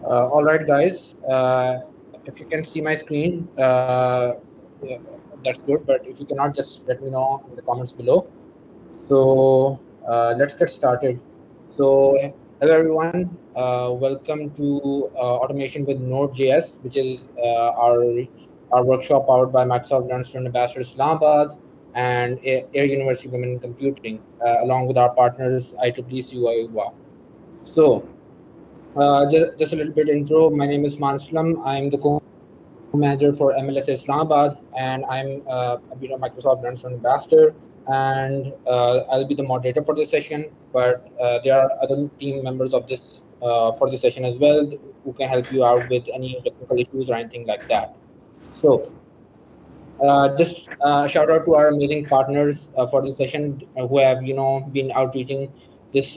All right, guys. If you can see my screen, yeah, that's good. But if you cannot, just let me know in the comments below. So let's get started. So hello everyone. Welcome to Automation with Node.js, which is our workshop powered by Microsoft Learn Student Ambassador Islamabad and Air University Women in Computing, along with our partners IEEE CUIUA. So just a little bit intro. My name is Manslam. I'm the co-manager for MLS Islamabad, and I'm Microsoft Learn Student Ambassador, and I'll be the moderator for this session. But there are other team members of this for this session as well who can help you out with any technical issues or anything like that. So just shout out to our amazing partners for this session who have been outreaching this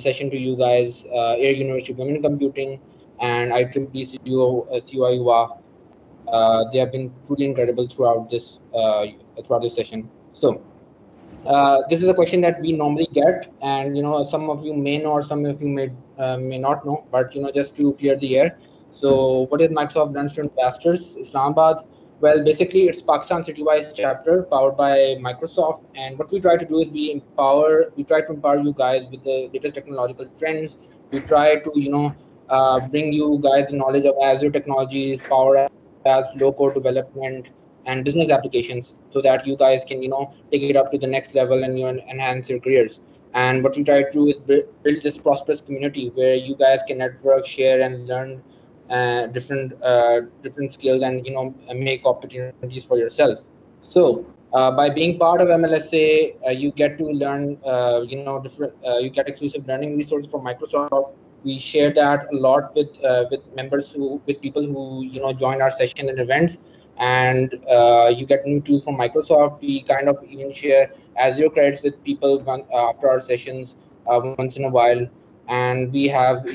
session to you guys. Air University of Women in Computing and IEEE CUIUA. They have been truly incredible throughout this session. So this is a question that we normally get, and some of you may know or some of you may not know, but just to clear the air. So what is Microsoft Learn Student Ambassadors Islamabad? Well, basically it's Pakistan city-wise chapter powered by Microsoft, and what we try to do is we try to empower you guys with the latest technological trends. We try to bring you guys the knowledge of Azure technologies, Power Apps, low-code development, and business applications, so that you guys can take it up to the next level and enhance your careers. And what we try to do is build this prosperous community where you guys can network, share, and learn different skills, and make opportunities for yourself. So by being part of MLSA, you get to learn you get exclusive learning resources from Microsoft. We share that a lot with members who with people who join our session and events, and you get new tools from Microsoft. We kind of even share Azure credits with people after our sessions once in a while, and we have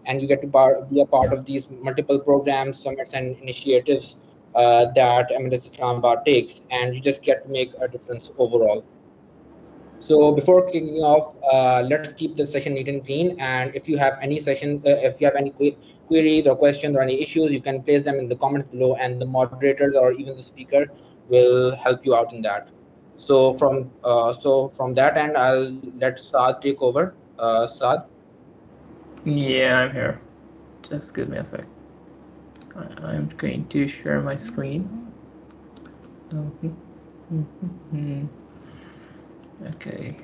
and you get to be a part of these multiple programs, summits, and initiatives that MLS Islamabad takes, and you just get to make a difference overall. So before kicking off, let's keep the session neat and clean. And if you have any if you have any queries or questions or any issues, you can place them in the comments below, and the moderators or even the speaker will help you out in that. So from that end, I'll let Saad take over. Saad. Yeah, I'm here. Just give me a sec. I'm going to share my screen. Okay.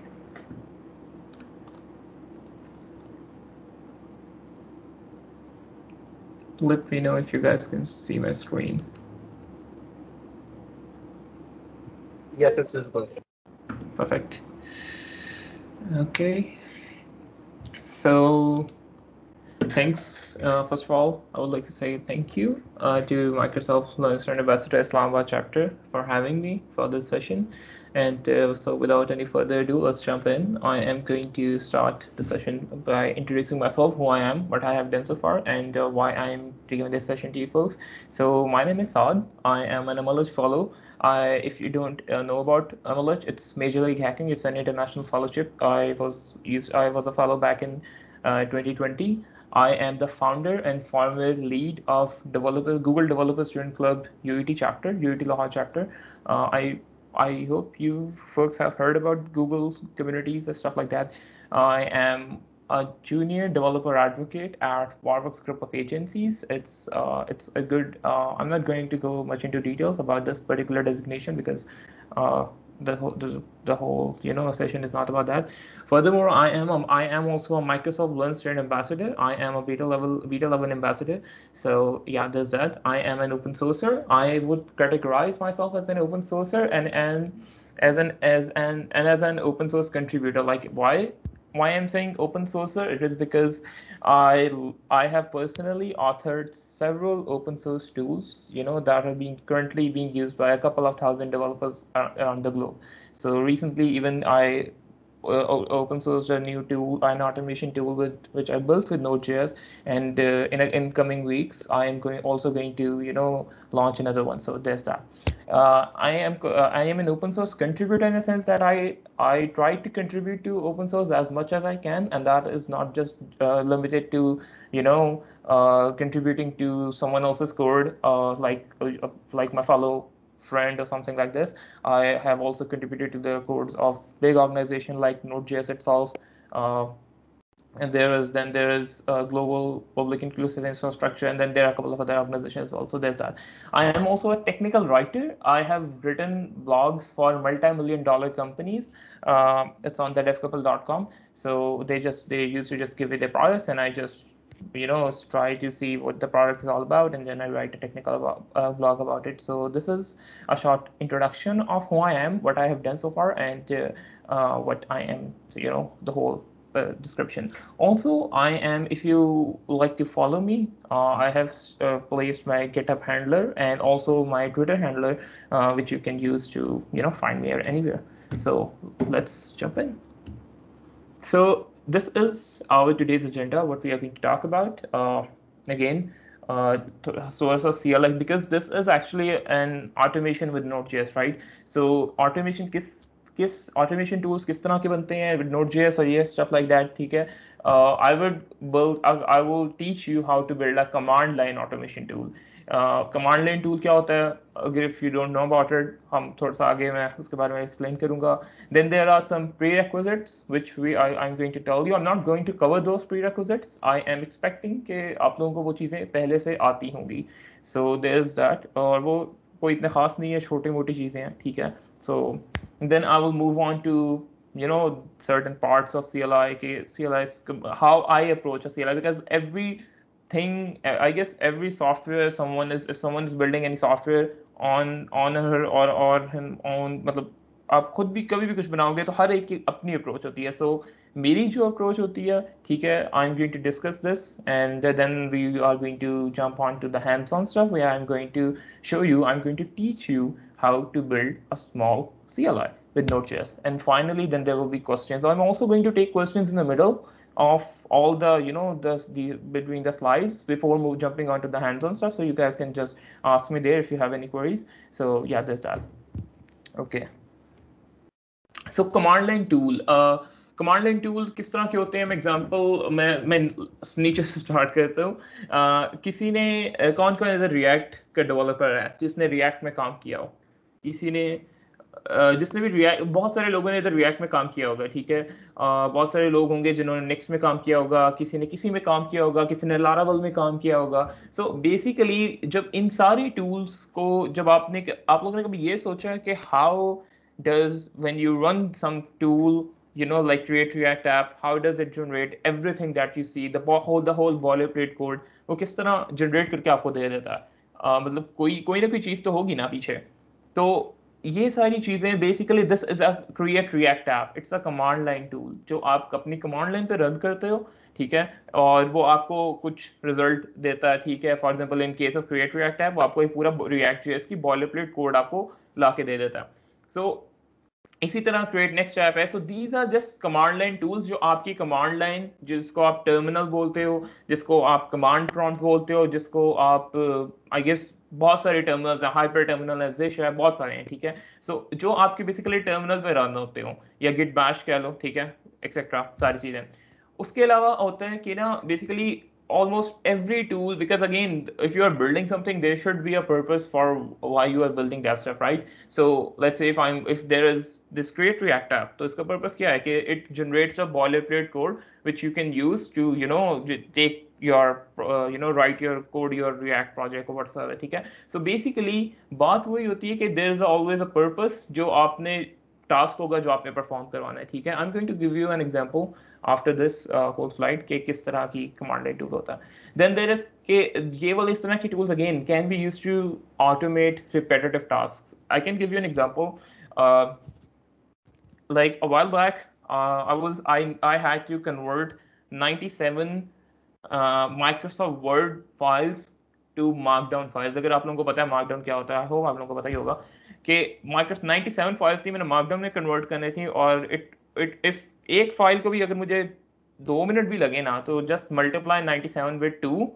Let me know if you guys can see my screen. Yes, it's visible. Perfect. Okay. So thanks. First of all, I would like to say thank you to Microsoft Learn Student Ambassador Islamabad chapter for having me for this session. And so without any further ado, let's jump in. I am going to start the session by introducing myself, who I am, what I have done so far, and why I am giving this session to you folks. So my name is Saad. I am an MLH fellow. If you don't know about MLH, it's Major League Hacking. It's an international fellowship. I was a fellow back in 2020. I am the founder and former lead of Google Developer Student Club UET chapter, UET Lahore chapter. I hope you folks have heard about Google's communities and stuff like that. I am a junior developer advocate at Warworks Group of Agencies. It's a good. I'm not going to go much into details about this particular designation because uh, the whole session is not about that. Furthermore, I am also a Microsoft Learn Student ambassador. I am a beta level ambassador. So yeah, there's that. I am an open sourcer. I would categorize myself as an open sourcer and as an open source contributor. Like why I'm saying open sourcer, it is because I have personally authored several open source tools, that are currently being used by a couple of thousand developers around the globe. So recently, even open sourced a new tool, an automation tool which I built with Node.js, and in coming weeks I am also going to launch another one. So there's that. I am an open source contributor in a sense that I try to contribute to open source as much as I can, and that is not just limited to contributing to someone else's code, like my fellow friend or something like this. I have also contributed to the codes of big organization like Node.js itself. And there is global public inclusive infrastructure, and then there are a couple of other organizations also. There's that. I am also a technical writer. I have written blogs for multi-million-dollar companies. It's on thedevcouple.com. So they used to just give me their products, and I just try to see what the product is all about, and then I write a technical blog about it. So this is a short introduction of who I am, what I have done so far, and what I am. So, the whole description. Also, I am, if you like to follow me, I have placed my GitHub handler and also my Twitter handler, which you can use to find me anywhere. So let's jump in. So this is our today's agenda, what we are going to talk about. Again, source of CLI, because this is actually an automation with Node.js, right? So automation किस automation tools किस तरह के बनते हैं with Node.js और ये stuff like that, ठीक है? I will teach you how to build a command line automation tool. Command line tool क्या होता है? अगर if you don't know about it, हम थोड़ा सा आगे मैं उसके बारे में explain करूँगा. Then there are some prerequisites which I'm going to tell you. I'm not going to cover those prerequisites. I am expecting कि आप लोगों को वो चीज़ें पहले से आती होंगी. So there's that. और वो कोई इतने खास नहीं है, छोटी मोटी चीज़ें हैं, ठीक है? So then I will move on to certain parts of CLI, how I approach a CLI, because I guess every software, if someone is building any software on her or him own, मतलब आप खुद भी कभी भी कुछ बनाओगे तो हर एक की अपनी अप्रोच होती है. सो मेरी जो अप्रोच होती है, ठीक है, I am going to discuss this and then we are going to jump on to the hands on stuff where I am going to show you, I'm going to teach you how to build a small CLI with Node.js. And finally, then there will be questions. I'm also going to take questions in the middle of all the, the between the slides before jumping onto the hands-on stuff. So you guys can just ask me there if you have any queries. So yeah, there's that. Okay. So command line tool. Command line tool किस तरह के होते हैं? Example मैं नीचे से start करता हूँ. किसी ने कौन इधर रिएक्ट का डेवलपर है जिसने रिएक्ट में काम किया हो? किसी ने जिसने भी रिएक्ट, बहुत सारे लोगों ने इधर रिएक्ट में काम किया होगा, ठीक है? बहुत सारे लोग होंगे जिन्होंने नेक्स्ट में काम किया होगा, किसी ने किसी में काम किया होगा, किसी ने लारावल में काम किया होगा. सो बेसिकली जब इन सारी टूल्स को जब आप लोगों ने कभी ये सोचा है कि how does when you run some tool, like create React app, how does it generate everything that you see, the whole boilerplate code, वो किस तरह generate करके आपको दे देता है? मतलब कोई ना कोई चीज़ तो होगी ना पीछे. तो ये सारी चीज़ें basically this is a create react app. It's a command line tool जो आप अपनी कमांड लाइन पे रन करते हो, ठीक है, और वो आपको कुछ रिजल्ट देता है, ठीक है. For example in case of create react app, वो आपको एक पूरा रिएक्ट जेएस की बॉयलरप्लेट कोड आपको ला के दे देता है. सो इसी तरह क्रिएट नेक्स्ट ऐप है. So these are just command line tools जो आपकी कमांड लाइन, जिसको आप टर्मिनल बोलते हो, जिसको आप कमांड प्रॉम्प्ट बोलते हो, जिसको आप आई गेस बहुत सारे टर्मिनल्स हैं, हाइपर टर्मिनल है, ज़िश है, बहुत सारे हैं, ठीक है. सो जो आपके बेसिकली टर्मिनल पे रन होते हो, या गिट बैश कह लो, ठीक है, एक्सेट्रा सारी चीज़ें. उसके अलावा होता है कि ना basically almost every tool, because again if you are building something there should be a purpose for why you are building that stuff, right? So let's say if there is this create react app, तो इसका purpose क्या है कि it generates a boilerplate code which you can use to take your write your code, your react project or whatsoever, ठीक है. So basically बात वही होती है कि there is always a purpose जो आपने टास्क होगा जो आपने परफॉर्म करवाना है, ठीक है. I am going to give you an example after this whole slide के किस तरह की कमांड लाइन टूल होता है. देन देयर इज के ये वाले इस तरह की tools again can be used to automate repetitive tasks. I can give you an example. Like a while back, I had to convert 97 Microsoft Word files to Markdown files. अगर आप लोगों को पता है Markdown क्या होता है, आप लोगों को पता ही होगा कि Microsoft 97 फाइल्स थी मैंने Markdown में कन्वर्ट करनी थी, और if एक फाइल को भी अगर मुझे 2 मिनट भी लगे ना, तो just multiply 97 with 2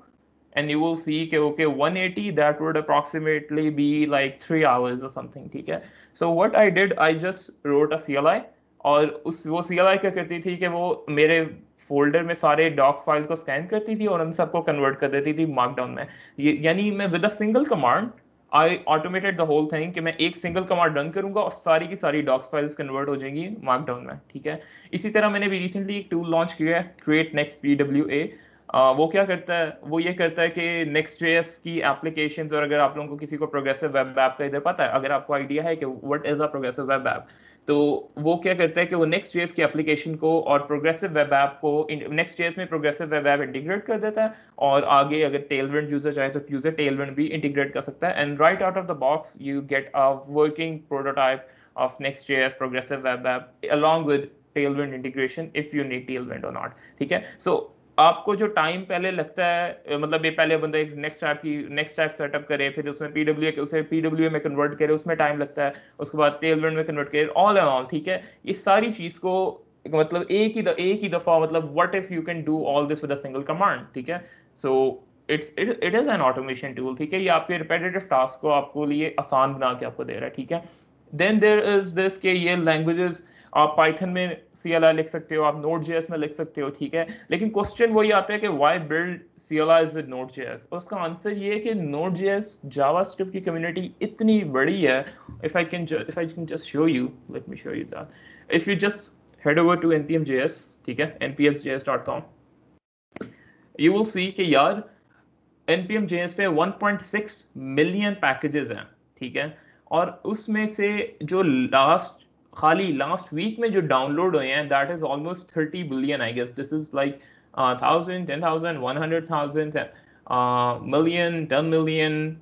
and you will see कि okay 180 that would approximately be like 3 hours or something, ठीक है. So what I did, I just wrote a CLI, और वो CLI क्या करती थी कि वो मेरे फोल्डर में सारे डॉक्स फाइल को स्कैन करती थी और उन सबको कन्वर्ट कर देती थी मार्कडाउन में. यानी मैं with a single command I automated the whole thing कि मैं एक सिंगल कमांड रन करूंगा और सारी की सारी डॉक्स फाइल्स कन्वर्ट हो जाएंगी मार्कडाउन में, ठीक है. इसी तरह मैंने भी रिसेंटली एक टूल लॉन्च किया है, क्रिएट नेक्स्ट PWA. वो क्या करता है, वो ये करता है कि Next.js की एप्लीकेशंस, और अगर आप लोगों को किसी को प्रोग्रेसिव वेब ऐप का इधर पता है, अगर आपको आइडिया है कि what is a progressive web app, तो वो क्या करता है कि वो Next.js की एप्लीकेशन को और प्रोग्रेसिव वेब ऐप को Next.js में प्रोग्रेसिव वेब ऐप इंटीग्रेट कर देता है, और आगे अगर टेलविंड यूजर चाहे तो यूजर टेलविंड भी इंटीग्रेट कर सकता है, and right out of the box you get a working prototype of Next.js progressive web app along with Tailwind integration if you need Tailwind or not, ठीक है. So आपको जो टाइम पहले लगता है, मतलब ये पहले बंदा एक नेक्स्ट ऐप सेटअप करे, फिर उसमें PWA में कन्वर्ट करे, उसमें टाइम लगता है, उसके बाद Tailwind में कन्वर्ट करे, ऑल एंड ऑल, ठीक है. ये सारी चीज को मतलब एक ही दफा, मतलब what if you can do all this with a single command, ठीक है. So it is an automation tool, ठीक है. ये आपके रिपीटेटिव टास्क को आपको लिए आसान बना के आपको दे रहा है, ठीक है. देन देयर इज दिस के ये लैंग्वेजेस, आप पाइथन में CLI लिख सकते हो, आप Node.js में लिख सकते हो, ठीक है. लेकिन क्वेश्चन वही आता है कि why build CLIs with Node.js, और उसका आंसर ये है कि Node.js जावास्क्रिप्ट की कम्युनिटी इतनी बड़ी है. If I can just show you, let me show you that. If you just head over to npm.js, ठीक है, npmjs.com, यू विल सी कि यार npm.js पे 1.6 मिलियन पैकेजेस हैं, ठीक है. और उसमें से जो लास्ट वीक में जो डाउनलोड हुए हैं, that is almost 30 billion, I guess this is like 1000, 10,000, 100,000, million, 10 million,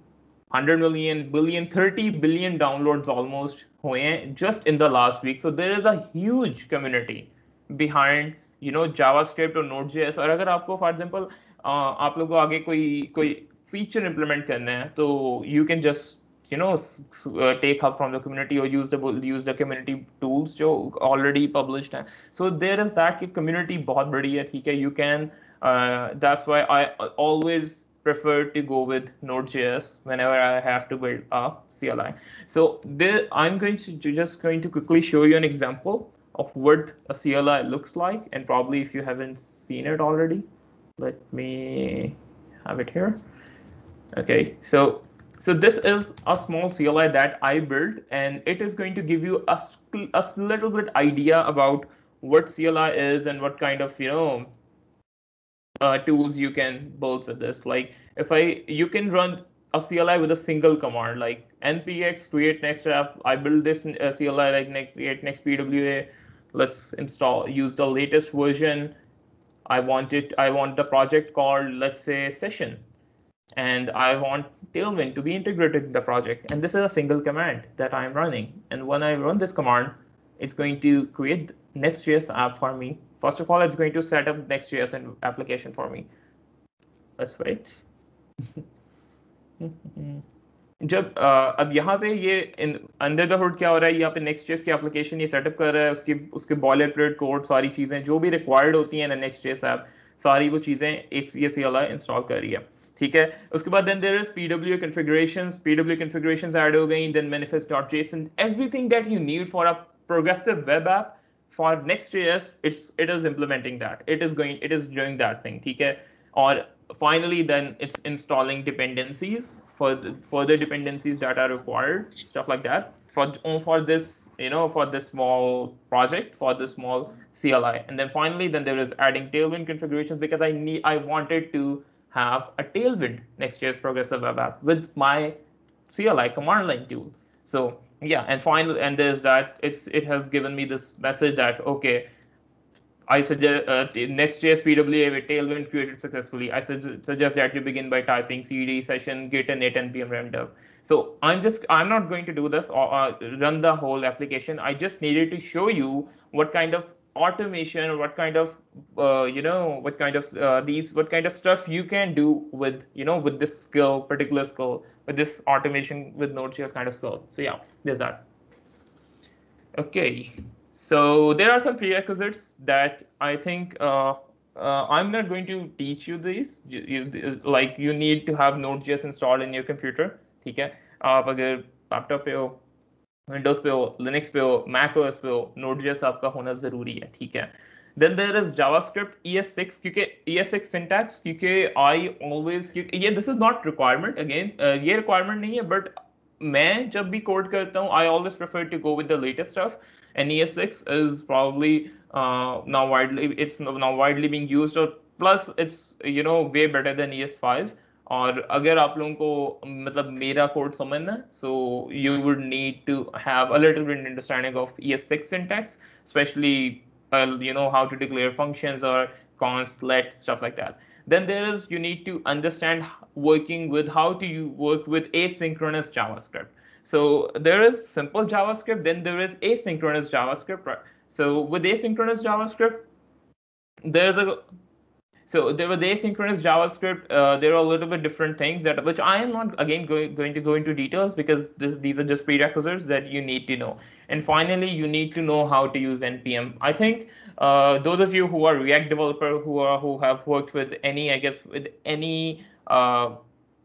100 million, billion, 30 billion downloads almost हुए हैं just in the last week. So there is a huge community behind JavaScript और Node.js. और अगर आपको for example आप लोगों को आगे कोई फीचर इंप्लीमेंट करना है, तो you can just take help from the community or use the community tools जो already published हैं. So there is that कि community बहुत बड़ी है, ठीक है. You can that's why I always prefer to go with Node.js whenever I have to build a CLI. So there, I'm going to quickly show you an example of what a CLI looks like, and probably if you haven't seen it already, let me have it here. Okay, so this is a small CLI that I built, and it is going to give you a little bit idea about what CLI is and what kind of tools you can build with this. Like you can run a CLI with a single command, like npx create next app. I build this CLI like create next PWA. Let's use the latest version. I want the project called, let's say, session, and I want Tailwind to be integrated in the project. And this is a single command that I'm running. And when I run this command, it's going to create Next.js app for me. First of all, it's going to set up Next.js application for me. Let's wait. जब अब यहाँ पे ये under the hood क्या हो रहा है, यहाँ पे Next.js की एप्लीकेशन ये सेटअप कर रहा है, उसके बॉयलरप्लेट कोड, सारी चीजें जो भी रिक्वायर्ड होती हैं ना Next.js ऐप, सारी वो चीजें एक ये CLI इंस्टॉल कर रही है, ठीक है. उसके बाद then there is PWA configurations add हो गई, then manifest.json, everything that you need for a progressive web app for Next.js, it is implementing that, it is doing that thing, ठीक है. और finally then it's installing dependencies for the dependencies that are required, stuff like that for this for this small project, for this small CLI. And then finally there is adding Tailwind configurations, because I wanted to have a Tailwind Next.js progressive web app with my CLI command line tool. So yeah, and finally, and there's that it has given me this message that okay, I suggest Next.js PWA with Tailwind created successfully. I suggest that you begin by typing cd session git init npm ramdev. So I'm not going to do this or run the whole application. I just needed to show you what kind of automation, or what kind of what kind of stuff you can do with with this particular skill, with this automation with Node.js kind of skill. So yeah, there's that. Okay. So there are some prerequisites that I think I'm not going to teach you these. Like you need to have Node.js installed in your computer. ठीक है, आप अगर laptop पे हो, Windows पे हो, Linux पे हो, Mac OS पे हो, Node.js आपका होना जरूरी है. ठीक है. Then there is JavaScript ES6 क्योंकि ES6 syntax क्योंकि I always ये this is not requirement again, ये requirement नहीं है, but मैं जब भी कोड करता हूँ I always prefer to go with the latest stuff, and ES6 is probably now widely being used, or plus it's way better than ES5. और अगर आप लोगों को मतलब मेरा कोड समझना है, so you would need to have a little bit understanding of ES6 syntax, especially how to declare functions or const, let, stuff like that. Then there is, you need to understand working with how to work with asynchronous JavaScript. So there is simple JavaScript, then there is asynchronous JavaScript. Right? So with asynchronous JavaScript, there's a there with asynchronous JavaScript, there are a little bit different things that which I am not again going to go into details because these are just prerequisites that you need to know. And finally, you need to know how to use npm. I think those of you who are React developer who have worked with any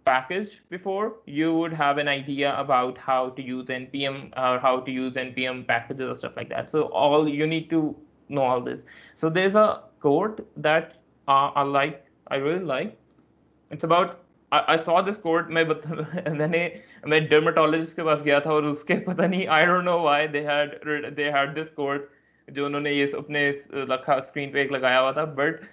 package before, you would have an idea about how to use npm or how to use npm packages or stuff like that. So all you need to know all this. So there's a code that I really like. It's about I saw this code. मैं dermatologist के पास गया था और उसके पता नहीं I don't know why they had this code जो उन्होंने ये अपने रखा स्क्रीन पे एक लगाया हुआ था. But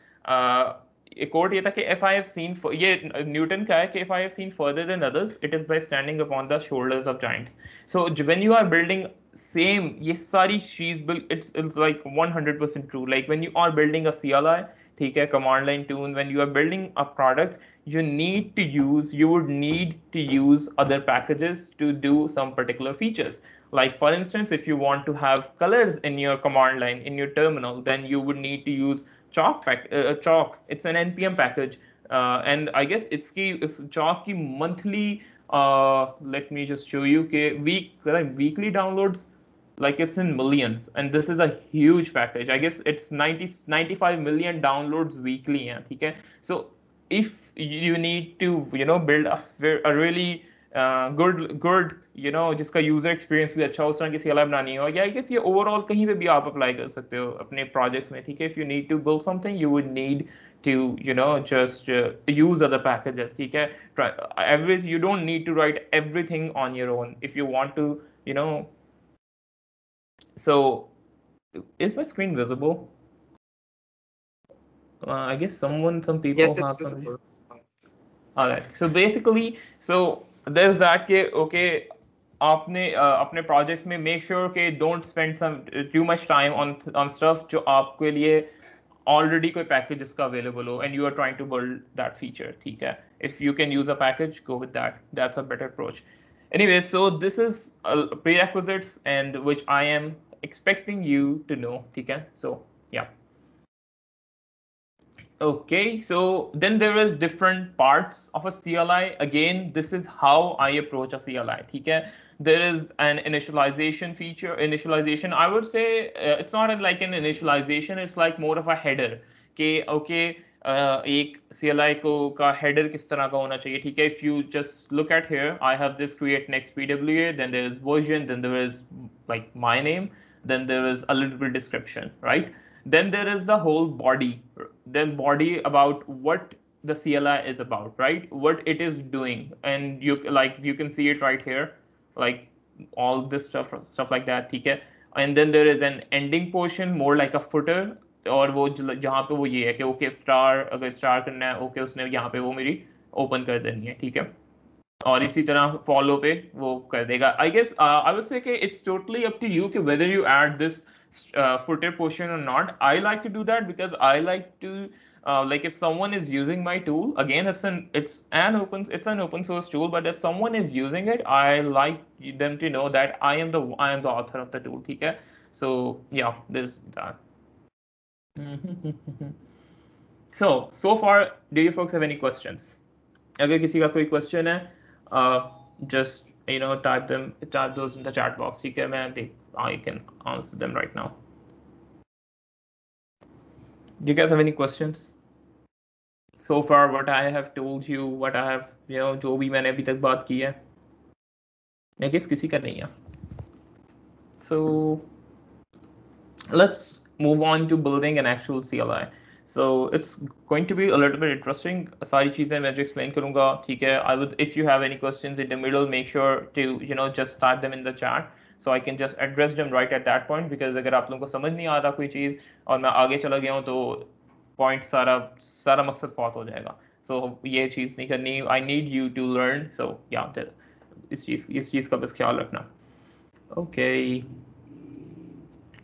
एक कोड ये था कि if I have seen ये न्यूटन का है कि if I have seen further than others, it is by standing upon the shoulders of giants. So when you are building same ये सारी चीज it's like 100% true. Like when you are building a CLI, ठीक है, command line tune, when you are building a product, you would need to use other packages to do some particular features. Like for instance, if you want to have colors in your command line in your terminal, then you would need to use Chalk. It's an npm package, and I guess it's Chalk की monthly. Let me just show you कि weekly downloads, like it's in millions, and this is a huge package. I guess it's 95 million downloads weekly. Yeah, okay. So if you need to build a really good जिसका user experience भी अच्छा हो, उस तरह की CLI बनानी हो, या आई गेस ये ओवरऑल कहीं पे भी आप अप्लाई कर सकते हो अपने प्रोजेक्ट्स में. ठीक है, if you need to build something you would need to just use other packages. ठीक है, you don't need to write everything on your own if you want to So is my screen visible? I guess some people Yes, it's have visible. All right. So basically, there's that के okay, आपने अपने projects में make sure के don't spend too much time on stuff जो आपके लिए already कोई package इसका available हो and you are trying to build that feature. ठीक है, if you can use a package, go with that. That's a better approach. Anyway, so this is prerequisites and which I am expecting you to know. ठीक है, so yeah. Okay, so then there is different parts of a CLI. Again, this is how I approach a CLI. ठीक है, there is an initialization feature. Initialization, I would say it's not like an initialization. It's like more of a header. Okay, एक CLI का header किस तरह का होना चाहिए. ठीक है, if you just look at here, I have this create next PWA, then there is version, then there is like my name, then there is a little bit description, right? Then there is the whole body, about what the CLI is about, right? What it is doing, and you can see it right here, like all this stuff like that. ठीक है, and then there is an ending portion, more like a footer, और वो जहाँ पे वो ये है कि ओके स्टार अगर स्टार करना है, ओके उसने यहाँ पे वो मेरी ओपन कर देनी है. ठीक है, और इसी तरह फॉलो पे वो कर देगा. I guess I would say कि it's totally up to you कि whether you add this footer portion or not. I like to do that because I like to like if someone is using my tool, again it's an open source tool, but if someone is using it, I like them to know that I am the author of the tool. ठीक है, so yeah, this that. So far, do you folks have any questions? अगर किसी का कोई question है, just type those in the chat box. ठीक है, I can answer them right now. Do you guys have any questions? So far, what I have told you, what I have, जो भी मैंने अभी तक बात की है, I guess किसी का नहीं है. So let's move on to building an actual CLI. So it's going to be a little bit interesting. सारी चीजें मैं जो explain करूँगा, ठीक है? I would, if you have any questions in the middle, make sure to just type them in the chat, so I can just address them right at that point. Because अगर आप लोगों को समझ नहीं आ रहा कोई चीज और मैं आगे चला गया हूँ तो point सारा मकसद फौत हो जाएगा. So ये चीज नहीं करनी. I need you to learn. So yeah, इस चीज का बस ख्याल रखना. Okay.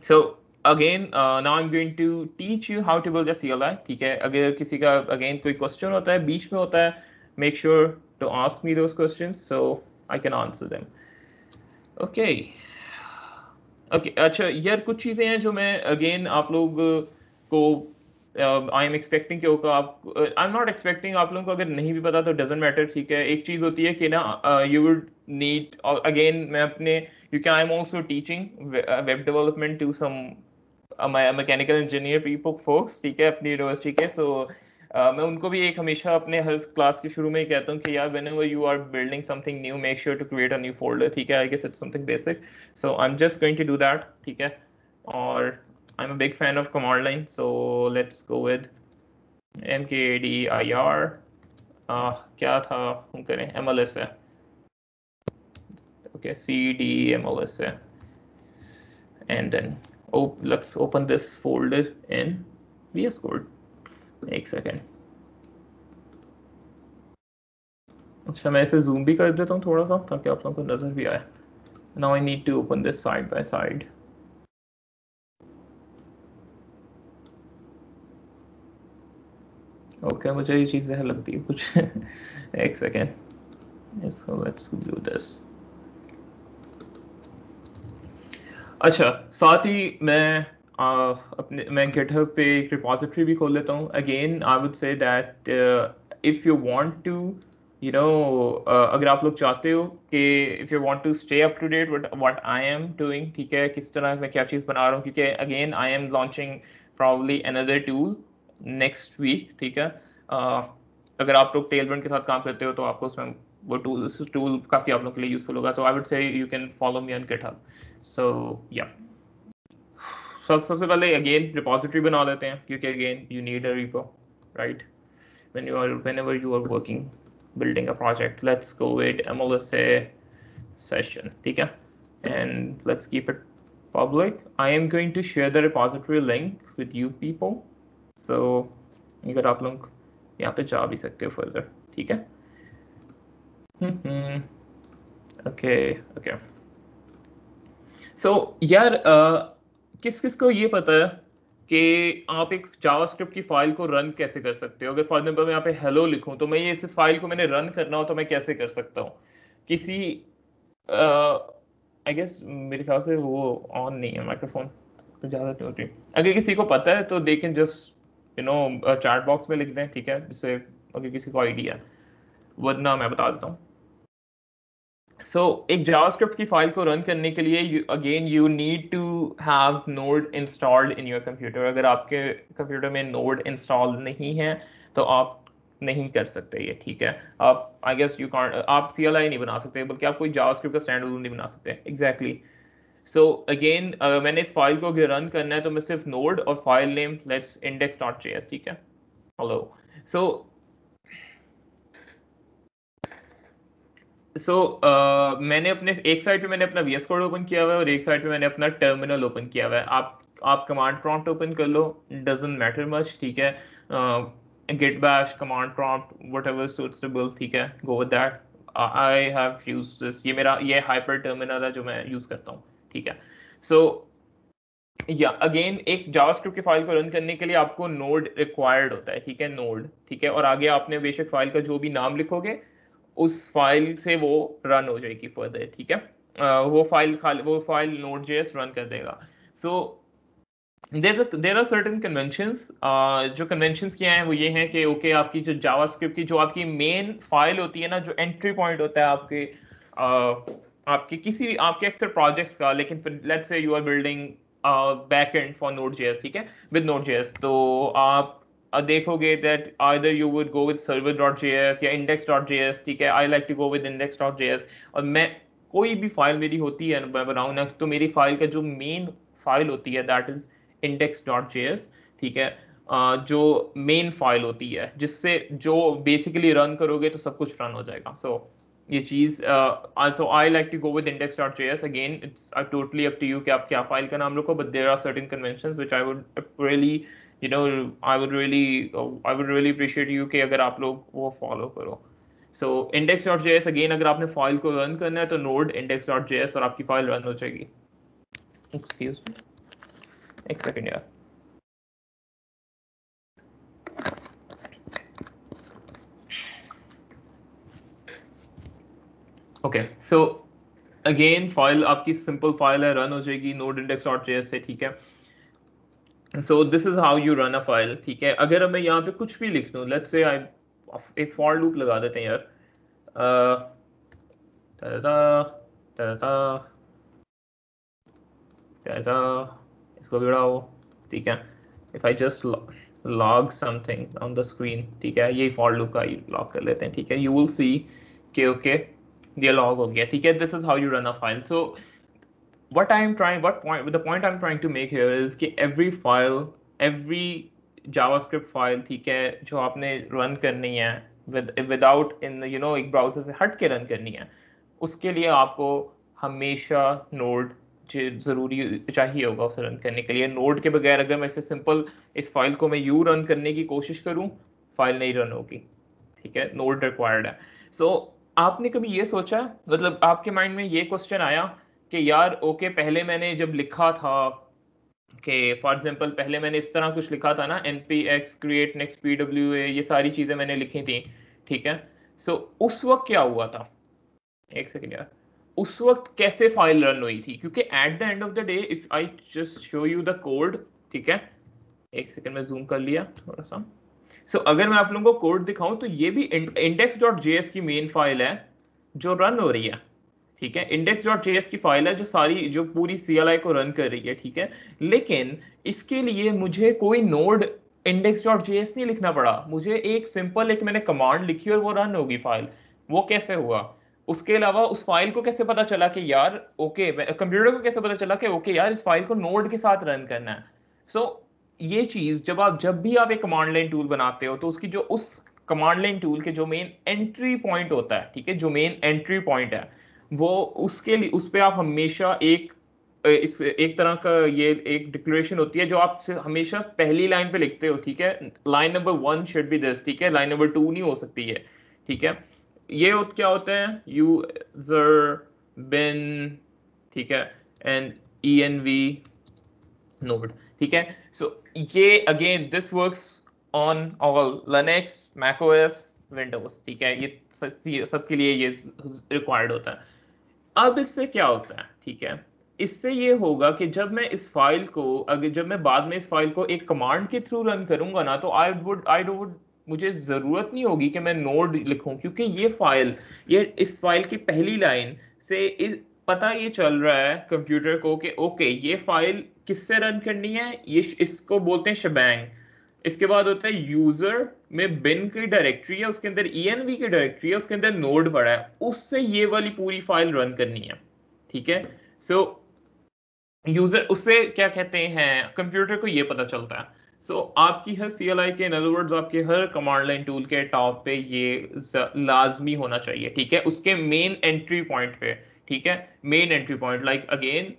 So again, now I'm going to teach you how to build a CLI. ठीक है? अगर किसी का again कोई question होता है, बीच में होता है, make sure to ask me those questions so I can answer them. Okay. Okay. अच्छा, यार कुछ चीजें हैं जो मैं again आप लोग को I am expecting कि होगा आप I'm not expecting आप लोगों को अगर नहीं भी पता तो doesn't matter. ठीक है? एक चीज होती है कि ना you would need again मैं अपने I'm also teaching web development to some my mechanical engineer people folks, ठीक है, अपनी यूनिवर्सिटी के. सो मैं उनको भी एक हमेशा अपने हर क्लास के शुरू में ही कहता हूँ कि यार whenever you are building something new, make sure to create a new folder. ठीक है, I guess it's something basic, so I'm just going to do that. ठीक है, और I'm a big fan of command line, so let's go with mkdir. क्या था हम करें, mls है. Okay, cd mls है, and then let's open this folder in VS Code. एक सेकेंड. अच्छा, मैं इसे जूम भी कर देता हूँ थोड़ा सा ताकि आप लोगों को नजर भी आए. Now I need to open this side by side. Okay, मुझे ये चीजें लगती है कुछ. एक second. So let's do this. अच्छा, साथ ही मैं GitHub पे एक रिपोजिटरी भी खोल लेता हूँ. Again I would say that if you want to अगर आप लोग चाहते हो कि if you want to stay up to date what I am doing, ठीक है, किस तरह मैं क्या चीज़ बना रहा हूँ, क्योंकि again I am launching probably another tool next week. ठीक है, अगर आप लोग टेलबर्न के साथ काम करते हो तो आपको उसमें वो टूल काफ़ी आप लोगों के लिए यूजफुल होगा. So I would say you can follow me on GitHub. So या सबसे पहले अगेन रिपोजिटरी बना लेते हैं, क्योंकि again you need a repo, right? Whenever you are working building a project. Let's go with MLSA session. ठीक है, and let's keep it public. I am going to share the repository link with you people, so अगर आप लोग यहाँ पे जा भी सकते हो further. ठीक है. Okay. So यार किस किस को ये पता है कि आप एक जावास्क्रिप्ट की फाइल को रन कैसे कर सकते हो? अगर फॉर एग्जांपल मैं यहाँ पे हेलो लिखूं तो मैं ये इस फाइल को मैंने रन करना हो तो मैं कैसे कर सकता हूँ? किसी आई गेस मेरे ख्याल से वो ऑन नहीं है माइक्रोफोन, तो ज़्यादा नहीं होती. अगर किसी को पता है तो they can just chat box में लिख दें. ठीक है, जिससे अगर किसी को आइडिया है, वरना मैं बता देता हूँ. So एक जावास्क्रिप्ट की फाइल को रन करने के लिए again you need to have node installed in your computer. अगर आपके कंप्यूटर में नोड इंस्टॉल नहीं है तो आप नहीं कर सकते ये. ठीक है, आप आई गेस यू कांट, आप CLI नहीं बना सकते, बल्कि आप कोई जावास्क्रिप्ट का स्टैंड अलोन नहीं बना सकते. एग्जैक्टली. सो अगेन मैंने इस फाइल को अगर रन करना है तो मैं सिर्फ नोड और फाइल नेम लेट्स index.js. ठीक है, हेलो. सो मैंने अपने एक साइड पे मैंने अपना VS Code ओपन किया हुआ है और एक साइड पे मैंने अपना टर्मिनल ओपन किया हुआ है. आप कमांड प्रॉम्प्ट ओपन कर लो, डजंट मैटर मच. ठीक है, git bash command prompt whatever suitable. ठीक है, go with that. I have used this, ये हाइपर टर्मिनल है जो मैं यूज करता हूँ. ठीक है. सो या अगेन एक जावास्क्रिप्ट की फाइल को रन करने के लिए आपको नोड रिक्वायर्ड होता है. ठीक है, नोड. ठीक है, और आगे आपने बेशक फाइल का जो भी नाम लिखोगे उस फाइल से वो रन हो जाएगी फर्दर. ठीक है, वो फाइल Node.js रन कर देगा. So there are certain conventions. जो कन्वेंशंस क्या हैं वो ये हैं कि ओके आपकी जो जावास्क्रिप्ट की जो आपकी मेन फाइल होती है ना, जो एंट्री पॉइंट होता है आपके किसी भी आपके अक्सर प्रोजेक्ट्स का, लेकिन फिर let's say you are building backend for Node.js, ठीक है, with Node.js. तो आप देखोगे that either you would go with server.js या index.js, ठीक है. I like to go with index.js. और मैं कोई भी फाइल मेरी होती है मैं बनाऊँ ना, तो मेरी फाइल का जो मेन फाइल होती है that is index.js, ठीक है. जो मेन फाइल होती है जिससे जो बेसिकली रन करोगे तो सब कुछ रन हो जाएगा. सो ये चीज so I like to go with index.js. Again it's totally up to you कि आप क्या फाइल का नाम रखो, but there are certain conventions which I would really I would really appreciate you कि अगर आप लोग वो फॉलो करो. सो index.js अगेन, अगर आपने फाइल को रन करना है तो नोड index.js और आपकी फाइल रन हो जाएगी. एक्सक्यूज मी, एक सेकंड यार. ओके, सो अगेन फाइल आपकी सिंपल फाइल है, रन हो जाएगी node index.js से, ठीक है. So this is how you run a file, ठीक है. अगर मैं यहाँ पे कुछ भी लिख दूं, लेट्स से आई एक फॉर लूप लगा देते हैं यार. इसको बढ़ाओ, ठीक है. If I just log something on the screen, ठीक है, ये फॉर लूप का लॉग कर लेते हैं, ठीक है. यू विल सी कि ओके ये लॉग हो गया, ठीक है. This is how you run a file. So the point I'm trying to make here is कि every JavaScript file, ठीक है, जो आपने रन करनी है without एक ब्राउजर से हट के रन करनी है, उसके लिए आपको हमेशा नोड जरूरी चाहिए होगा उसे रन करने के लिए. नोड के बगैर अगर मैं इसे सिंपल इस फाइल को मैं यू रन करने की कोशिश करूं, फाइल नहीं रन होगी, ठीक है. नोड रिक्वायर्ड है. सो आपने कभी ये सोचा, मतलब आपके माइंड में ये क्वेश्चन आया कि यार ओके पहले मैंने जब लिखा था कि फॉर एग्जांपल पहले मैंने इस तरह कुछ लिखा था ना, npx create next pwa, ये सारी चीजें मैंने लिखी थी, ठीक है. सो उस वक्त क्या हुआ था, एक सेकंड यार, उस वक्त कैसे फाइल रन हुई थी? क्योंकि at the end of the day if I just show you the code, ठीक है, एक सेकंड में जूम कर लिया थोड़ा सा. सो अगर मैं आप लोगों को कोड दिखाऊं तो ये भी index.js की मेन फाइल है जो रन हो रही है, ठीक है. index.js की फाइल है जो पूरी CLI को रन कर रही है, ठीक है. लेकिन इसके लिए मुझे कोई नोड index.js नहीं लिखना पड़ा, मुझे एक सिंपल मैंने कमांड लिखी और वो रन होगी फाइल. वो कैसे हुआ? उसके अलावा उस फाइल को कैसे पता चला कि यार ओके, कंप्यूटर को कैसे पता चला कि ओके यार इस फाइल को नोड के साथ रन करना है? सो ये चीज जब भी आप एक कमांड लाइन टूल बनाते हो तो उसकी जो उस कमांड लाइन टूल के जो मेन एंट्री पॉइंट होता है, ठीक है, जो मेन एंट्री पॉइंट है, वो उसके लिए उस पे आप हमेशा एक तरह का ये एक डिक्लेरेशन होती है जो आप हमेशा पहली लाइन पे लिखते हो, ठीक है. Line number 1 should be this, ठीक है, लाइन नंबर 2 नहीं हो सकती है, ठीक है. ये क्या होता है, यूजर बिन, ठीक है, एंड env node, ठीक है. सो ये again this works on all Linux, macOS, Windows, ठीक है. ये सबके लिए ये रिक्वायर्ड होता है. अब इससे क्या होता है, ठीक है, इससे ये होगा कि जब मैं इस फाइल को जब मैं बाद में इस फाइल को एक कमांड के थ्रू रन करूंगा ना, तो मुझे जरूरत नहीं होगी कि मैं नोड लिखूं, क्योंकि ये इस फाइल की पहली लाइन से पता ये चल रहा है कंप्यूटर को कि ओके ये फाइल किससे रन करनी है. इसको बोलते हैं शबैंग. इसके बाद होता है यूजर में बिन की डायरेक्टरी है, उसके अंदर env की डायरेक्टरी है, उसके अंदर नोड पड़ा है, उससे ये वाली पूरी फाइल रन करनी है, ठीक है. सो यूजर उससे क्या कहते हैं, कंप्यूटर को ये पता चलता है. सो आपकी हर CLI के, इन अदर वर्ड्स आपके हर कमांड लाइन टूल के टॉप पे ये लाजमी होना चाहिए, ठीक है, उसके मेन एंट्री पॉइंट पे, ठीक है. Main entry point like again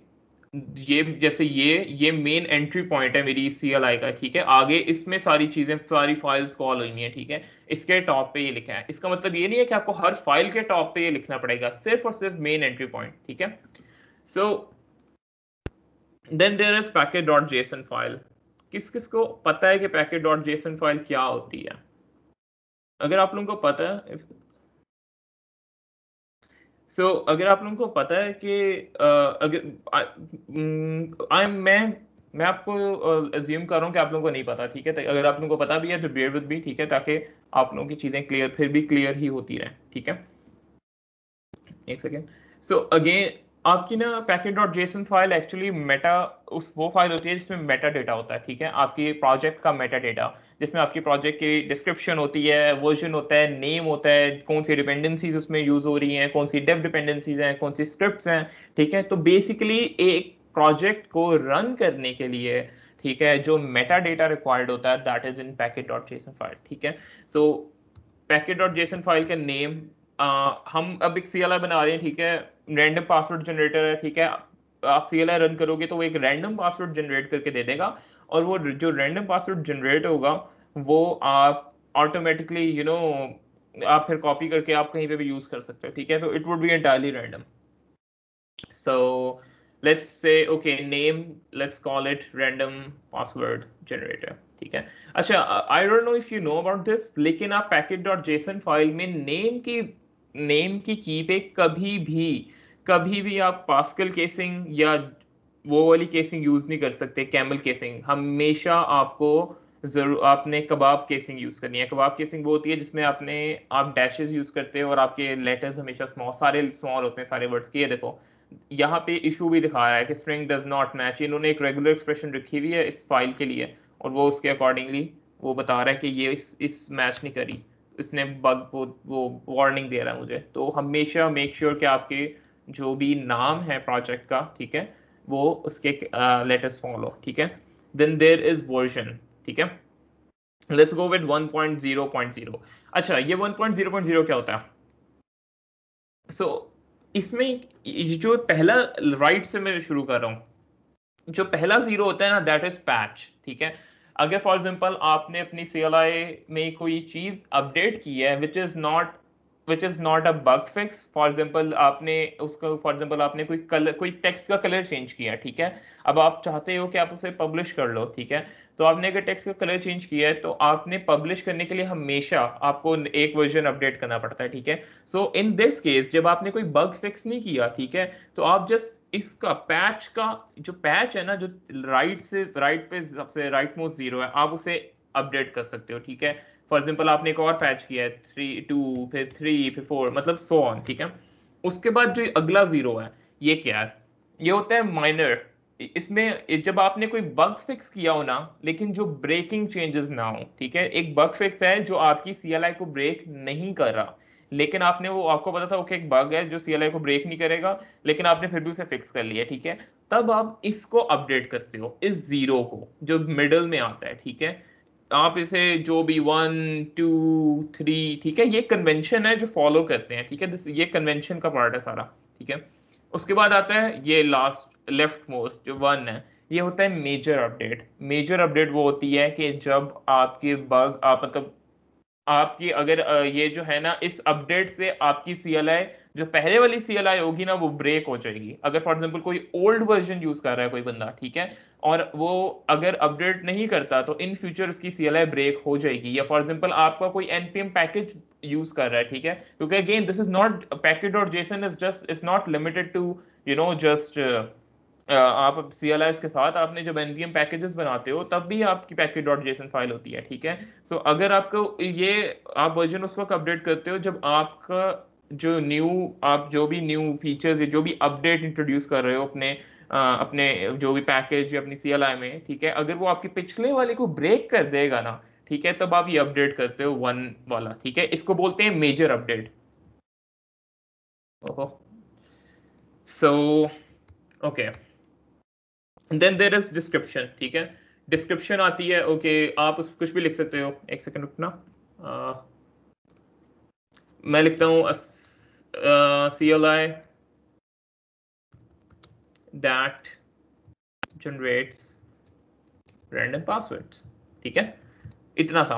ये जैसे ये मेन एंट्री पॉइंट है मेरी CLI का, ठीक है. आगे इसमें सारी चीजें, सारी फाइल्स कॉल हुई हैं, ठीक है. इसके टॉप पे ये लिखा है. इसका मतलब ये नहीं है कि आपको हर फाइल के टॉप पे ये लिखना पड़ेगा, सिर्फ और सिर्फ मेन एंट्री पॉइंट, ठीक है. So then there is package.json file. किस को पता है कि package.json फाइल क्या होती है? अगर आप लोगों को पता है, अगर आप लोगों को पता है कि मैं आपको अज्यूम कर रहा हूँ कि आप लोगों को नहीं पता, ठीक है. अगर आप लोगों को पता भी है तो बेयर विद मी, ठीक है, ताकि आप लोगों की चीजें फिर भी क्लियर ही होती रहे, ठीक है. एक सेकेंड. सो अगेन आपकी ना package.json फाइल एक्चुअली मेटा वो फाइल होती है जिसमें मेटा डेटा होता है, ठीक है, आपकी प्रोजेक्ट का मेटा डेटा, जिसमें आपकी प्रोजेक्ट की डिस्क्रिप्शन होती है, वर्जन होता है, नेम होता है, कौन सी डिपेंडेंसीज उसमें यूज हो रही हैं, कौन सी डेव डिपेंडेंसीज हैं, कौन सी स्क्रिप्ट्स हैं, ठीक है। तो बेसिकली एक प्रोजेक्ट को रन करने के लिए, ठीक है, जो मेटा डेटा रिक्वायर्ड होता है that is in package.json file, ठीक है। सो package.json फाइल का नेम, हम अब एक CLI बना रहे हैं, ठीक है, रैंडम पासवर्ड जनरेटर है, ठीक है। आप CLI रन करोगे तो वो एक रैंडम पासवर्ड जनरेट करके दे देगा, और वो जो रैंडम पासवर्ड जनरेट होगा वो आप ऑटोमेटिकली आप फिर कॉपी करके आप कहीं पे भी यूज कर सकते हो, ठीक है। तो it would be entirely random. So let's say okay name, let's call it random password generator, ठीक है। अच्छा, I don't know if you know about this, लेकिन आप package.json फाइल में नेम की की पे कभी भी आप पास्कल केसिंग या वो वाली केसिंग यूज नहीं कर सकते, कैमल केसिंग। हमेशा जरूर आपने कबाब केसिंग यूज करनी है। कबाब केसिंग वो होती है जिसमें आप डैशेस यूज करते हो और आपके लेटर्स हमेशा सारे स्मॉल होते हैं, सारे वर्ड्स के। ये देखो यहाँ पे इशू भी दिखा रहा है कि स्ट्रिंग डज नॉट मैच। इन्होंने एक रेगुलर एक्सप्रेशन रखी हुई है इस फाइल के लिए, और वो उसके अकॉर्डिंगली वो बता रहा है कि ये इस मैच नहीं करी, इसने बग वो वार्निंग दे रहा है मुझे। तो हमेशा मेक श्योर कि आपके जो भी नाम है प्रोजेक्ट का, ठीक है, वो उसके लेटेस्ट फॉलो, ठीक है। देन देयर इज वर्जन, ठीक है। Let's go with 1.0.0। अच्छा, ये 1.0.0 क्या होता है? सो इसमें जो पहला राइट से मैं शुरू कर रहा हूँ, जो पहला जीरो होता है ना दैट इज पैच, ठीक है। अगर फॉर एग्जांपल आपने अपनी CLI में कोई चीज अपडेट की है which is not a bug fix, for example आपने उसको फॉर एग्जांपल आपने कोई टेक्स्ट का कलर चेंज किया, ठीक है। अब आप चाहते हो कि आप उसे पब्लिश कर लो, ठीक है। तो आपने अगर टेक्स्ट का कलर चेंज किया है तो आपने पब्लिश करने के लिए हमेशा आपको एक वर्जन अपडेट करना पड़ता है, ठीक है। सो इन दिस केस जब आपने कोई बग फिक्स नहीं किया, ठीक है, तो आप जस्ट इसका पैच का जो पैच है ना, जो राइट पे सबसे राइट मोस्ट जीरो है, आप उसे अपडेट कर सकते हो, ठीक है। फॉर एग्जांपल आपने एक और पैच किया है 3 2 फिर 3 फिर 4 मतलब सो ऑन, ठीक है। उसके बाद जो अगला जीरो है ये क्या है? ये होता है माइनर। इसमें जब आपने कोई बग फिक्स किया हो ना, लेकिन जो ब्रेकिंग चेंजेस ना हो, ठीक है। एक बग फिक्स है जो आपकी CLI को ब्रेक नहीं कर रहा, लेकिन आपको पता था ओके एक बग है जो CLI को ब्रेक नहीं करेगा, लेकिन आपने फिर भी उसे फिक्स कर लिया, ठीक है। तब आप इसको अपडेट करते हो, इस जीरो को जो मिडल में आता है, ठीक है। आप इसे जो भी 1 2 3, ठीक है, ये कन्वेंशन है जो फॉलो करते हैं, ठीक है। ये कन्वेंशन का पार्ट है सारा, ठीक है। उसके बाद आता है ये लास्ट लेफ्ट मोस्ट जो 1 है, ये होता है मेजर अपडेट। मेजर अपडेट वो होती है कि जब आपके बग आप मतलब आपकी अगर ये जो है ना, इस अपडेट से आपकी CLI जो पहले वाली CLI होगी ना वो ब्रेक हो जाएगी। अगर फॉर एग्जांपल कोई ओल्ड वर्जन यूज कर रहा है कोई बंदा, ठीक है, और वो अगर अपडेट नहीं करता तो इन फ्यूचर उसकी CLI ब्रेक हो जाएगी। या फॉर एग्जांपल आपका कोई npm पैकेज यूज कर रहा है, ठीक है, क्योंकि again this is not package.json is not limited to just आप CLIs के साथ आपने जब npm पैकेजेस बनाते हो तब भी आपकी package.json फाइल होती है, ठीक है। सो अगर आपको ये आप वर्जन उस वक्त अपडेट करते हो जब आपका आप जो भी न्यू फीचर्स या जो भी अपडेट इंट्रोड्यूस कर रहे हो अपने जो भी पैकेज या अपनी CLI में, ठीक है, अगर वो आपके पिछले वाले को ब्रेक कर देगा ना, ठीक है, तब आप ये अपडेट करते हो 1 वाला, ठीक है। इसको बोलते हैं मेजर अपडेट। ओहो, so okay, then there is description, ठीक है। डिस्क्रिप्शन आती है, ओके, आप उस कुछ भी लिख सकते हो। एक सेकंड रुकना, मैं लिखता हूँ CLI that generates random passwords, ठीक है, इतना सा।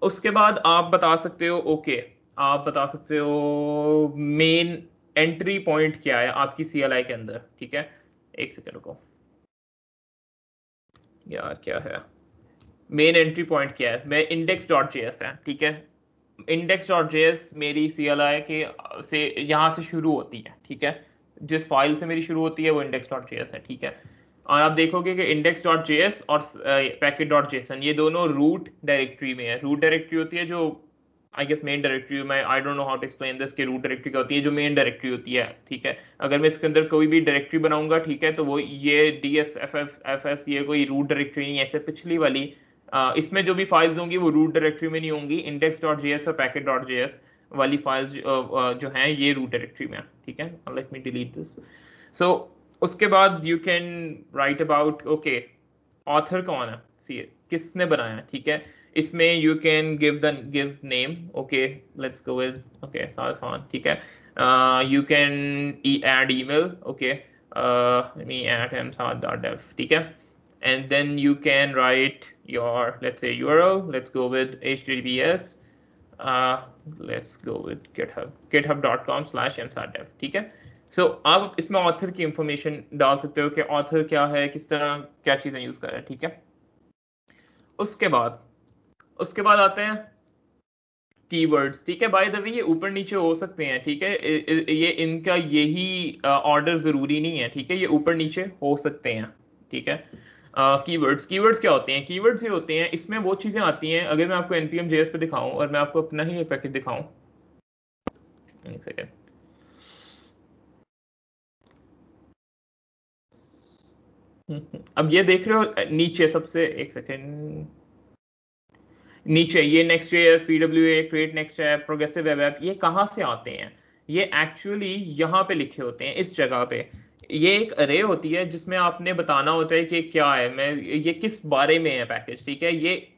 उसके बाद आप बता सकते हो ओके, आप बता सकते हो मेन एंट्री पॉइंट क्या है आपकी CLI के अंदर, ठीक है। एक सेकंड रुको यार, क्या है मेन एंट्री पॉइंट? क्या है? मैं index.js है, ठीक है। index.js मेरी CLI के से यहाँ से शुरू होती है, ठीक है। जिस फाइल से मेरी शुरू होती है वो index.js है, ठीक है। और आप देखोगे कि index.js और package.json ये दोनों रूट डायरेक्टरी में है। रूट डायरेक्टरी होती है जो आई गेस मेन डायरेक्टरी में, I don't know how to explain this, कि रूट डायरेक्टरी क्या होती है, जो मेन डायरेक्टरी होती है, ठीक है। अगर मैं इसके अंदर कोई भी डायरेक्टरी बनाऊंगा, ठीक है, तो वो ये DSFS ये कोई रूट डायरेक्टरी नहीं है, ऐसे पिछली वाली इसमें जो भी फाइल्स होंगी वो रूट डायरेक्टरी में नहीं होंगी, index.js और packet.js वाली फाइल्स जो हैं ये रूट डायरेक्टरी में, ठीक है। Let me delete this. So उसके बाद you can write about, okay, author कौन है, सी किसने बनाया, ठीक है। इसमें you can give name, okay, let's go with okay Saad Khan, ठीक है। You can add email, okay, let me add msad.dev, ठीक है। And then you can write your, let's say, URL. Let's go with HTTPS. Let's go with github.com/msad.dev, ठीक है। सो आप इसमें author की information डाल सकते हो कि ऑथर क्या है, किस तरह क्या चीजें यूज कर रहे हैं, ठीक है। उसके बाद आते हैं कीवर्ड्स, ठीक है। बाय द वे ये ऊपर नीचे हो सकते हैं, ठीक है, ये इनका यही ऑर्डर जरूरी नहीं है, ठीक है, ये ऊपर नीचे हो सकते हैं, ठीक है। कीवर्ड्स क्या होते हैं, कीवर्ड्स ये होते हैं, इसमें वो चीजें आती हैं, अगर मैं आपको npm js पे दिखाऊं और मैं आपको अपना ही पैकेज दिखाऊं, एक सेकेंड, अब ये देख रहे हो नीचे सबसे, एक सेकेंड, नीचे ये Next.js, PWA, Create Next App, Progressive Web App, ये कहाँ से आते हैं, ये एक्चुअली यहाँ पे लिखे होते हैं, इस जगह पे। ये एक अरे होती है जिसमें आपने बताना होता है कि क्या है, मैं ये किस बारे में है पैकेज, ठीक है। ये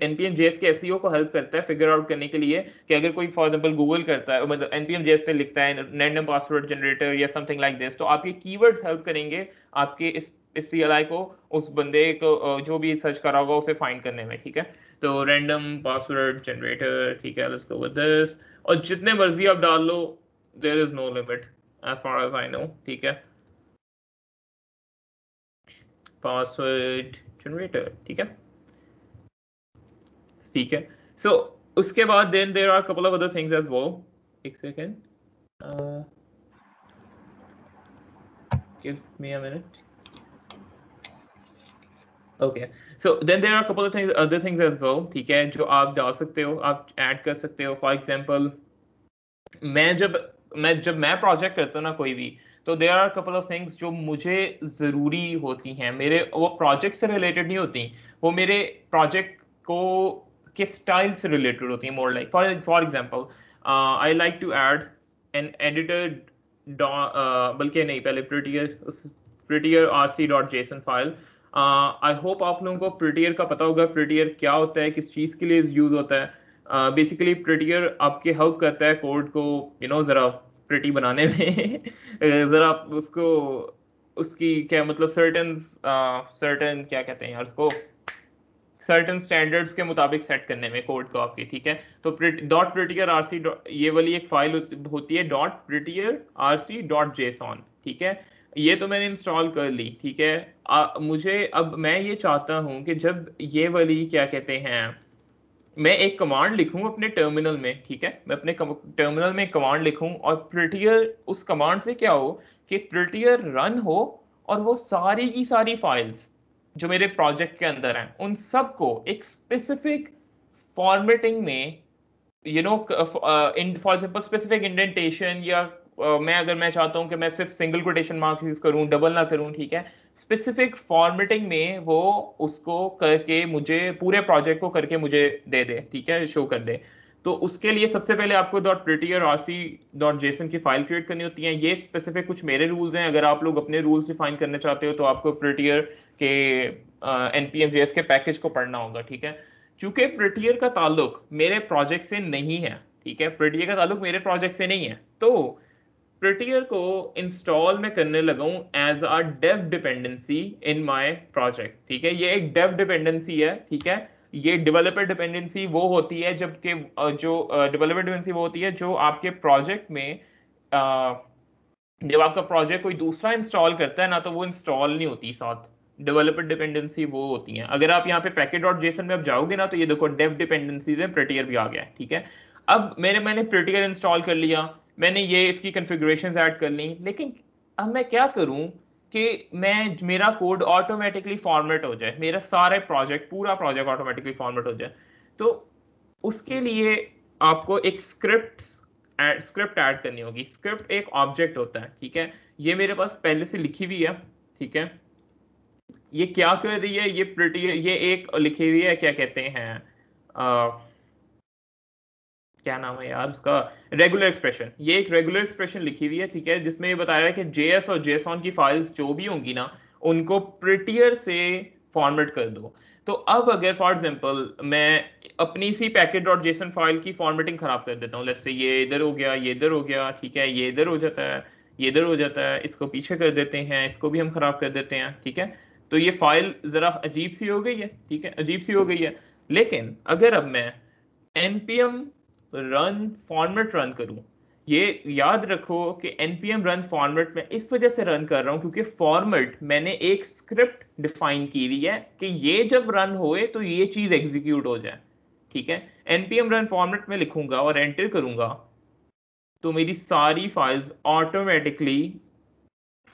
npm js के SEO को हेल्प करता है फिगर आउट करने के लिए, कि अगर कोई फॉर एग्जांपल गूगल करता है, मतलब npm js पे लिखता है रैंडम पासवर्ड जनरेटर या समथिंग लाइक दिस, तो आपके कीवर्ड्स हेल्प करेंगे आपके इस CLI को, उस बंदे को जो भी सर्च करा होगा उसे फाइंड करने में, ठीक है। तो रैंडम पासवर्ड जनरेटर, ठीक है, लेट्स गो विद दिस, और जितने मर्जी आप डाल लो, there is no limit as far as I know, ठीक है, पासवर्ड जनरेटर, ठीक है, ठीक है। सो उसके बाद then there are couple of other things as well, एक second, give me a minute, okay. So then there are couple of things, other things as well, ठीक है, जो आप डाल सकते हो, आप ऐड कर सकते हो। फॉर एग्जांपल जब मैं प्रोजेक्ट करता हूँ ना कोई भी, तो there are couple of things जो मुझे जरूरी होती हैं, मेरे वो प्रोजेक्ट से रिलेटेड नहीं होती, वो मेरे प्रोजेक्ट को के स्टाइल से रिलेटेड होती हैं, more like for example I like to add an editor, बल्कि नहीं, पहले prettier rc.json फाइल। आई होप आप लोगों को प्रिटियर का पता होगा, प्रिटियर क्या होता है, किस चीज़ के लिए यूज होता है। बेसिकली प्रिटियर आपके हेल्प करता है कोड को ज़रा प्रिटी बनाने में ज़रा उसको, उसकी क्या मतलब, सर्टन क्या कहते हैं यार उसको, सर्टन स्टैंडर्ड्स के मुताबिक सेट करने में कोड को आपके, ठीक है। तो डॉट प्रिटियर आरसी, ये वाली एक फाइल होती है dot prettier RC dot JSON, ठीक है। ये तो मैंने इंस्टॉल कर ली, ठीक है। मुझे अब मैं ये चाहता हूँ कि जब ये वाली क्या कहते हैं, मैं एक कमांड लिखूं अपने टर्मिनल में, ठीक है, मैं अपने टर्मिनल में एक कमांड लिखूं और प्रिटियर, उस कमांड से क्या हो कि प्रिटियर रन हो और वो सारी की सारी फाइल्स जो मेरे प्रोजेक्ट के अंदर हैं उन सबको एक स्पेसिफिक फॉर्मेटिंग में, फॉर एग्जांपल स्पेसिफिक इंडेंटेशन, या मैं चाहता हूं कि मैं सिर्फ सिंगल कोटेशन मार्क्स यूज करूं, डबल ना करूं, ठीक है, स्पेसिफिक फॉर्मेटिंग में वो उसको करके मुझे पूरे प्रोजेक्ट को करके मुझे दे दे, ठीक है, शो कर दे। तो उसके लिए सबसे पहले आपको .prettier.rc.json की फाइल क्रिएट करनी होती है। ये स्पेसिफिक कुछ मेरे रूल्स हैं, अगर आप लोग अपने रूल्स डिफाइन करना चाहते हो तो आपको प्रिटियर के npm js के पैकेज को पढ़ना होगा, ठीक है। चूंकि प्रिटियर का ताल्लुक मेरे प्रोजेक्ट से नहीं है, ठीक है, प्रिटियर का ताल्लुक मेरे प्रोजेक्ट से नहीं है, तो प्रिटियर को इंस्टॉल मैं करने लगा हूं as a dev dependency in my project, ठीक है। ये एक डेव डिपेंडेंसी है, ठीक है। ये डेवलपर डिपेंडेंसी वो होती है जबकि जो डेवलपर डिपेंडेंसी वो होती है जो आपके प्रोजेक्ट में जब आपका प्रोजेक्ट कोई दूसरा इंस्टॉल करता है ना, तो वो इंस्टॉल नहीं होती साथ, डेवलपर डिपेंडेंसी वो होती हैं। अगर आप यहाँ पे packet.json में आप जाओगे ना, तो ये देखो डेव डिपेंडेंसीज है, प्रिटियर भी आ गया है, ठीक है। अब मैंने प्रिटियर इंस्टॉल कर लिया, मैंने ये इसकी कॉन्फ़िगरेशंस ऐड कर ली, लेकिन अब मैं क्या करूं कि मेरा कोड ऑटोमेटिकली फॉर्मेट हो जाए, मेरा सारे प्रोजेक्ट, पूरा प्रोजेक्ट ऑटोमेटिकली फॉर्मेट हो जाए। तो उसके लिए आपको एक स्क्रिप्ट ऐड करनी होगी। स्क्रिप्ट एक ऑब्जेक्ट होता है, ठीक है। ये मेरे पास पहले से लिखी हुई है, ठीक है। ये क्या कर रही है, ये एक लिखी हुई है, क्या कहते हैं, क्या नाम है यार उसका, रेगुलर एक्सप्रेशन। ये एक रेगुलर एक्सप्रेशन लिखी हुई है, ठीक है, जिसमें ये बता रहा है कि जेएस और जेसॉन की फाइल्स जो भी होंगी ना, उनको प्रिटियर से फॉर्मेट कर दो। तो अब अगर फॉर एग्जांपल मैं अपनी सी पैकेट डॉट जेसन फाइल की फॉर्मेटिंग खराब कर देता हूँ, लेट्स से ये इधर हो गया, ये इधर हो गया, ठीक है, ये इधर हो जाता है, ये इधर हो जाता है, इसको पीछे कर देते हैं, इसको भी हम खराब कर देते हैं, ठीक है। तो ये फाइल जरा अजीब सी हो गई है, ठीक है, अजीब सी हो गई है। लेकिन अगर अब मैं npm रन फॉर्मेट रन करूं, ये याद रखो कि npm रन फॉर्मेट में इस वजह से रन कर रहा हूं क्योंकि फॉर्मेट मैंने एक स्क्रिप्ट डिफाइन की हुई है कि ये जब रन होए तो ये चीज एग्जीक्यूट हो जाए, ठीक है। npm रन फॉर्मेट में लिखूंगा और एंटर करूंगा तो मेरी सारी फाइल्स ऑटोमेटिकली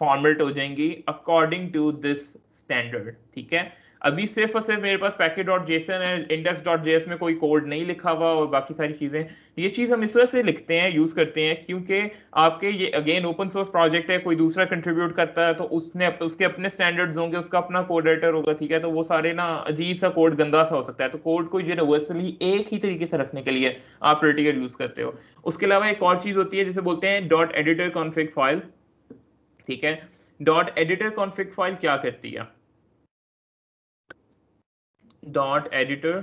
फॉर्मेट हो जाएंगी अकॉर्डिंग टू दिस स्टैंडर्ड, ठीक है। अभी सिर्फ और सिर्फ मेरे पास पैकेट डॉट जेसन है, इंडेक्स डॉट जेएस में कोई कोड नहीं लिखा हुआ और बाकी सारी चीजें। ये चीज हम इस वजह से लिखते हैं, यूज करते हैं, क्योंकि आपके ये अगेन ओपन सोर्स प्रोजेक्ट है, कोई दूसरा कंट्रीब्यूट करता है तो उसके अपने स्टैंडर्ड्स होंगे, उसका अपना कोड एडिटर होगा, ठीक है। तो वो सारे ना अजीब सा कोड, गंदा सा हो सकता है। तो कोड को यूनिवर्सली एक ही तरीके से रखने के लिए आप प्रिटियर यूज करते हो। उसके अलावा एक और चीज होती है जिसे बोलते हैं डॉट एडिटर कॉन्फिग फाइल, ठीक है। डॉट एडिटर कॉन्फिग फाइल क्या करती है, डॉट एडिटर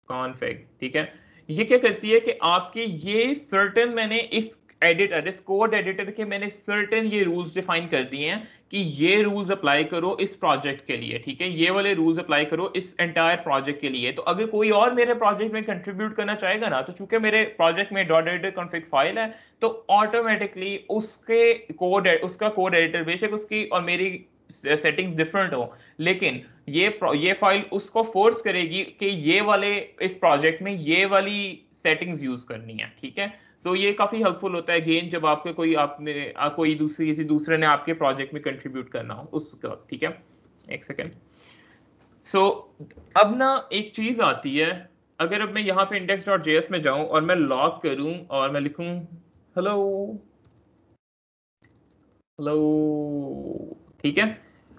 कॉन्फिग, ठीक है, ये क्या करती है कि आपकी ये सर्टेन, मैंने इस एडिटर, इस कोड एडिटर के मैंने सर्टेन ये रूल्स डिफाइन कर दिए हैं कि ये रूल्स अप्लाई करो इस प्रोजेक्ट के लिए, ठीक है, ये वाले रूल्स अप्लाई करो इस एंटायर प्रोजेक्ट के लिए। तो अगर कोई और मेरे प्रोजेक्ट में कंट्रीब्यूट करना चाहेगा ना, तो चूंकि मेरे प्रोजेक्ट में डॉट एडिटर कॉन्फिग फाइल है, तो ऑटोमेटिकली उसका कोड एडिटर, बेशक उसकी और मेरी सेटिंग्स डिफरेंट हो, लेकिन ये फाइल उसको फोर्स करेगी कि ये वाले इस प्रोजेक्ट में ये वाली सेटिंग्स यूज करनी है, ठीक है। तो ये काफी हेल्पफुल होता है गेन जब आपके कोई किसी दूसरे ने आपके प्रोजेक्ट में कंट्रीब्यूट करना हो उसका, ठीक है। एक सेकेंड। सो अब ना एक चीज आती है, अगर अब मैं यहाँ पे index.js में जाऊं और मैं लॉग करूं और मैं लिखूं हेलो हेलो, ठीक है।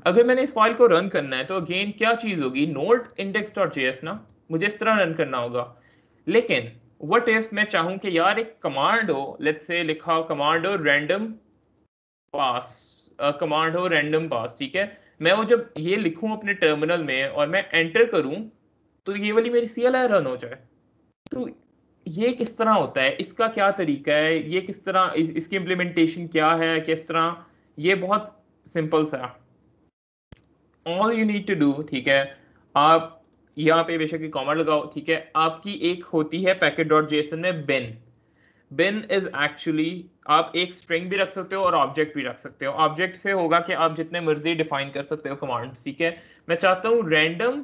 अगर मैंने इस फाइल को रन करना है तो अगेन क्या चीज होगी, नोड index.js ना, मुझे इस तरह रन करना होगा। लेकिन व्हाट इफ मैं चाहूं कि यार एक कमांड हो, लेट्स से लिखा हो कमांड हो रैंडम पास, ठीक है। मैं वो जब ये लिखूं अपने टर्मिनल में और मैं एंटर करूं तो ये वाली मेरी CLI रन हो जाए। तो ये किस तरह होता है, इसका क्या तरीका है, ये किस तरह इसकी इम्प्लीमेंटेशन क्या है, किस तरह, ये बहुत सिंपल सा, all you need to do, ठीक है। आप यहाँ पे बेशक कॉमा लगाओ, ठीक है। आपकी एक होती है पैकेट डॉट जेसन में बिन इज एक्चुअली, आप एक स्ट्रिंग भी रख सकते हो और ऑब्जेक्ट भी रख सकते हो। ऑब्जेक्ट से होगा कि आप जितने मर्जी डिफाइन कर सकते हो कमांड्स, ठीक है। मैं चाहता हूँ रैंडम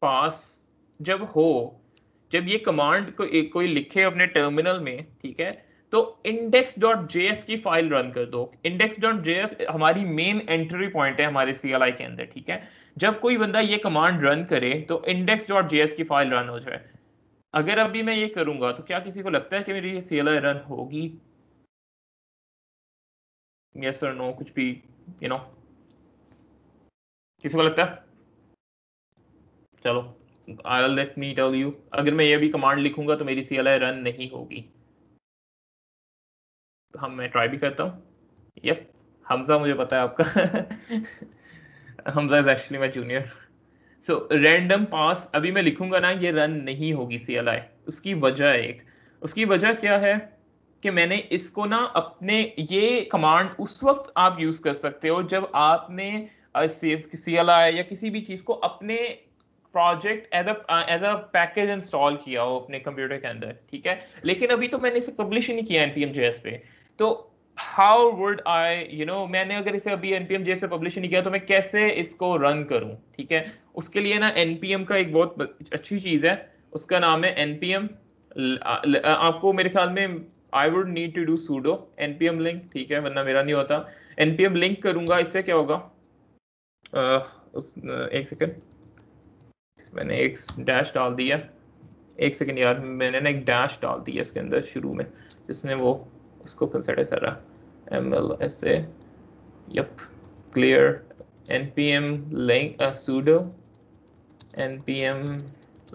पास जब ये कमांड को कोई लिखे अपने टर्मिनल में, ठीक है, तो index.js की फाइल रन कर दो। index.js हमारी मेन एंट्री पॉइंट है हमारे CLI के अंदर, ठीक है। जब कोई बंदा ये कमांड रन करे तो index.js की फाइल रन हो जाए। अगर अभी मैं ये करूंगा तो क्या किसी को लगता है कि मेरी ये CLI रन होगी, यस और नो, कुछ भी, किसी को लगता है? चलो I'll let me tell you, अगर मैं ये भी कमांड लिखूंगा तो मेरी CLI रन नहीं होगी। तो मैं ट्राई भी करता हूँ। यप, हमजा मुझे पता है आपका Hamza is actually my junior. So random पास अभी मैं लिखूंगा ना, ये रन नहीं होगी CLI। उसकी वजह क्या है कि मैंने इसको ना अपने, ये कमांड उस वक्त आप यूज कर सकते हो जब आपने CLI या किसी भी चीज को अपने project as a package install किया हो अपने कंप्यूटर के अंदर, ठीक है। लेकिन अभी तो मैंने इसे पब्लिश ही नहीं किया npm.js पे, तो हाउ वुड आई मैंने अगर इसे अभी npm.js से पब्लिश नहीं किया तो मैं कैसे इसको रन करूं, ठीक है। उसके लिए ना npm का एक बहुत अच्छी चीज है, उसका नाम है npm, आपको मेरे ख्याल में I would need to do sudo npm link, ठीक है, वरना मेरा नहीं होता। npm link करूंगा, इससे क्या होगा, एक सेकंड, मैंने एक डैश डाल दिया, एक सेकंड यार, मैंने ना एक डैश डाल दिया इसके अंदर शुरू में, जिसने वो उसको कंसिडर कर रहा। MLSA, yup, clear npm link sudo npm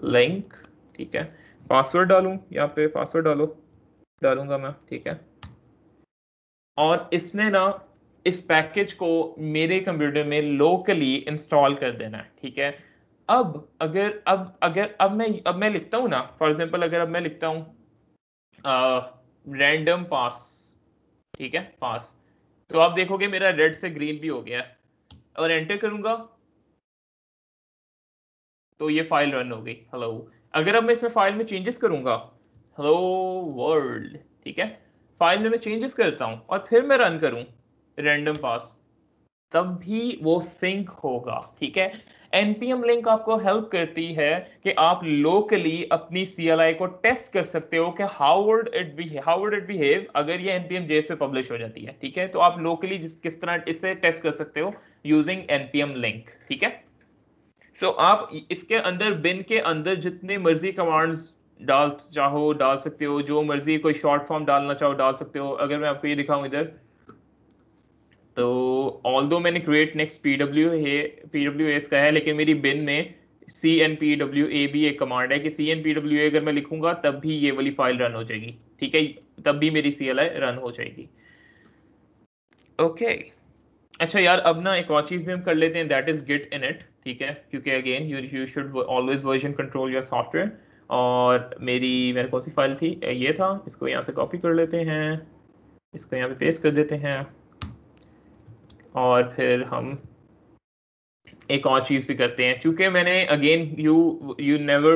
link, ठीक है। पासवर्ड डालूं, यहाँ पे पासवर्ड डालूंगा मैं, ठीक है। और इसने ना इस पैकेज को मेरे कंप्यूटर में लोकली इंस्टॉल कर देना है, ठीक है। अब मैं लिखता हूँ ना, फॉर एग्जांपल अगर अब मैं लिखता हूँ रैंडम पास, ठीक है, पास, तो आप देखोगे मेरा रेड से ग्रीन भी हो गया है। और एंटर करूंगा तो ये फाइल रन हो गई, हेलो। अगर अब मैं इसमें फाइल में चेंजेस करूंगा, हेलो वर्ल्ड, ठीक है, फाइल में मैं चेंजेस करता हूं और फिर मैं रन करूं रैंडम पास, तब भी वो सिंक होगा, ठीक है। npm लिंक आपको हेल्प करती है कि आप लोकली अपनी CLI को टेस्ट कर सकते हो कि हाउ वुड इट बिहेव अगर ये npm JS पे पब्लिश हो जाती है, ठीक है। तो आप लोकली किस तरह इससे टेस्ट कर सकते हो यूजिंग npm लिंक, ठीक है। सो आप इसके अंदर बिन के अंदर जितने मर्जी कमांड्स डाल सकते हो, जो मर्जी कोई शॉर्ट फॉर्म डालना चाहो डाल सकते हो। अगर मैं आपको ये दिखाऊं इधर, तो ऑल्दो मैंने क्रिएट नेक्स्ट PWA का है, लेकिन मेरी बिन में CNPWA भी एक कमांड है कि CNPWA अगर मैं लिखूंगा तब भी ये वाली फाइल रन हो जाएगी, ठीक है, तब भी मेरी CLI रन हो जाएगी। ओके अच्छा यार, अब ना एक और चीज भी हम कर लेते हैं, दैट इज गिट इनिट, ठीक है, क्योंकि again you should always version control your software. और मेरे कौन सी फाइल थी, ये था, इसको यहाँ से कॉपी कर लेते हैं, इसको यहाँ पे पेस्ट कर देते हैं। और फिर हम एक और चीज भी करते हैं, चूंकि मैंने again you never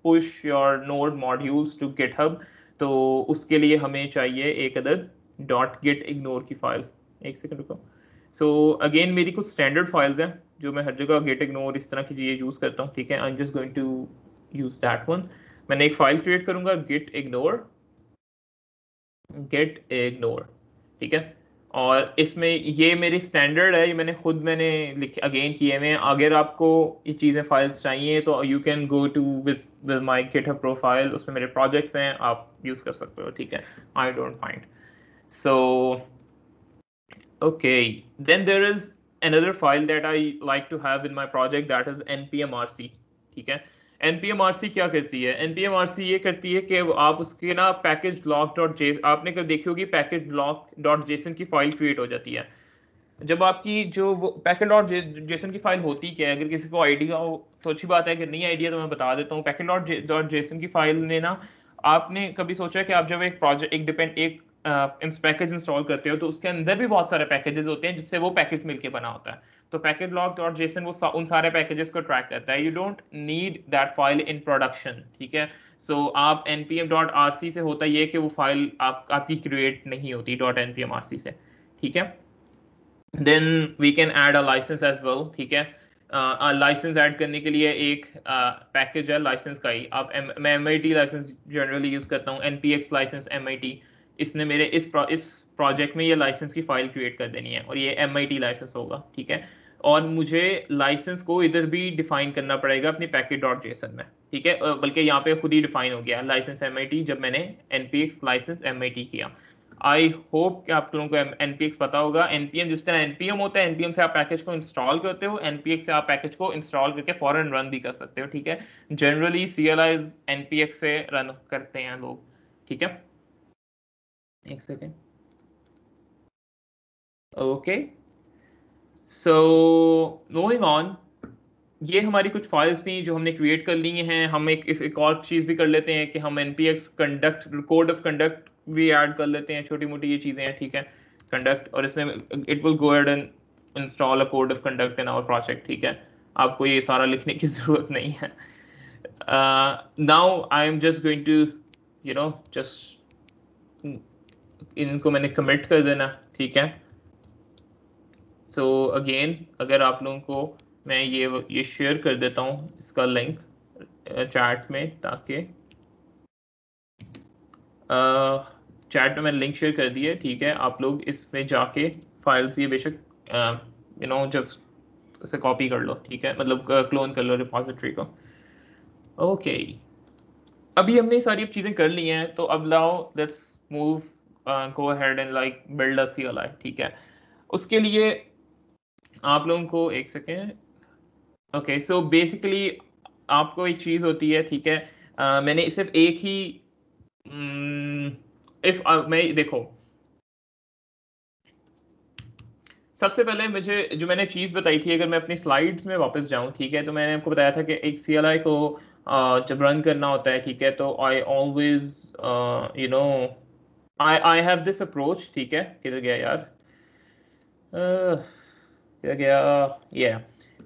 push your node modules to GitHub, तो उसके लिए हमें चाहिए एक अदद .gitignore की फाइल। एक सेकंड रुको। सो अगेन मेरी कुछ स्टैंडर्ड फाइल्स हैं जो मैं हर जगह gitignore इस तरह की चीजें यूज करता हूँ, ठीक है। I am just going to use that one. मैंने एक फाइल क्रिएट करूंगा gitignore, ठीक है। और इसमें ये मेरी स्टैंडर्ड है, ये मैंने लिखे अगेन किए हुए हैं। अगर आपको ये चीज़ें फाइल्स चाहिए तो you can go to with my GitHub profile, उसमें मेरे प्रोजेक्ट्स हैं, आप यूज़ कर सकते हो, ठीक है। I don't mind. So okay, then there is another file that I like to have in my project, that is npmrc, ठीक है। npmrc क्या करती है, npmrc ये करती है कि आप उसके ना पैकेज लॉक डॉट जे, आपने कब देखी होगी पैकेज लॉक डॉट जेसन की फाइल क्रिएट हो जाती है। जब आपकी जो पैकेज डॉट जेसन की फाइल होती क्या है, अगर किसी को आइडिया हो तो अच्छी बात है, अगर नहीं आइडिया तो मैं बता देता हूँ। पैकेज डॉट जेसन की फाइल ने ना, आपने कभी सोचा कि आप जब एक प्रोजेक्ट एक पैकेज इंस्टॉल करते हो तो उसके अंदर भी बहुत सारे पैकेजेस होते हैं जिससे वो पैकेज मिलके बना होता है। तो पैकेज लॉग डॉट जेसन वो उन सारे पैकेजेस को ट्रैक करता है। You don't need that file in production, ठीक है। सो आप npm.rc से होता ये कि वो फाइल आपकी क्रिएट नहीं होती .npm.rc से, ठीक है। Then we can add a licence as well, ठीक है। लाइसेंस ऐड करने के लिए एक पैकेज है लाइसेंस का ही। आप मैं MIT लाइसेंस जनरली यूज करता हूँ, npx लाइसेंस MIT। इसने मेरे इस प्रोजेक्ट में ये लाइसेंस की फाइल क्रिएट कर देनी है और ये MIT लाइसेंस होगा, ठीक है। और मुझे लाइसेंस को इधर भी डिफाइन करना पड़ेगा अपनी पैकेज डॉट जेसन में, ठीक है। बल्कि यहाँ पे खुद ही डिफाइन हो गया लाइसेंस MIT जब मैंने npx लाइसेंस MIT किया। आई होप कि आप लोगों को npx पता होगा। npm जिस तरह npm होता है, npm से आप पैकेज को इंस्टॉल करते हो, npx से आप पैकेज को इंस्टॉल करके फौरन रन भी कर सकते हो, ठीक है। जनरली CLIs npx से रन करते हैं लोग, ठीक है। एक second, okay. So moving on, ये हमारी कुछ फाइल्स थी जो हमने क्रिएट कर ली हैं। हम एक और चीज़ भी कर लेते हैं कि हम npx conduct code of conduct भी ऐड कर लेते हैं। छोटी मोटी ये चीज़ें हैं, ठीक है, कंडक्ट, और इसमें it will go ahead and install a code of conduct in our project, ठीक है। आपको ये सारा लिखने की ज़रूरत नहीं है। Now I am just going to just इनको मैंने कमिट कर देना, ठीक है। सो अगेन अगर आप लोगों को मैं ये शेयर कर देता हूँ इसका लिंक चैट में, ताकि चैट में मैंने लिंक शेयर कर दिया है, ठीक है। आप लोग इसमें जाके फाइल्स ये बेशक जस्ट इसे कॉपी कर लो, ठीक है, मतलब क्लोन कर लो रिपोजिटरी को। ओके अभी हमने ये सारी चीजें कर ली हैं, तो अब लाओ let's move go ahead and like build a CLI, ठीक है। उसके लिए आप लोगों को एक सेकेंड, ओके, सो बेसिकली आपको एक चीज होती है, ठीक है। मैंने सिर्फ एक ही इफ मैं देखो, सबसे पहले मुझे जो मैंने चीज बताई थी, अगर मैं अपनी स्लाइड्स में वापस जाऊं, ठीक है, तो मैंने आपको बताया था कि एक CLI को जब रन करना होता है, ठीक है, तो I always you know I have this approach, ठीक है। किधर गया यार, किधर गया, ये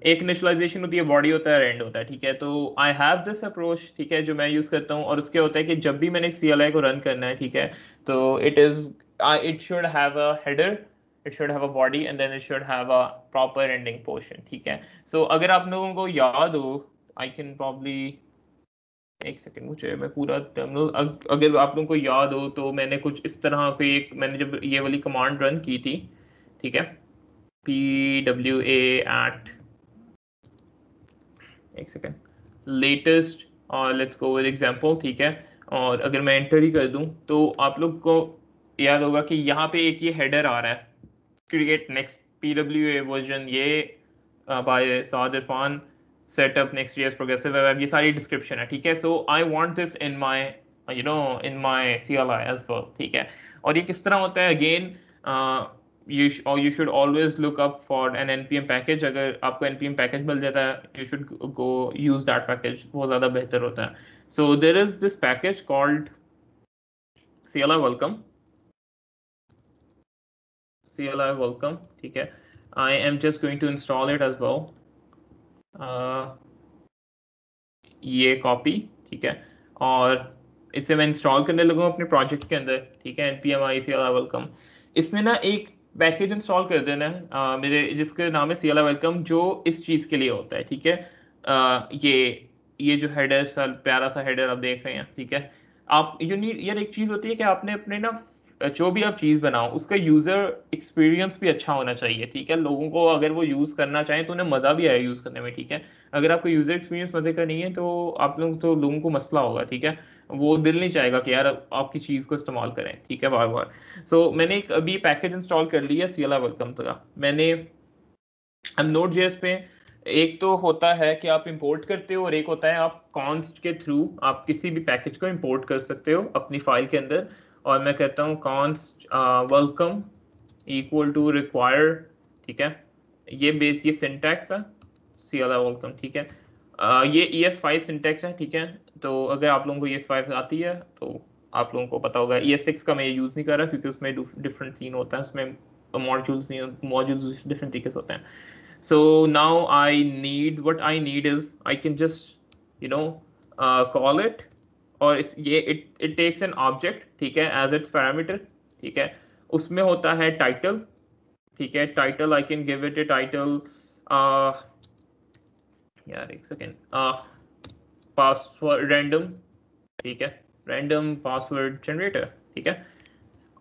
एक इनिशियलाइजेशन होती है, बॉडी होता है, एंड होता है, ठीक है। तो आई हैव दिस अप्रोच, ठीक है, जो मैं यूज करता हूँ। और उसके होता है कि जब भी मैंने CLI को रन करना है, ठीक है, तो it should have a header, it should have a body, and then it should have a proper ending portion, ठीक है। So अगर आप लोगों को याद हो, I can probably, एक सेकंड, मुझे मैं पूरा टर्मिनल, अगर आप लोगों को याद हो तो मैंने कुछ इस तरह की एक, मैंने जब ये वाली कमांड रन की थी, ठीक है, PWA at, एक सेकंड, लेटेस्ट और लेट्स गो विद एग्जांपल, ठीक है। और अगर मैं एंटर ही कर दूं तो आप लोग को याद होगा कि यहाँ पे एक ये हेडर आ रहा है, क्रिएट नेक्स्ट PWA वर्जन, ये बाय साद इरफान, सेटअप नेक्स्ट.js प्रोग्रेसिव वेब, ये सारी डिस्क्रिप्शन है, ठीक है। So I want this in my in my CLI as well, ठीक है। और ये किस तरह होता है, again you should always look up for an npm package। अगर आपको npm पैकेज मिल जाता है, you should go use that package, वो ज़्यादा बेहतर होता है। So there is this package called CLI welcome, CLI welcome, ठीक है। I am just going to install it as well, ये कॉपी, ठीक है। और इसे मैं इंस्टॉल करने लगूँ अपने प्रोजेक्ट के अंदर, ठीक है, npm i CLI welcome। इसमें ना एक पैकेज इंस्टॉल कर देना है मेरे, जिसका नाम है CLI welcome, जो इस चीज़ के लिए होता है, ठीक है। ये जो हेडर सा प्यारा सा हेडर आप देख रहे हैं, ठीक है। आप यूनिट यार, एक चीज़ होती है कि आपने अपने ना जो भी आप चीज़ बनाओ, उसका यूज़र एक्सपीरियंस भी अच्छा होना चाहिए, ठीक है। लोगों को अगर वो यूज़ करना चाहें तो उन्हें मज़ा भी आए यूज़ करने में, ठीक है। अगर आपका यूज़र एक्सपीरियंस मज़े का नहीं है तो आप लोग तो लोगों को मसला होगा, ठीक है। वो दिल नहीं चाहेगा कि यार आपकी चीज़ को इस्तेमाल करें, ठीक है, बार बार। सो मैंने एक अभी पैकेज इंस्टॉल कर लिया CLI वेलकम का। मैंने Node.js पे एक तो होता है कि आप इंपोर्ट करते हो, और एक होता है आप कॉन्स्ट के थ्रू आप किसी भी पैकेज को इंपोर्ट कर सकते हो अपनी फाइल के अंदर। और मैं कहता हूँ const welcome equal to require, ठीक है। ये सिंटैक्स है CLI वेलकम, ठीक है। ये ES5 सिंटैक्स है, ठीक है। तो अगर आप लोगों को ES5 आती है तो आप लोगों को पता होगा। ES6 का मैं यूज़ नहीं कर रहा क्योंकि उसमें डिफरेंट सीन होता है, उसमें मॉड्यूल्स डिफरेंट तरीके से होते हैं। So now what I need is I can just call it, और it takes an object, ठीक है, as its parameter, ठीक है। उसमें होता है title, ठीक है। title I can give it a title, यार एक सेकेंड, पासवर्ड रैंडम, ठीक है, रैंडम पासवर्ड जनरेटर, ठीक है।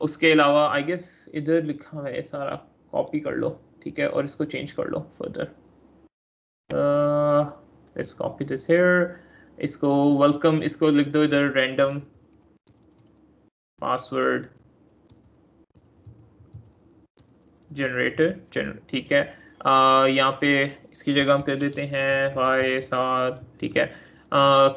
उसके अलावा आई गेस इधर लिखा है सारा, कॉपी कर लो, ठीक है, और इसको चेंज कर लो further. Let's copy this here, इसको वेलकम, इसको लिख दो इधर रैंडम पासवर्ड जनरेटर, ठीक है। यहाँ पे इसकी जगह हम कर देते हैं हाय साथ, ठीक है।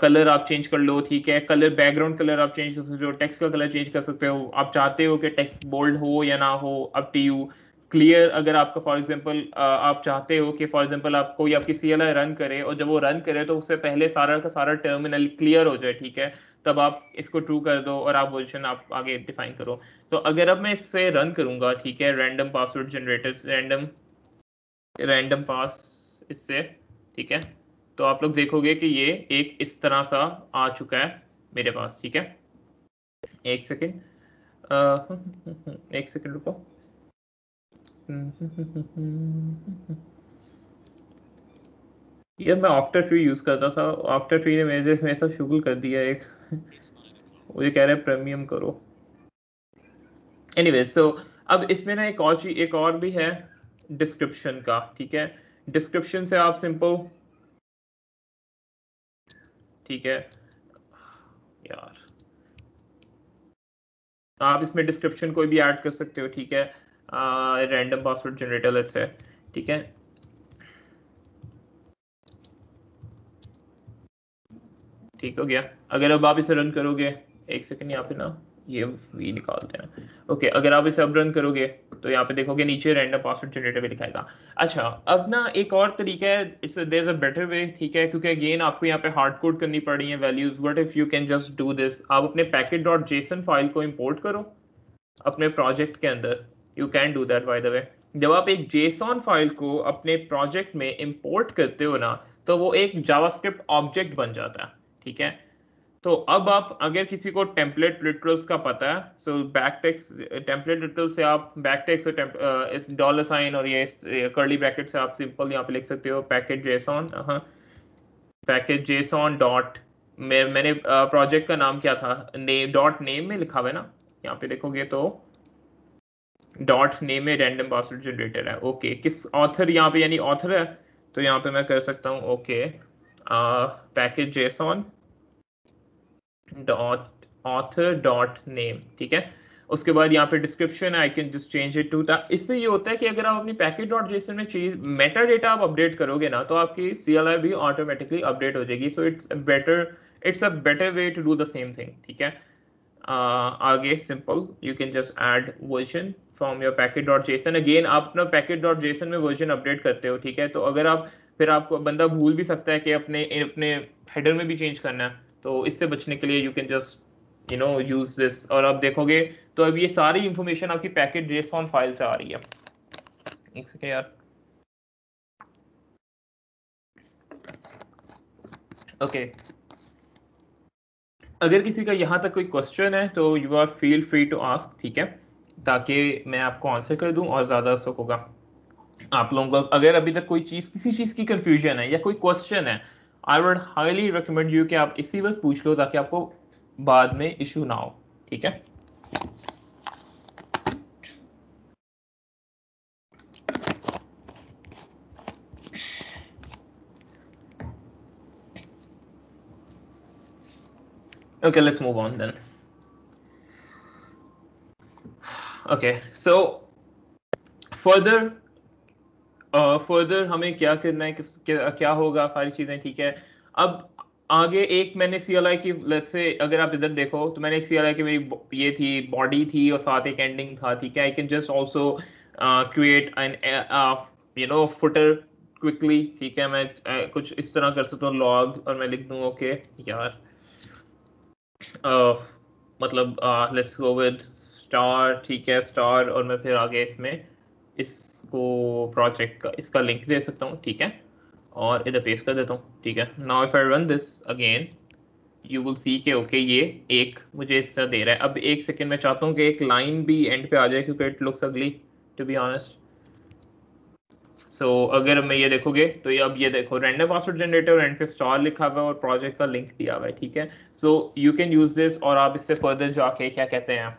कलर आप चेंज कर लो, ठीक है। कलर बैकग्राउंड कलर आप चेंज कर सकते हो, टेक्स्ट का कलर चेंज कर सकते हो। आप चाहते हो कि टेक्स्ट बोल्ड हो या ना हो, अप टू यू। क्लियर, अगर आपका फॉर एग्जांपल आप चाहते हो कि फॉर एग्जांपल आप कोई आपकी CLI रन करे, और जब वो रन करे तो उससे पहले सारा का सारा टर्मिनल क्लियर हो जाए, ठीक है, तब आप इसको ट्रू कर दो और आप पोजीशन आप आगे डिफाइन करो। तो अगर अब मैं इससे रन करूंगा, ठीक है, रैंडम पासवर्ड जनरेटर, रैंडम पास इससे, ठीक है, तो आप लोग देखोगे कि ये एक इस तरह सा आ चुका है मेरे पास, ठीक है। एक सेकेंड, एक सेकेंड रुको। ये मैं ऑक्टाट्री यूज करता था, ऑक्टाट्री ने मेरे साथ शुगल कर दिया एक वो ये कह रहे हैं प्रीमियम करो। एनीवे, सो अब इसमें ना एक और भी है डिस्क्रिप्शन का, ठीक है। डिस्क्रिप्शन से आप सिंपल, ठीक है, आप इसमें डिस्क्रिप्शन कोई भी ऐड कर सकते हो, ठीक है, random password generator let's say, ठीक है। ठीक हो गया। अगर अब आप इसे रन करोगे, एक सेकंड यहाँ पे ना ये वी निकालते हैं। ओके, अगर आप इसे अब रन करोगे तो यहाँ पे देखोगे नीचे रैंडम पासवर्ड जनरेटर भी दिखाएगा। अच्छा, अब ना एक और तरीका है, it's there is a better way, ठीक है, क्योंकि अगेन आपको यहाँ पे हार्ड कोड करनी पड़ रही है values. What if you can just do this, आप अपने package.json फाइल को इंपोर्ट करो अपने प्रोजेक्ट के अंदर। You can do that by the way. जब आप एक JSON फाइल को अपने प्रोजेक्ट में इंपोर्ट करते हो ना, तो वो एक जावास्क्रिप्ट ऑब्जेक्ट बन जाता है, ठीक है। तो अब आप अगर किसी को टेम्पलेट लिटरल्स का पता है, सो बैकटेक्स्ट टेम्पलेट लिटरल से आप बैकटेक्स्ट और इस डॉलर साइन और ये कर्ली ब्रैकेट से आप सिंपल यहाँ पे लिख सकते हो package JSON. Package JSON dot, मैंने प्रोजेक्ट का नाम क्या था, डॉट नेम में लिखा हुआ है ना, यहाँ पे देखोगे तो डॉट नेम में रैंडम पासवर्ड जनरेटर है। ओके, किस ऑथर यहाँ पे यानी ऑथर है, तो यहाँ पे मैं कर सकता हूँ okay package JSON dot author dot name, ठीक है। उसके बाद यहाँ पे description I can just change it to the. इससे ये होता है कि अगर आप अपनी पैकेज डॉट जेसन में चीज मेटा डेटा आप अपडेट करोगे ना, तो आपकी CLI भी ऑटोमेटिकली अपडेट हो जाएगी। So it's a better way to do the same thing, ठीक है। आगे simple you can just add version from your package.json। अगेन आप अपना package.json में वर्जन अपडेट करते हो, ठीक है। तो अगर आप फिर आपको बंदा भूल भी सकता है कि अपने अपने हेडर में भी चेंज करना है, तो इससे बचने के लिए you can just use this. और आप देखोगे तो अब ये सारी इंफॉर्मेशन आपकी package.json फाइल से आ रही है। एक सेकेंड यार, ओके अगर किसी का यहाँ तक कोई क्वेश्चन है तो you are feel free to ask, ठीक है, ताकि मैं आपको आंसर कर दूं और ज़्यादा असर होगा आप लोगों को। अगर अभी तक कोई चीज़ किसी चीज़ की कंफ्यूजन है या कोई क्वेश्चन है, I would highly recommend you कि आप इसी वक्त पूछ लो ताकि आपको बाद में इशू ना हो, ठीक है। Okay, let's move on then. Okay, so further हमें क्या करना है, क्या होगा सारी चीजें, ठीक है। अब आगे एक मैंने CLI की लेट्स से अगर आप इधर देखो तो मैंने एक CLI की मेरी ये थी बॉडी थी और साथ एक एंडिंग था, ठीक है। I can just also create an footer quickly, ठीक है। मैं कुछ इस तरह कर सकता हूँ लॉग, और मैं लिख दूँ ओके यार मतलब लेट्स गो विद स्टार, ठीक है, स्टार, और मैं फिर आगे इसमें इसको प्रोजेक्ट का इसका लिंक दे सकता हूँ, ठीक है, और इधर पेस्ट कर देता हूँ, ठीक है। Now if I run this again you will सी के ओके ये एक मुझे इस तरह दे रहा है। अब एक सेकेंड, मैं चाहता हूँ कि एक लाइन भी एंड पे आ जाए क्योंकि इट लुक्स अगली टू बी ऑनेस्ट। सो अगर मैं ये देखोगे तो ये अब ये देखो रैंडम पासवर्ड जनरेटर एंड पे स्टार लिखा हुआ है और प्रोजेक्ट का लिंक दिया हुआ है, ठीक है। So you can use this, और आप इससे फर्दर जाके क्या कहते हैं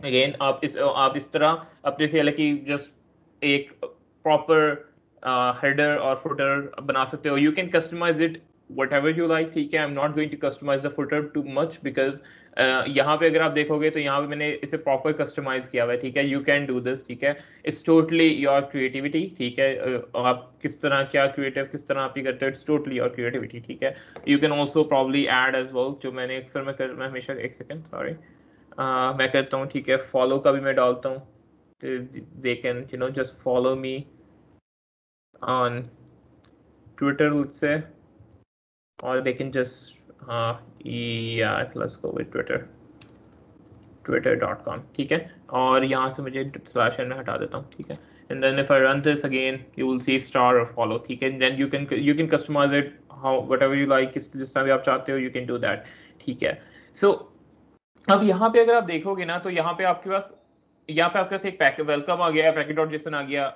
अगेन आप इस तरह अपने से की जस्ट एक प्रॉपर हेडर और फुटर बना सकते हो। You can customize it whatever you like, ठीक है। I'm not going to customize the footer too much because यहाँ पे अगर आप देखोगे तो यहाँ पे मैंने इसे प्रॉपर कस्टमाइज किया हुआ है, ठीक है। You can do this, ठीक है। It's totally your creativity, ठीक है। आप किस तरह क्या क्रिएटिव किस तरह आप ये करते हो, it's totally your creativity, ठीक है। You can also probably add as well, जो मैंने अक्सर मैं हमेशा एक सेकेंड सॉरी मैं करता हूँ, ठीक है। फॉलो का भी मैं डालता हूँ, they can just follow me on Twitter से, or they can just yeah let's go with twitter.com, ठीक है। और यहाँ से मुझे /n में हटा देता हूँ, ठीक है। and then if I run this again you will see star or follow, ठीक है। and then you can customize it how whatever you like, जिस तरह भी आप चाहते हो you can do that, ठीक है। so अब यहाँ पे अगर आप देखोगे ना तो यहाँ पे आपके पास एक पैकेट वेलकम आ गया, package.json आ गया।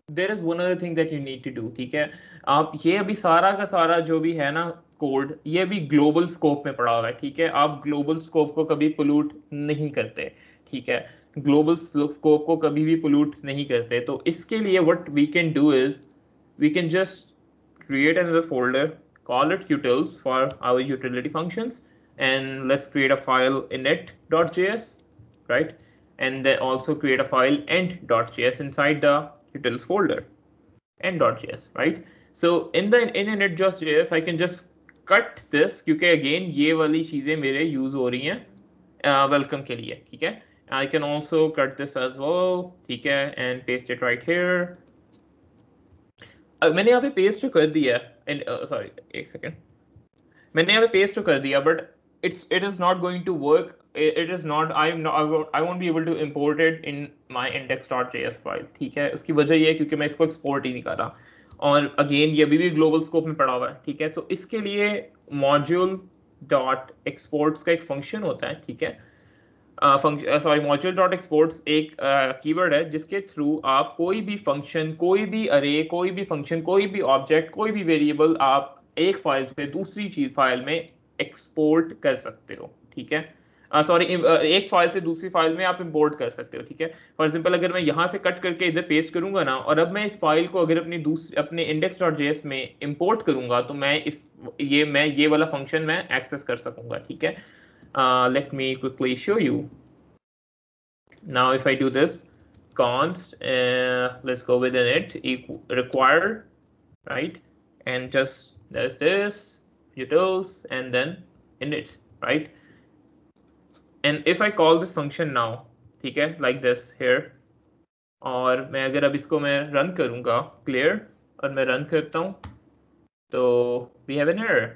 There is one other thing that you need to do, ठीक है। आप ये अभी सारा का सारा जो भी है ना कोड, ये भी ग्लोबल स्कोप में पड़ा हुआ है, ठीक है। आप ग्लोबल स्कोप को कभी पोल्यूट नहीं करते, ठीक है। ग्लोबल स्कोप को कभी भी पोल्यूट नहीं करते। तो इसके लिए what we can do is we can just create another folder, call it utils for our utility functions, and let's create a file init.js, right? And then also create a file end.js inside the utils folder, end.js, right? So in init.js I can just cut this, क्योंकि again ये वाली चीजें मेरे use हो रही हैं welcome के लिए, ठीक है? I can also cut this as well, ठीक है, and paste it right here. मैंने यहाँ पे पेस्ट तो कर दिया है, सॉरी एक सेकेंड, मैंने यहाँ पे पेस्ट तो कर दिया, but it is not going to work. It is not, I won't be able to import it in my index.js file, ठीक है? उसकी वजह ये है क्योंकि मैं इसको एक्सपोर्ट ही नहीं कर रहा, और अगेन ये अभी भी ग्लोबल स्कोप में पड़ा हुआ है, ठीक है? तो इसके लिए मॉड्यूल डॉट एक्सपोर्ट्स का एक फंक्शन होता है, ठीक है? मॉड्यूल डॉट एक्सपोर्ट्स एक कीवर्ड है जिसके थ्रू आप कोई भी फंक्शन, कोई भी अरे, कोई भी फंक्शन, कोई भी ऑब्जेक्ट, कोई भी वेरिएबल आप एक फाइल से दूसरी चीज फाइल में एक्सपोर्ट कर सकते हो, ठीक है? एक फाइल से दूसरी फाइल में आप इंपोर्ट कर सकते हो, ठीक है? फॉर एग्जांपल अगर मैं यहाँ से कट करके इधर पेस्ट करूंगा ना, और अब मैं इस फाइल को अगर अपने index.js में इंपोर्ट करूंगा, तो मैं ये वाला फंक्शन मैं एक्सेस कर सकूंगा, ठीक है? Let me quickly show you. Now if I do this const, let's go with init require, right? And just there's this utils and then init, right? And if I call this function now, ठीक है, like this here, और मैं अगर अब इसको मैं run करूंगा clear, और मैं रन करता हूँ, तो we have an error.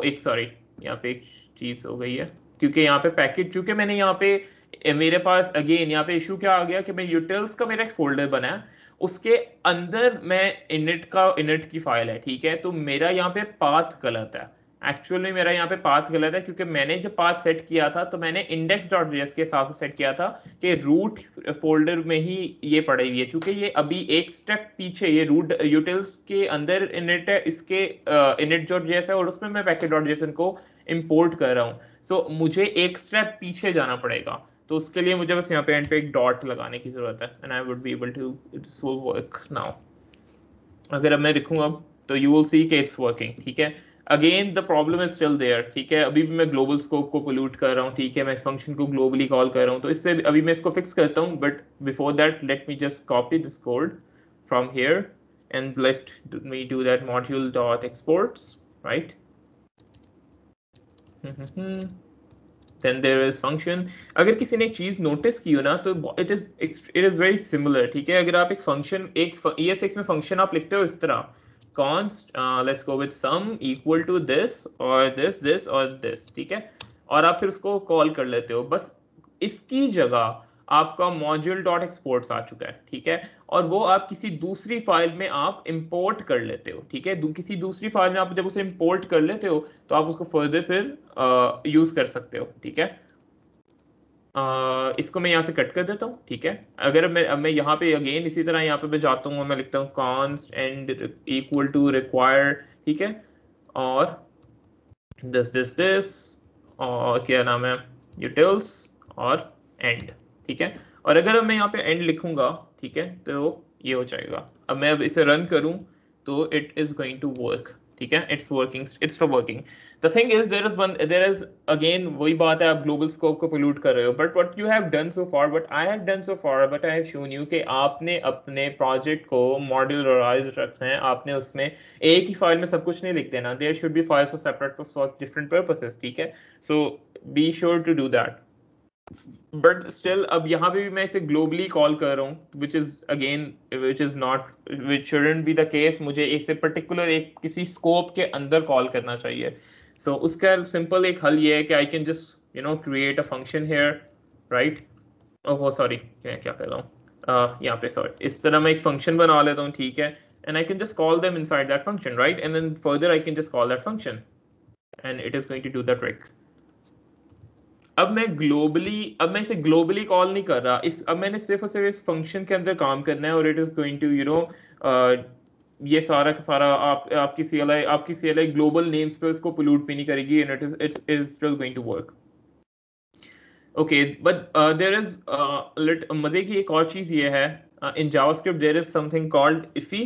एक सॉरी, यहाँ पे एक चीज हो गई है, क्योंकि यहाँ पे पैकेज, चूंकि मैंने यहाँ पे मेरे पास अगेन यहाँ पे इशू क्या आ गया कि मैं यूटिल्स का मेरा एक फोल्डर बना है, उसके अंदर मैं इनिट की फाइल है, ठीक है? तो मेरा यहाँ पे पाथ गलत है, एक्चुअली मेरा यहाँ पे पाथ गलत है, क्योंकि मैंने जब पाथ सेट किया था तो मैंने index.js के हिसाब से सेट किया था कि रूट फोल्डर में ही ये पड़ी हुई है, चूंकि ये अभी एक स्टेप पीछे, ये रूट यूटिल्स के अंदर इनिट है, इसके init.js है, और उसमें मैं package.json को इंपोर्ट कर रहा हूँ। सो मुझे एक स्टेप पीछे जाना पड़ेगा, तो उसके लिए मुझे बस यहाँ पे एंड पे एक डॉट लगाने की जरूरत है, and I would be able to, it's will work now. अगर अब मैं लिखूंगा तो यू विल सी कि इट्स वर्किंग, ठीक है? Again the problem is still there, ठीक है? अभी भी मैं ग्लोबल स्कोप को पोल्यूट कर रहा हूँ, ठीक है? मैं इस फंक्शन को ग्लोबली कॉल कर रहा हूँ, तो इससे अभी मैं इसको फिक्स करता हूँ, but before that let me just copy this code from here and let me do that module dot exports, right? Then there is function. अगर किसी ने एक चीज नोटिस की हो ना, तो it is very similar, ठीक है? अगर आप एक फंक्शन, एक ES6 में फंक्शन आप लिखते हो इस तरह, const let's go with sum equal to this or this or this, ठीक है? और आप फिर उसको कॉल कर लेते हो, बस इसकी जगह आपका मॉड्यूल डॉट एक्सपोर्ट्स आ चुका है, ठीक है? और वो आप किसी दूसरी फाइल में आप इंपोर्ट कर लेते हो, ठीक है? किसी दूसरी फाइल में आप जब उसे इंपोर्ट कर लेते हो तो आप उसको फर्दर फिर यूज कर सकते हो, ठीक है? इसको मैं यहाँ से कट कर देता हूँ, ठीक है? अगर मैं यहाँ पे अगेन इसी तरह यहाँ पे मैं जाता हूँ, मैं लिखता हूँ const and equal to require, ठीक है? और this और क्या नाम है, utils और end, ठीक है? और अगर मैं यहाँ पे end लिखूंगा, ठीक है, तो ये हो जाएगा। अब मैं इसे रन करूं तो it is going to work, ठीक है? It's working, it's still working. The thing is there is again वही बात है, आप global scope को pollute कर रहे हो, but what you have done so far, what I have done so far, what I have shown you कि आपने अपने project को modularized रखना है, आपने उसमें एक ही फाइल में सब कुछ नहीं लिख देना, there should be files for separate for different purposes, ठीक है? So be sure to do that. But still अब यहाँ पे भी मैं इसे ग्लोबली कॉल कर रहा हूँ, which shouldn't be the case. मुझे इसे पर्टिकुलर एक किसी स्कोप के अंदर कॉल करना चाहिए। सो उसका सिंपल एक हल ये है कि आई can just create a function here, right? Oh sorry, मैं क्या कर रहा हूँ यहाँ पे, सॉरी, इस तरह मैं एक फंक्शन बना लेता हूँ, ठीक है? And I can just call them inside that function, right? And then further I can just call that function and it is going to do the trick. अब मैं इसे ग्लोबली कॉल नहीं कर रहा, अब मैंने सिर्फ और सिर्फ इस फंक्शन के अंदर काम करना है, और इट इज गोइंग टू ये सारा का सारा आपकी CLI ग्लोबल नेम्स पे उसको पोल्यूट भी नहीं करेगी, and it is still going to work. Okay, but there is मजे की एक और चीज ये है, in JavaScript there is something called IIFE.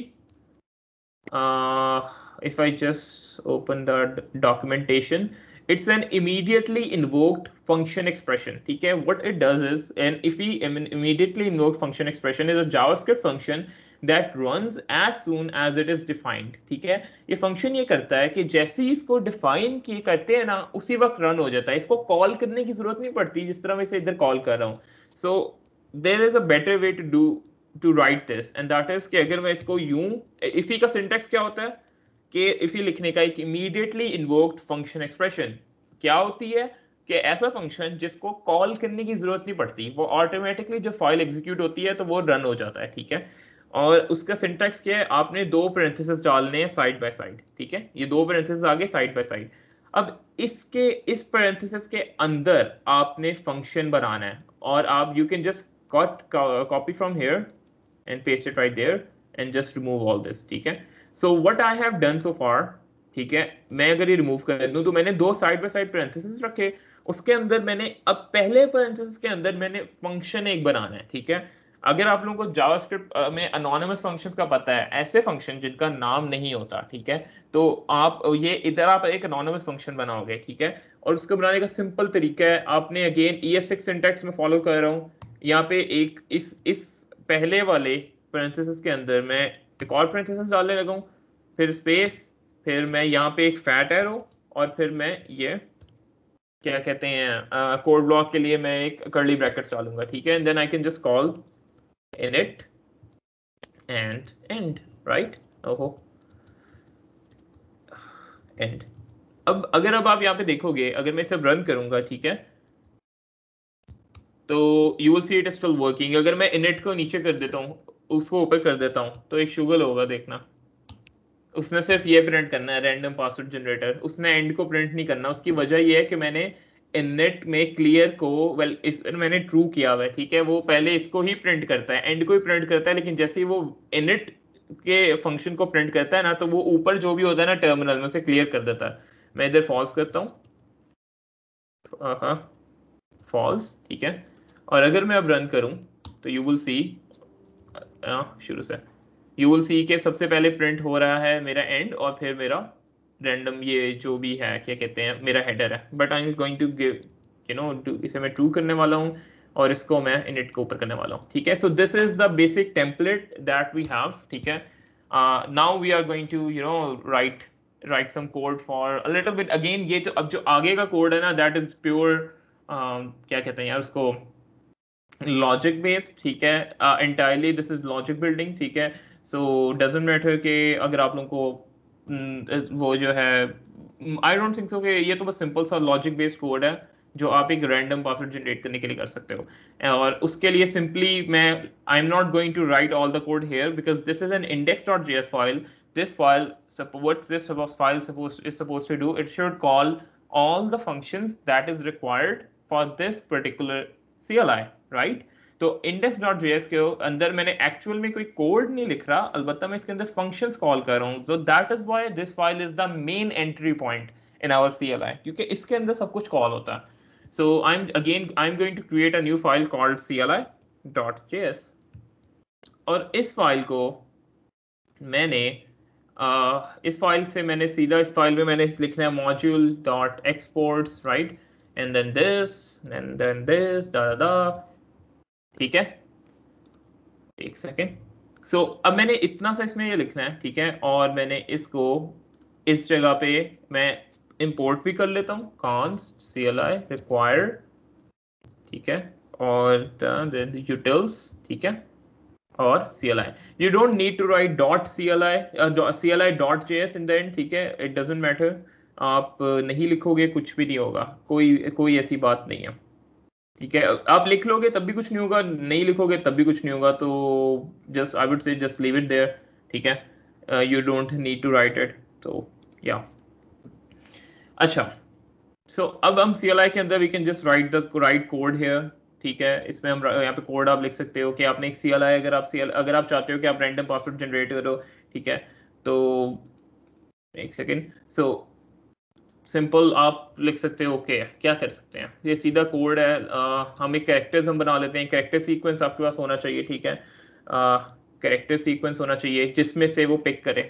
if I just open the documentation, it's an immediately invoked function expression. ठीक है, what it does is, and if we immediately invoked function expression is a JavaScript function that runs as soon as it is defined. ठीक है, ये function ये करता है कि जैसे ही इसको डिफाइन किए करते हैं ना उसी वक्त रन हो जाता है, इसको कॉल करने की जरूरत नहीं पड़ती जिस तरह मैं इसे इधर कॉल कर रहा हूँ. So there is a better way to write this, and that is कि अगर मैं इसको यूं, इफी का सिंटेक्स क्या होता है कि इफी लिखने का एक इमीडिएटली इन्वोक्ड फंक्शन एक्सप्रेशन क्या होती है कि ऐसा फंक्शन जिसको कॉल करने की जरूरत नहीं पड़ती, वो ऑटोमेटिकली जो फाइल एग्जीक्यूट होती है तो वो रन हो जाता है. ठीक है, और उसका सिंटैक्स क्या है, आपने दो पैरेंथेसिस डालने हैं साइड बाय साइड. ठीक है, ये दो पैरेंथेसिस आगे साइड बाय साइड. अब इस पैरेंथेसिस के अंदर आपने फंक्शन बनाना है, और आप you can just copy from here and paste it right there and just remove all this. ठीक है, so what I have done so far, ठीक है, मैं अगर ये रिमूव कर दूं तो मैंने दो साइड बाय साइड पैरेंथेसिस रखे, उसके अंदर मैंने अब पहले पैरेंथेसिस के अंदर मैंने फंक्शन एक बनाना है. ठीक है, अगर आप लोगों को जावास्क्रिप्ट में एनोनिमस फंक्शंस का पता है, ऐसे फंक्शन जिनका नाम नहीं होता, ठीक है, तो आप ये इधर आप एक एनोनिमस फंक्शन बनाओगे. ठीक है, और उसको बनाने का सिंपल तरीका है, आपने अगेन ES6 सिंटैक्स में फॉलो कर रहा हूँ. यहाँ पे एक इस पहले वाले पैरेंथेसिस के अंदर मैं एक और पैरेंथेसिस डालने लगा हूँ, फिर स्पेस, फिर मैं यहाँ पे एक फैट एरो, और फिर मैं ये क्या कहते हैं कोड ब्लॉक के लिए मैं एक कर्ली ब्रैकेट्स डालूंगा. ठीक है, and then I can just call init and end, right? ओहो, end. अब अगर आप यहाँ पे देखोगे, अगर मैं इसे रन करूंगा, ठीक है, तो you will see it is still working. अगर मैं init को नीचे कर देता हूँ, उसको ऊपर कर देता हूँ, तो एक शुगल होगा, देखना. उसने सिर्फ ये प्रिंट करना है, रैंडम पासवर्ड जनरेटर. उसने एंड को प्रिंट नहीं करना. उसकी वजह ये है कि मैंने इननेट में क्लियर को इस मैंने ट्रू किया हुआ है. ठीक है, वो पहले इसको ही प्रिंट करता है, एंड को ही प्रिंट करता है, लेकिन जैसे ही वो इनिट के फंक्शन को प्रिंट करता है ना, तो वो ऊपर जो भी होता है ना टर्मिनल में उसे क्लियर कर देता है. मैं इधर फॉल्स करता हूँ, फॉल्स. ठीक है, और अगर मैं अब रन करूं तो यू विल सी, शुरू से यू विल सी के सबसे पहले प्रिंट हो रहा है मेरा एंड, और फिर मेरा रैंडम ये जो भी है क्या कहते हैं मेरा हेडर है. But I am going to give इसे मैं ट्रू करने वाला हूँ, और इसको मैं इनिट के ऊपर करने वाला हूँ. ठीक है, so this is the basic template that we have. ठीक है, now we are going to write some code for a little bit. Again ये जो अब जो आगे का कोड है ना, दैट इज प्योर क्या कहते हैं यार उसको, लॉजिक बेस्ड. ठीक है, entirely this is logic building. ठीक है, सो डजंट मैटर कि अगर आप लोगों को वो जो है, आई डोंट थिंक सो कि ये तो बस सिंपल सा लॉजिक बेस्ड कोड है जो आप एक रैंडम पासवर्ड जनरेट करने के लिए कर सकते हो. और उसके लिए simply I am not going to write all the code here because this is an index.js file. This file, what this file is supposed to do, it should call all the functions that is required for this particular CLI, right? तो index.js के अंदर मैंने actual में कोई code नहीं लिख रहा, अलबत्ता मैं इसके अंदर फंक्शंस कॉल कर रहा हूँ. So that is why this file is the main entry point in our CLI, क्योंकि इसके अंदर सब कुछ कॉल होता है. So I'm going to create a new file called CLI.js, और इस फाइल को मैंने इस फाइल से मैंने सीधा इस फाइल में मैंने लिखना है module.exports, right? And then this da. ठीक है, एक सेकेंड. सो अब मैंने इतना सा इसमें ये लिखना है. ठीक है, और मैंने इसको इस जगह पे मैं इंपोर्ट भी कर लेता हूँ, const CLI required. ठीक है, और utils. ठीक है, और CLI. You don't need to write CLI.js in the end. ठीक है, it doesn't matter. आप नहीं लिखोगे कुछ भी नहीं होगा, कोई ऐसी बात नहीं है. ठीक है, आप लिख लोगे तब भी कुछ नहीं होगा, नहीं लिखोगे तब भी कुछ नहीं होगा. तो just I would say just leave it there. ठीक है, you don't need to write it. तो या अच्छा, सो अब हम CLI के अंदर we can just write the right code here. ठीक है, इसमें हम यहाँ पे कोड आप लिख सकते हो कि आपने एक CLI अगर आप चाहते हो कि आप रैंडम पासवर्ड जनरेट करो. ठीक है, तो एक सेकेंड. सो सिंपल आप लिख सकते हो. ओके, क्या कर सकते हैं, ये सीधा कोड है. हम एक कैरेक्टर्स हम बना लेते हैं. कैरेक्टर सीक्वेंस आपके पास होना चाहिए. ठीक है, कैरेक्टर सीक्वेंस होना चाहिए जिसमें से वो पिक करे.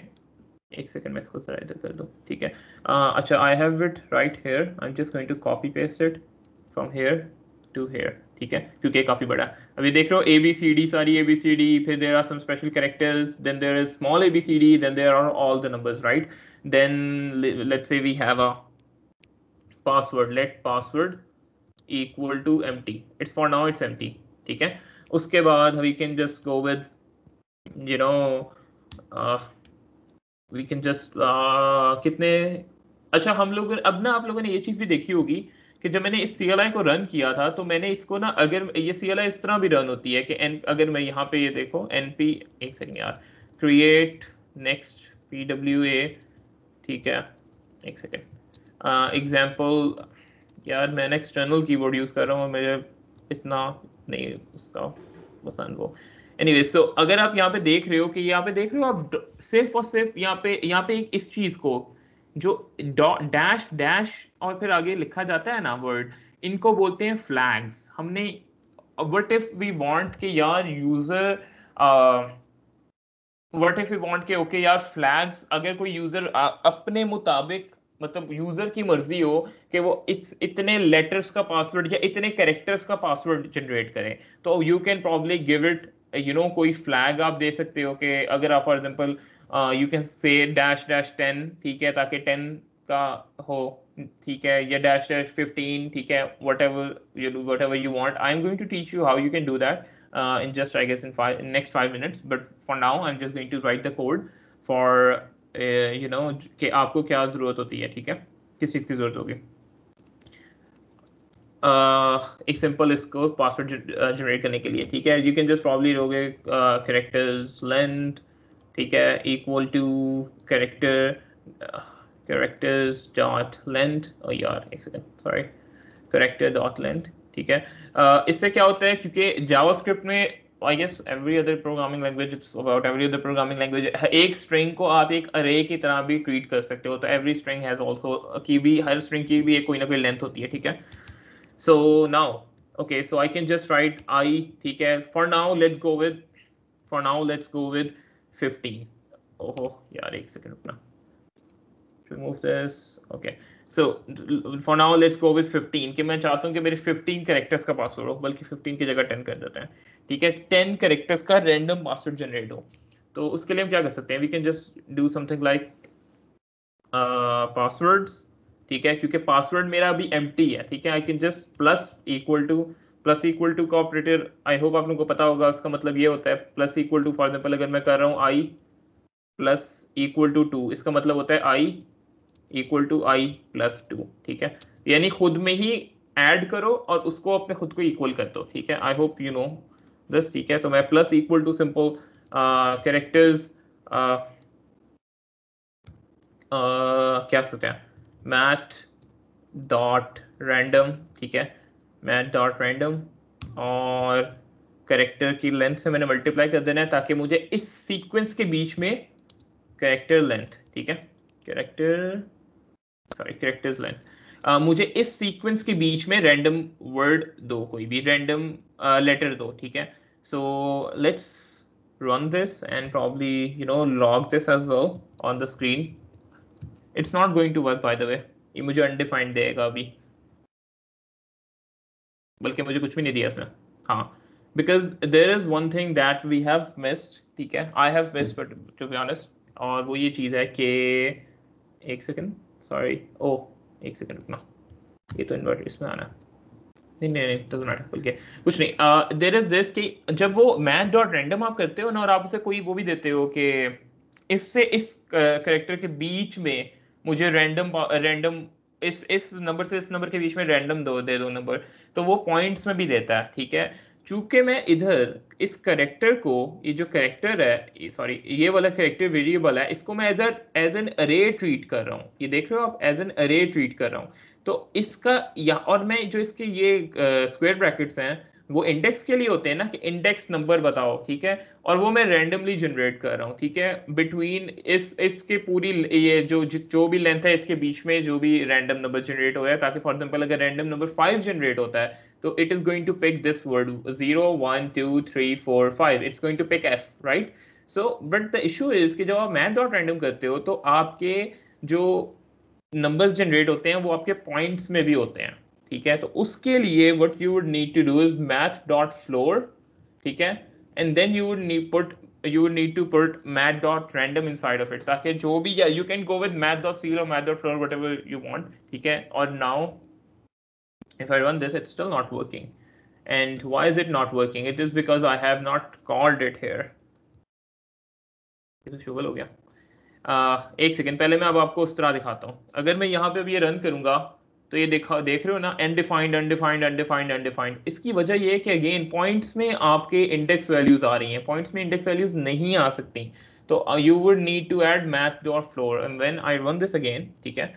एक सेकंड मैं इसको स्लाइड कर दूं, ठीक है। अच्छा, I have it right here, I am just going to copy paste it from here to here, ठीक है, क्योंकि काफी बड़ा है। अभी देख रहे हो ABCD, सारी ABCD, फिर there are some special characters, then there is small ABCD, then there are all the numbers, right. Then let's say we have a password, let password equal to empty, it's for now it's empty, ठीक है। उसके बाद we can just go with you know we can just कितने, अच्छा हम लोग अब ना, आप लोगों ने ये चीज भी देखी होगी कि जब मैंने इस CLI को रन किया था तो मैंने इसको ना, अगर ये CLI इस तरह भी रन होती है कि अगर मैं यहाँ पे ये देखो np, एक सेकंड यार, create next pwa, ठीक है, एक सेकंड, एग्जाम्पल, यार मैं एक्सटर्नल कीबोर्ड यूज कर रहा हूँ, मुझे इतना नहीं उसका पसंद वो। एनीवे, सो अगर आप यहाँ पे देख रहे हो कि यहाँ पे देख रहे हो आप सिर्फ और सिर्फ यहाँ पे इस चीज को जो डैश डैश और फिर आगे लिखा जाता है ना वर्ड, इनको बोलते हैं फ्लैग्स। हमने व्हाट इफ वी वांट कि यार user what if we want के ओके यार फ्लैग्स, अगर कोई यूजर अपने मुताबिक, मतलब यूजर की मर्जी हो कि वो इतने लेटर्स का पासवर्ड या इतने कैरेक्टर्स का पासवर्ड जनरेट करें, तो you can probably give it कोई फ्लैग आप दे सकते हो कि अगर आप for example you can say dash dash 10, ठीक है, ताकि 10 का हो, ठीक है, या डैश डैश 15, ठीक है, whatever you want. I'm going to teach you how you can do that in just, I guess, in next 5 minutes. But for now I'm just going to write the code for कि आपको क्या जरूरत होती है, ठीक है, किस चीज की जरूरत होगी। एक सिंपल इसको पासवर्ड जनरेट करने के लिए, ठीक है, यू कैन जस्ट प्रॉब्ली लोगे कैरेक्टर्स लेंथ, ठीक है, equal to characters dot length, ओ यार एक second, sorry, character dot length, ठीक है। इससे क्या होता है, क्योंकि जावास्क्रिप्ट में I guess every other programming language, it's about every other programming language, एक string को आप एक array की तरह भी treat कर सकते हो, तो every string has also की भी, हर string की भी एक कोई ना कोई length होती है, ठीक है। So now, okay, so I can just write I, ठीक है, for now let's go with 15. ओहो यार एक सेकंड रुकना, remove this, okay, so for now let's go with 15, कि मैं चाहता हूँ कि मेरे 15 कैरेक्टर्स का पासवर्ड हो, बल्कि 15 की जगह 10 कर देते हैं, ठीक है, 10 कैरेक्टर्स का रैंडम पासवर्ड जनरेट हो। तो उसके लिए हम क्या कर सकते हैं, we can just do something like passwords, ठीक है, क्योंकि पासवर्ड मेरा अभी एम्प्टी है, ठीक है, I can just plus equal to का ऑपरेटर, आई होप आप लोगों को पता होगा, उसका मतलब ये होता है plus equal to, for example अगर मैं कर रहा हूँ आई प्लस इक्वल टू 2, इसका मतलब होता है I equal to I plus 2, ठीक है, यानी खुद में ही ऐड करो और उसको अपने खुद को इक्वल कर दो, ठीक है, I hope you know this, ठीक है। तो मैं plus equal to simple characters क्या सकते हैं, मैथ डॉट रैंडम, ठीक है, मैथ डॉट रैंडम, और कैरेक्टर की लेंथ से मैंने मल्टीप्लाई कर देना है ताकि मुझे इस सीक्वेंस के बीच में कैरेक्टर लेंथ, ठीक है, कैरेक्टर्स लेंथ, मुझे इस सीक्वेंस के बीच में रैंडम वर्ड दो, कोई भी रैंडम लेटर दो, ठीक है। So let's run this and probably log this as well on the screen. It's not going to work by the way, ये मुझे undefined देगा अभी, बल्कि मुझे कुछ भी नहीं दिया इसने, हाँ, because there is one thing that we have missed, ठीक है, I have missed but to be honest, और वो ये चीज़ है कि एक सेकंड, सॉरी, ओ एक सेकंड रुकना, ये तो इन्वर्टर इसमें आना, नहीं डजंट मैटर, बल्कि कुछ नहीं, देयर इज दिस कि जब वो मैथ डॉट रैंडम आप करते हो ना, और आप उसे कोई वो भी देते हो कि इससे इस कैरेक्टर के बीच में मुझे रैंडम इस नंबर से इस नंबर के बीच में रैंडम दे दो नंबर, तो वो पॉइंट्स में भी देता है, ठीक है। चूंकि मैं इधर इस कैरेक्टर को, ये जो कैरेक्टर है, सॉरी ये वाला कैरेक्टर वेरिएबल है, इसको मैं इधर एज एन अरे ट्रीट कर रहा हूँ, ये देख रहे हो आप, एज एन अरे ट्रीट कर रहा हूँ, तो इसका या और मैं जो इसके ये स्क्वायर ब्रैकेट्स हैं वो इंडेक्स के लिए होते हैं ना, कि इंडेक्स नंबर बताओ, ठीक है, और वो मैं रैंडमली जनरेट कर रहा हूँ, ठीक है, बिटवीन इसके पूरी ये जो भी लेंथ है इसके बीच में जो भी रैंडम नंबर जनरेट हो रहा है, ताकि फॉर एग्जांपल अगर रैंडम नंबर 5 जनरेट होता है तो it is going to pick this word 0 1 2 3 4 5, it's going to pick f, right. So but the issue is कि जब आप मैथ डॉट रैंडम करते हो तो आपके जो नंबर्स जनरेट होते हैं वो आपके पॉइंट्स में भी होते हैं, ठीक है। तो उसके लिए what you would need to do is math dot floor, ठीक है, and then you would need to put math dot random inside of it, ताकि जो भी, you can go with math dot ceil or math dot floor, whatever you want, ठीक है। और now if I run this, it's still not working. And why is it not working? It is because I have not called it here. ये तो शुगल हो गया। एक second, पहले मैं अब आपको उस तरह दिखाता हूँ। अगर मैं यहाँ पे अब ये रन करूंगा तो ये देख रहे हो ना, अनडिफाइंड अनडिफाइंड अनडिफाइंड अनडिफाइंड। इसकी वजह ये है कि अगेन पॉइंट्स में आपके इंडेक्स वैल्यूज आ रही हैं, पॉइंट्स में इंडेक्स वैल्यूज नहीं आ सकती। तो you would need to add math dot floor and when I run this again, ठीक है,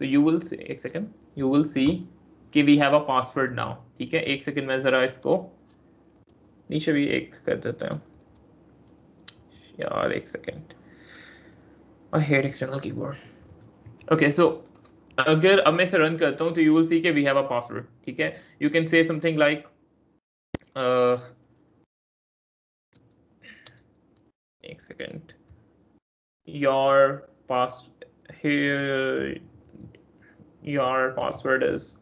तो यू विल सी, एक सेकेंड, यू विल सी कि we have a password now, ठीक है। एक सेकेंड, मैं जरा इसको नीचे भी एक कर देता हूँ यार, एक second, I hate external keyboard. Okay, so अगर अब मैं इसे रन करता हूँ तो you will see कि we have a password, ठीक है। You can say something like एक second, your password is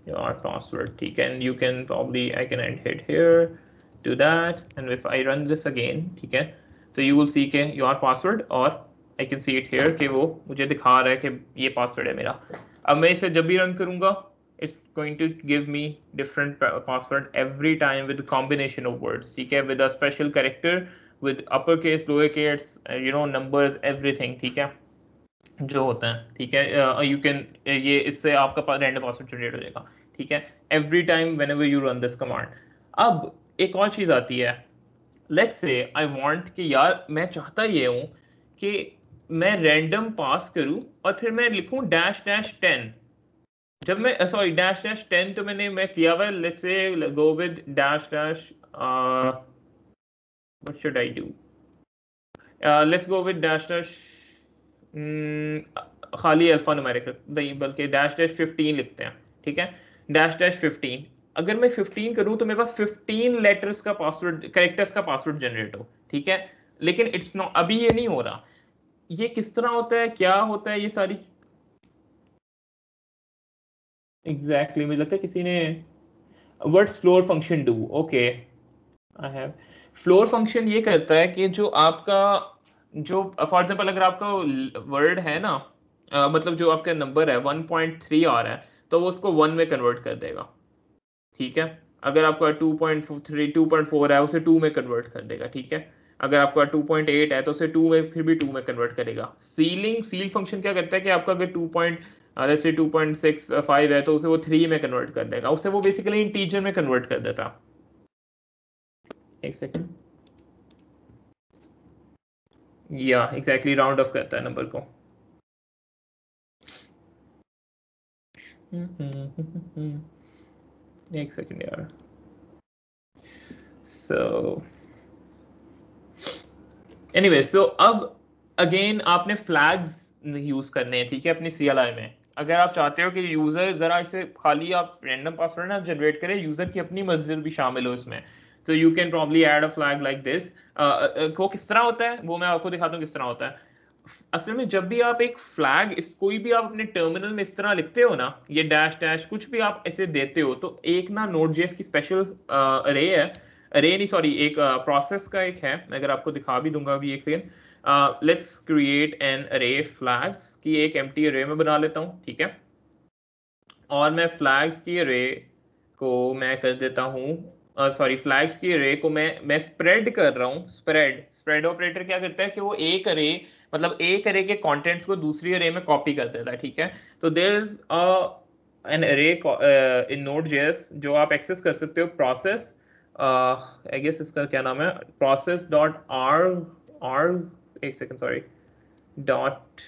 your password, ठीक है। And you can probably, I can hit here, do that, and if I run this again, ठीक है, तो you will see कि your password, और I can see it here कि वो मुझे दिखा रहा है कि ये पासवर्ड है मेरा। अब मैं इसे जब भी रन करूंगा, it's going to give me different password every time with a combination of words, ठीक है, with a special character, with uppercase, lowercase, numbers, everything, ठीक है, जो होता है, ठीक है। यू कैन, ये इससे आपका रैंडम पासवर्ड जनरेट हो जाएगा, ठीक है, every time whenever you run this command. अब एक और चीज आती है, लेट्स से आई वांट कि यार मैं चाहता ये हूं कि मैं रैंडम पास करूं और फिर मैं लिखूं -10। जब मैं सॉरी -10 तो मैं किया हुआ है, let's say go with what should I do, let's go with खाली अल्फा न्यूमेरिक नहीं, बल्कि -15 लिखते हैं, ठीक है, -15। अगर मैं 15 करूं तो मेरे पास 15 लेटर्स का पासवर्ड, कैरेक्टर्स का पासवर्ड जनरेट हो, ठीक है। लेकिन इट्स नॉट, अभी ये नहीं हो रहा। ये किस तरह होता है, क्या होता है, ये सारी एग्जैक्टली मुझे लगता है किसी ने what's floor function do, okay I have. Floor function ये करता है कि जो आपका, जो फॉर एग्जांपल अगर आपका वर्ड है ना, मतलब जो आपका नंबर है 1.3 आ रहा है, तो वो उसको 1 में कन्वर्ट कर देगा, ठीक है। अगर आपका 2.3 2.4 है, उसे 2 में कन्वर्ट कर देगा, ठीक है। अगर आपका 2.8 है तो उसे 2 में, फिर भी 2 में कन्वर्ट करेगा। सील फंक्शन क्या करता है कि आपका अगर 2.65 है तो उसे वो 3 में कन्वर्ट कर देगा, उसे वो बेसिकली इंटीजर में कन्वर्ट कर देता। एक सेकेंड, या एग्जैक्टली राउंड ऑफ करता है नंबर को। एक सेकेंड यार, सो एनीवे, सो अब अगेन आपने फ्लैग्स यूज करने हैं, ठीक है, अपनी CLI में। अगर आप चाहते हो कि यूजर जरा इसे खाली आप रैंडम पासवर्ड ना जनरेट करे, यूजर की अपनी मर्जी भी शामिल हो इसमें, तो you can probably add a flag like this. वो किस तरह होता है वो मैं आपको दिखाता हूँ किस तरह होता है। असल में जब भी आप एक फ्लैग, इस कोई भी आप अपने टर्मिनल में इस तरह लिखते हो ना, ये डैश कुछ भी आप ऐसे देते हो, तो एक ना Node.js की स्पेशल अरे है, अरे नहीं सॉरी, एक प्रोसेस का एक है, मैं अगर आपको दिखा भी दूंगा अभी, एक सेकेंड। लेट्स क्रिएट एन अरे फ्लैग्स की एक एम्प्टी अरे में बना लेता हूँ, ठीक है। और मैं फ्लैग्स की अरे को मैं कर देता हूँ, सॉरी फ्लैग्स की अरे को मैं स्प्रेड कर रहा हूँ। स्प्रेड ऑपरेटर क्या करता है कि वो एक अरे, मतलब एक अरे के कंटेंट्स को दूसरी अरे में कॉपी कर देता है, ठीक है। तो देयर इज एन अरे इन Node.js जो आप एक्सेस कर सकते हो, प्रोसेस, आई गेस इसका क्या नाम है, प्रोसेस डॉट आर, एक सेकंड सॉरी, डॉट,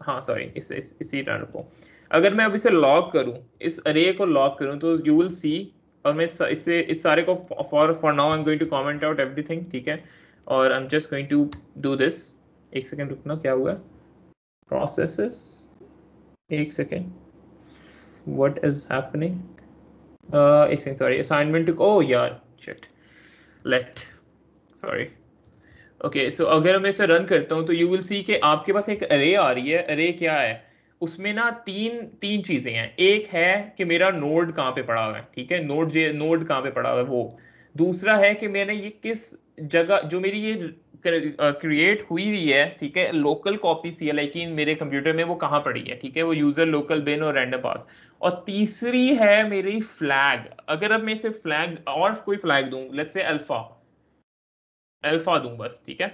हाँ सॉरी, इसी तरह को। अगर मैं अब इसे लॉग करूं, इस अरे को लॉग करूं, तो यू विल सी, और मैं इससे इस सारे को for now I am going to comment out everything, ठीक है, और I am just going to do this. एक सेकेंड रुकना, क्या हुआ, प्रोसेसेस, एक सेकेंड, व्हाट इज हैपनिंग, एक second sorry, assignment two, oh यार shit, late, sorry, okay so अगर मैं इसे रन करता हूँ तो यू विल सी कि आपके पास एक अरे आ रही है। अरे क्या है, उसमें ना तीन तीन चीजें हैं। एक है कि मेरा नोड कहाँ पे पड़ा हुआ है, ठीक है, नोड कहाँ पे पड़ा हुआ है वो। दूसरा है कि मैंने ये किस जगह, जो मेरी ये क्रिएट हुई हुई है, ठीक है, लोकल कॉपी CLI की मेरे कंप्यूटर में, वो कहाँ पड़ी है, ठीक है, वो यूजर लोकल बिन और रैंडम पास। और तीसरी है मेरी फ्लैग। अगर अब मैं इसे फ्लैग और कोई फ्लैग दूं, लेट्स से अल्फा, अल्फा दूं बस, ठीक है,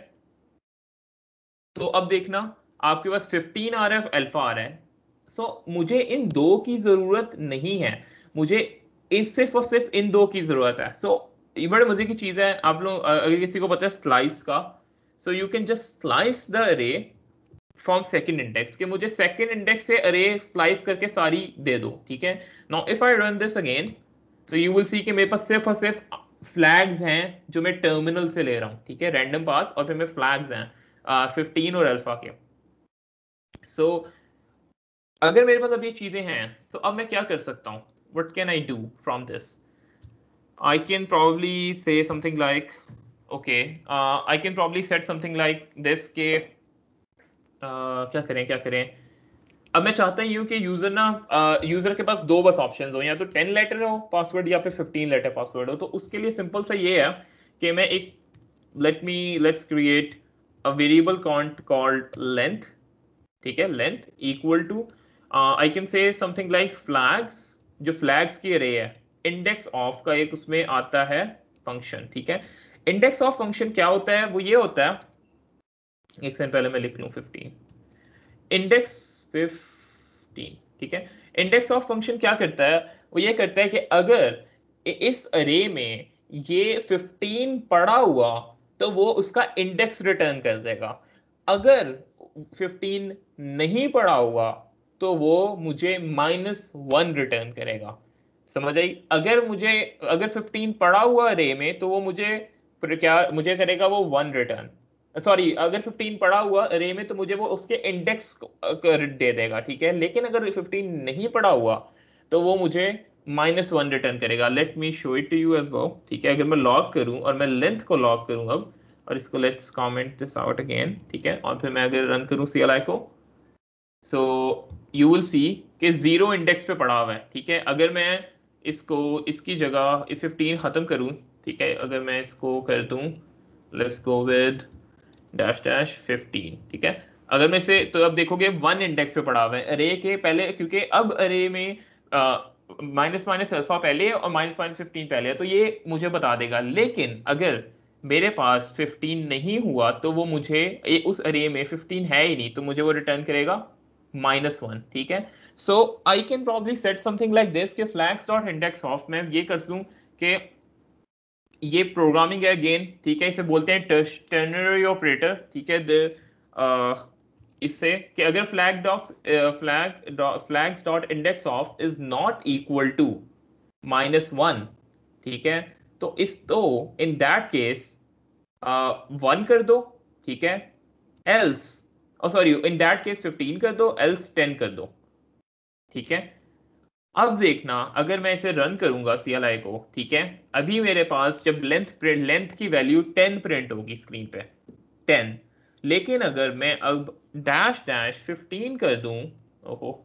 तो अब देखना आपके पास 15 आ रहा है, अल्फा आ रहा है। सो मुझे इन दो की जरूरत नहीं है, मुझे इस सिर्फ और सिर्फ इन दो की जरूरत है। सो ये बड़े मजे की चीज है। आप लोग अगर किसी को पता है स्लाइस का, so you can just slice the अरे फ्रॉम सेकंड इंडेक्स, के मुझे सेकंड इंडेक्स से अरे स्लाइस करके सारी दे दो, ठीक है। Now if I run this again, तो यू विल सी कि मेरे पास सिर्फ और सिर्फ फ्लैग्स हैं जो मैं टर्मिनल से ले रहा हूँ, ठीक है, रैंडम पास, और फिर मैं फ्लैग्स हैं 15 और अल्फा के। सो अगर मेरे पास अब ये चीजें हैं, तो अब मैं क्या कर सकता हूँ, what can I do from this? I can probably say something like, okay, I can probably set something like this के क्या करें। अब मैं चाहता हूँ कि यूजर ना, यूजर के पास दो बस ऑप्शंस हो, या तो 10 लेटर हो पासवर्ड या फिर 15 लेटर पासवर्ड हो। तो उसके लिए सिंपल सा ये है कि मैं एक, let's create a variable called length, ठीक है, length equal to, I can say something like flags, जो फ्लैग्स की अरे है, इंडेक्स ऑफ का एक उसमें आता है फंक्शन, ठीक है। इंडेक्स ऑफ फंक्शन क्या होता है, वो ये होता है, एक सेकंड पहले मैं लिख लूं, 15 इंडेक्स 15, ठीक है। इंडेक्स ऑफ फंक्शन क्या करता है, वो ये करता है कि अगर इस अरे में ये 15 पड़ा हुआ, तो वो उसका इंडेक्स रिटर्न कर देगा। अगर 15 नहीं पड़ा हुआ, तो वो मुझे -1 रिटर्न करेगा। समझ आई? अगर 15 पड़ा हुआ अरे में, तो वो मुझे करेगा वो 1 रिटर्न। सॉरी, अगर 15 पड़ा हुआ अरे में, तो मुझे वो उसके इंडेक्स दे देगा, ठीक है। लेकिन अगर 15 नहीं पड़ा हुआ, तो वो मुझे -1 रिटर्न करेगा। Let me show it to you as well, ठीक है। अगर मैं लॉग करूं और मैं लेंथ को लॉग करूं अब, और इसको let's comment this out again, ठीक है, और फिर मैं अगर रन करूं CLI को, सो यू विल सी कि 0 इंडेक्स पे पड़ा हुआ है, ठीक है। अगर मैं इसकी जगह 15 खत्म करूं, ठीक है, अगर मैं इसको कर दूं, लेट्स गो विद -15, ठीक है। अगर मैं इसे, तो अब देखोगे 1 इंडेक्स पे पड़ा हुआ है अरे के पहले, क्योंकि अब अरे में माइनस अल्फा पहले है और -15 पहले है, तो ये मुझे बता देगा। लेकिन अगर मेरे पास 15 नहीं हुआ, तो वो मुझे उस अरे में 15 है ही नहीं, तो मुझे वो रिटर्न करेगा -1, ठीक है। So I can probably set something like this के फ्लैग्स डॉट इंडेक्स ऑफ, मैं ये कर दूं कि ये प्रोग्रामिंग है अगेन, ठीक है, इसे बोलते हैं टर्नरी ऑपरेटर, ठीक है। इससे कि अगर flags dot index of is not equal to -1, ठीक है, तो इन दैट केस 1 कर दो, ठीक है, else, sorry, in that case 15 कर दो, एल्स 10 कर दो, ठीक है। अब देखना, अगर मैं इसे रन करूंगा CLI को, ठीक है, अभी मेरे पास जब लेंथ की वैल्यू 10 प्रिंट होगी स्क्रीन पे, 10। लेकिन अगर मैं अब -15 कर दूं, ओहो,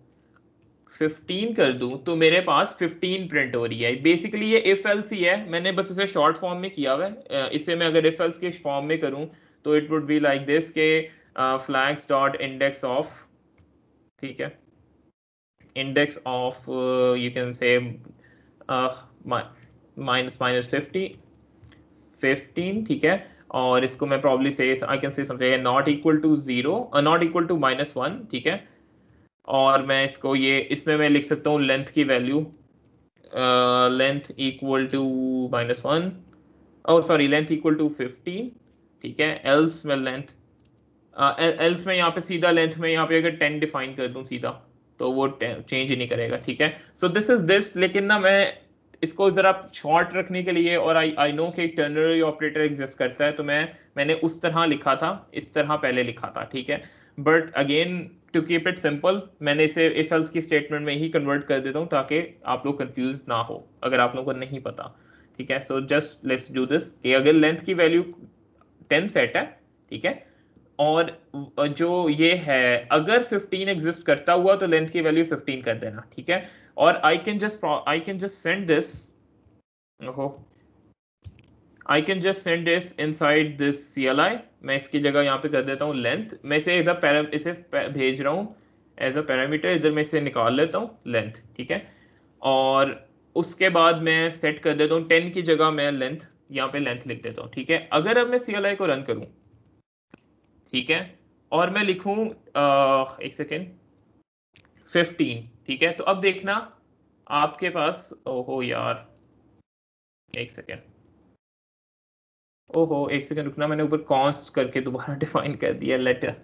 15 कर दूं, तो मेरे पास 15 प्रिंट हो रही है। बेसिकली ये इफ एल्स ही है, मैंने बस इसे शॉर्ट फॉर्म में किया हुआ है। इसे मैं अगर इफ एल्स के फॉर्म में करूं, तो it would be like this के फ्लैग्स डॉट इंडेक्स ऑफ, ठीक है, index of you can say -15, ठीक है। और इसको मैं probably say I can say something not equal to 0, not equal to -1, ठीक है। और मैं इसमें मैं लिख सकता हूँ लेंथ की value, length equal to -1, sorry, length equal to 15, ठीक है। एल्स में यहाँ पे सीधा लेंथ में यहाँ पे अगर 10 डिफाइन कर दूं सीधा, तो वो चेंज ही नहीं करेगा, ठीक है। So this is this. लेकिन ना मैं इसको जरा शॉर्ट रखने के लिए, और आई नो कि एक टर्नरी ऑपरेटर एग्जिस्ट करता है, तो मैंने उस तरह लिखा था, इस तरह पहले लिखा था, ठीक है। But again, to keep it simple, मैंने इसे इफ एल्स की स्टेटमेंट में ही कन्वर्ट कर देता हूँ, ताकि आप लोग कंफ्यूज ना हो अगर आप लोगों को नहीं पता, ठीक है। So just let's do this कि अगर लेंथ की वैल्यू 10 सेट है, ठीक है। और जो ये है अगर 15 एग्जिस्ट करता हुआ तो लेंथ की वैल्यू 15 कर देना, ठीक है। और I can just send this, I can just send this inside this CLI। मैं इसकी जगह यहाँ पे कर देता हूँ लेंथ, मैं इसे इसे भेज रहा हूँ एज अ पैरामीटर, इधर मैं इसे निकाल लेता हूँ लेंथ, ठीक है। और उसके बाद मैं सेट कर देता हूँ 10 की जगह मैं लेंथ यहाँ पे लेंथ लिख देता हूँ, ठीक है। अगर अब मैं CLI को रन करूँ, ठीक है, और मैं लिखूँ एक सेकेंड 15, ठीक है, तो अब देखना आपके पास, ओहो यार एक सेकेंड, ओहो एक सेकेंड रुकना, मैंने ऊपर कॉन्स्ट करके दोबारा डिफाइन कर दिया लेटर।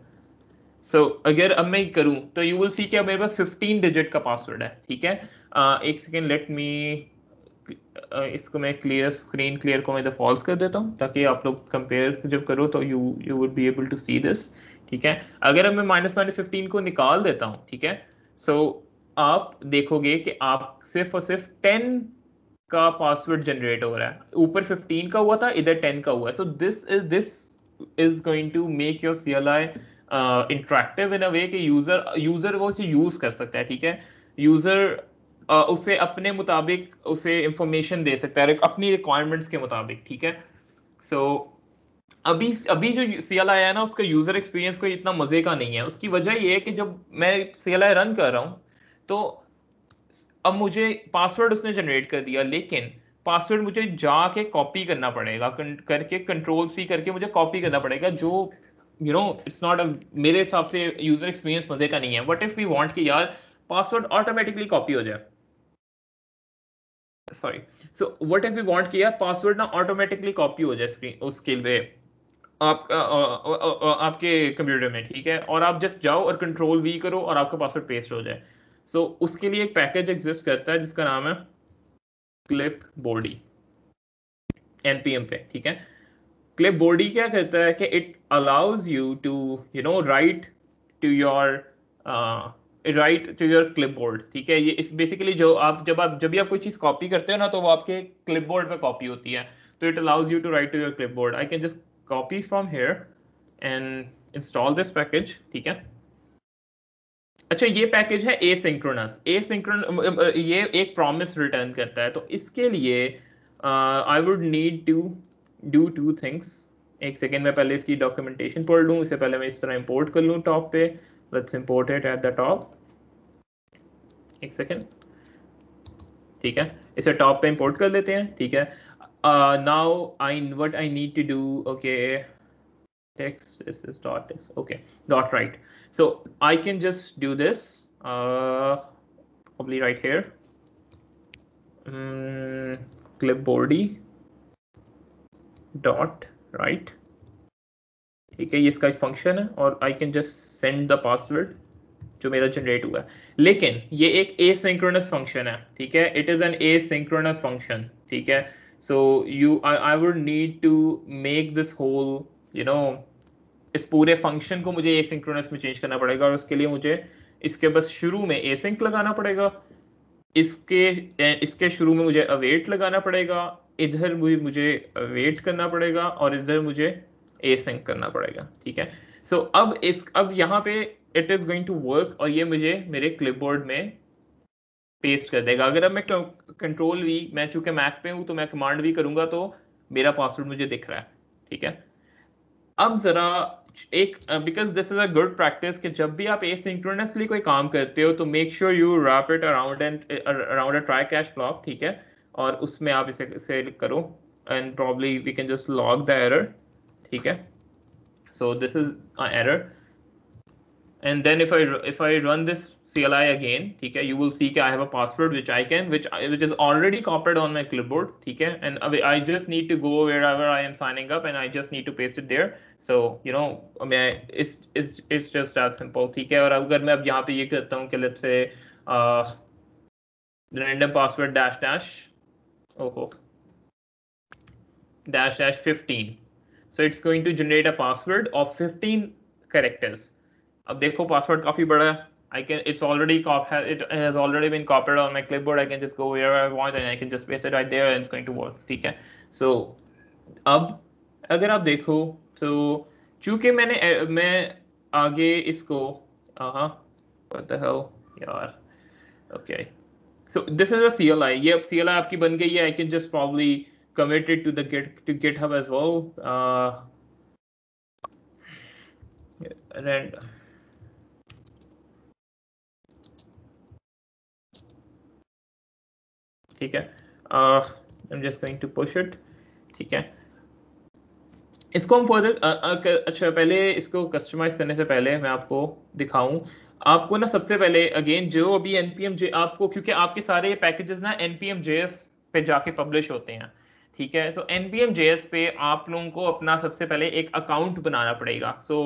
सो अगर अब मैं करूं तो यू विल सी कि अब मेरे पास 15 डिजिट का पासवर्ड है, ठीक है। एक सेकेंड लेट मी, इसको मैं स्क्रीन क्लियर को मैं फॉल्स कर देता हूं ताकि आप लोग कंपेयर जब करो तो you would be able to see this, ठीक है। अगर अब मैं -15 को निकाल देता हूं, ठीक है, सो आप देखोगे कि आप सिर्फ और सिर्फ 10 का पासवर्ड जनरेट हो रहा है, ऊपर 15 का हुआ था, इधर 10 का हुआ है। So this is going to make your CLI interactive in a way कि यूजर वो उसे यूज कर सकता है, ठीक है। यूजर उसे अपने मुताबिक उसे इंफॉर्मेशन दे सकता है अपनी रिक्वायरमेंट्स के मुताबिक, ठीक है। सो अभी अभी जो CLI है ना उसका यूजर एक्सपीरियंस कोई इतना मजे का नहीं है। उसकी वजह ये है कि जब मैं CLI रन कर रहा हूँ तो अब मुझे पासवर्ड उसने जनरेट कर दिया, लेकिन पासवर्ड मुझे जाके कॉपी करना पड़ेगा, करके Ctrl+C करके मुझे कॉपी करना पड़ेगा, जो इट्स नॉट मेरे हिसाब से यूजर एक्सपीरियंस मजे का नहीं है। व्हाट इफ वी वांट कि यार पासवर्ड ऑटोमेटिकली कॉपी हो जाए, sorry, so what if we want कि यार पासवर्ड ना ऑटोमेटिकली कॉपी हो जाए स्क्रीन उस स्किल पे आपके कंप्यूटर में, ठीक है, और आप जस्ट जाओ और Ctrl+V करो और आपका पासवर्ड पेस्ट हो जाए। सो उसके लिए एक पैकेज एग्जिस्ट करता है जिसका नाम है क्लिपबोर्डी, npm पे, ठीक है। क्लिपबोर्डी क्या करता है कि it allows you to write to your clipboard, ठीक है। ये इस बेसिकली जो आप जब भी आप कोई चीज कॉपी करते हो ना तो वो आपके क्लिपबोर्ड पे कॉपी होती है, तो it allows you to write to your clipboard. I can just copy from here and install this package, ठीक है। अच्छा ये पैकेज है एसिंक्रोनस, ये एक प्रॉमिस रिटर्न करता है, तो इसके लिए I would need to do 2 things. एक सेकेंड में पहले इसकी डॉक्यूमेंटेशन पढ़ लूँ, इससे पहले मैं इस तरह इंपोर्ट कर लूँ टॉप पे। Let's import it at the top, एक सेकेंड, ठीक है, इसे टॉप पे इंपोर्ट कर लेते हैं, ठीक है। Now what I need to do, okay text, this is dot text, okay, dot write. So I can just do this probably right here, clipboardy dot write, ठीक है, ये इसका एक फंक्शन है और I can just send the password जो मेरा generate हुआ है। लेकिन ये एक एसिंक्रोनस फंक्शन है, ठीक है, it is an asynchronous function, ठीक है। So I would need to make this whole इस पूरे फंक्शन को मुझे एसिंक्रोनस में चेंज करना पड़ेगा, और उसके लिए मुझे इसके बस शुरू में एसिंक लगाना पड़ेगा, इसके शुरू में मुझे अवेट लगाना पड़ेगा, इधर मुझे वेट करना पड़ेगा, और इधर मुझे एसिंक करना पड़ेगा, ठीक है। सो अब यहाँ पे it is going to work, और ये मुझे मेरे क्लिपबोर्ड में पेस्ट कर देगा। अगर अब मैं Ctrl+V, मैं चूंकि मैक पे हूँ तो मैं कमांड भी करूंगा तो मेरा पासवर्ड मुझे दिख रहा है, ठीक है। अब जरा एक because this is a good practice कि जब भी आप एसिंक्रोनसली कोई काम करते हो तो make sure you wrap it around a try catch block, ठीक है, और उसमें आप इसे करो and probably we can just log the error, ठीक है। So this is a error, and then if I run this CLI again, ठीक है, you will see कि I have a password which is already copied on my clipboard, ठीक है, and I just need to go wherever I am signing up and I just need to paste it there. So it's just that simple, ठीक है। और अगर मैं अब यहाँ पे ये करता हूँ कि let's say random password -15, so it's going to generate a password of 15 characters. अब देखो पासवर्ड काफी बड़ा है, it has already been copied on my clipboard. I can just go wherever I want and I can just paste it right there and it's going to work, ठीक है। So अब अगर आप देखो तो चूंकि मैं आगे इसको what the hell यार, okay, so this is a CLI, ये अब CLI आपकी बन गई है. I can just probably commit it to GitHub as well. And ठीक है, I'm just going to push it. ठीक है, इसको हम फर्दर अच्छा, पहले इसको कस्टमाइज करने से पहले मैं आपको दिखाऊं. आपको ना सबसे पहले अगेन जो अभी npm आपको, क्योंकि आपके सारे पैकेजेस ना npm JS पे जाके पब्लिश होते हैं. ठीक है, सो npm JS पे आप लोगों को अपना सबसे पहले एक अकाउंट बनाना पड़ेगा. So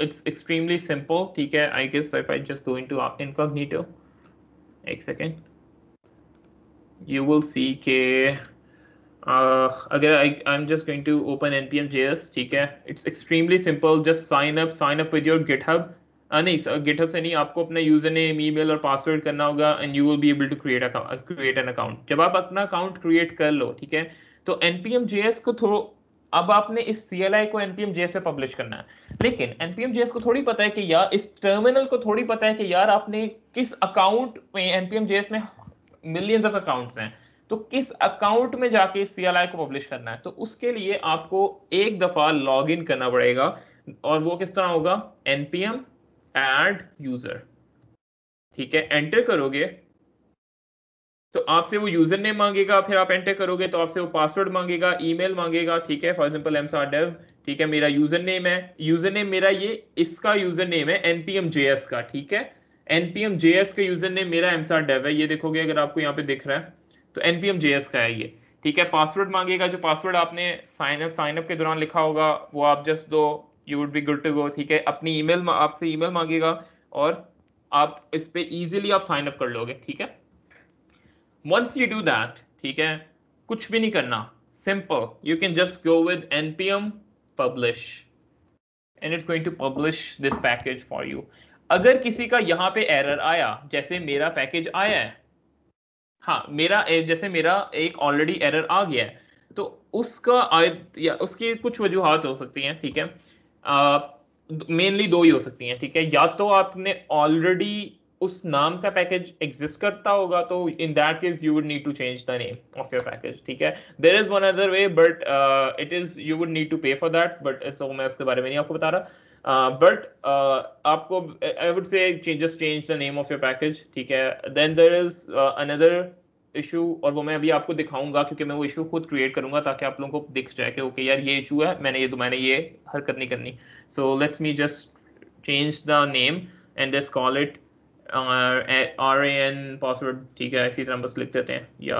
it's extremely simple. ठीक है, I guess if I just go into incognito, एक सेकेंड, you will see के अगर I'm just going to open npm JS. ठीक है, it's extremely simple. Just sign up with your GitHub. नहीं, GitHub से नहीं, आपको अपना यूजर नेम, ईमेल और पासवर्ड करना होगा and you will be able to create an account. जब आप अपना अकाउंट क्रिएट कर लो, ठीक है, तो npm JS को थोड़ा, अब आपने इस CLI को npm JS पे पब्लिश करना है. लेकिन npm JS को थोड़ी पता है कि यार, इस टर्मिनल को थोड़ी पता है कि यार आपने किस अकाउंट में, npm JS में मिलियंस ऑफ अकाउंट्स हैं, तो किस अकाउंट में जाके CLI को पब्लिश करना है. तो उसके लिए आपको एक दफा लॉग इन करना पड़ेगा. और वो किस तरह होगा, npm add user. ठीक है, एंटर करोगे तो आपसे वो यूजर नेम मांगेगा, फिर आप एंटर करोगे तो आपसे वो पासवर्ड मांगेगा, ईमेल मांगेगा. ठीक है, फॉर एग्जांपल msrdev. ठीक है, मेरा यूजर नेम है, यूजर नेम मेरा ये इसका यूजर नेम है npm JS का. ठीक है, npm JS का यूजर नेम मेरा msrdev है, ये देखोगे अगर आपको यहाँ पे दिख रहा है तो npm JS का है ये. ठीक है, पासवर्ड मांगेगा, जो पासवर्ड आपने साइन अप के दौरान लिखा होगा वो आप जस्ट दो, you would be good to go. ठीक है, अपनी ईमेल, आपसे ईमेल मांगेगा और आप इस पे इजीली आप साइन अप कर लोगे. ठीक है, once you do that, ठीक है, कुछ भी नहीं करना, simple, you can just go with npm publish and it's going to publish this package for you. अगर किसी का यहाँ पे एरर आया, जैसे मेरा पैकेज आया है, हाँ जैसे मेरा एक ऑलरेडी एरर आ गया है, तो उसका या उसकी कुछ वजूहात हो सकती हैं. ठीक है, मेनली दो ही हो सकती हैं. ठीक है, या तो आपने ऑलरेडी उस नाम का पैकेज एग्जिस्ट करता होगा, तो in that case you would need to change the name of your package. ठीक है, there is one other way, but it is, you would need to pay for that, but so मैं उसके बारे में नहीं आपको बता रहा. बट आपको, I would say, just change the name of your package. ठीक है, then there is another issue, और वो मैं अभी आपको दिखाऊंगा, क्योंकि मैं वो इशू खुद क्रिएट करूंगा ताकि आप लोगों को दिख जाए कि ओके यार ये इशू है, मैंने ये हरकत नहीं करनी. So let's me just change the name and just call it RAN password. ठीक है, इसी तरह बस लिख देते हैं, या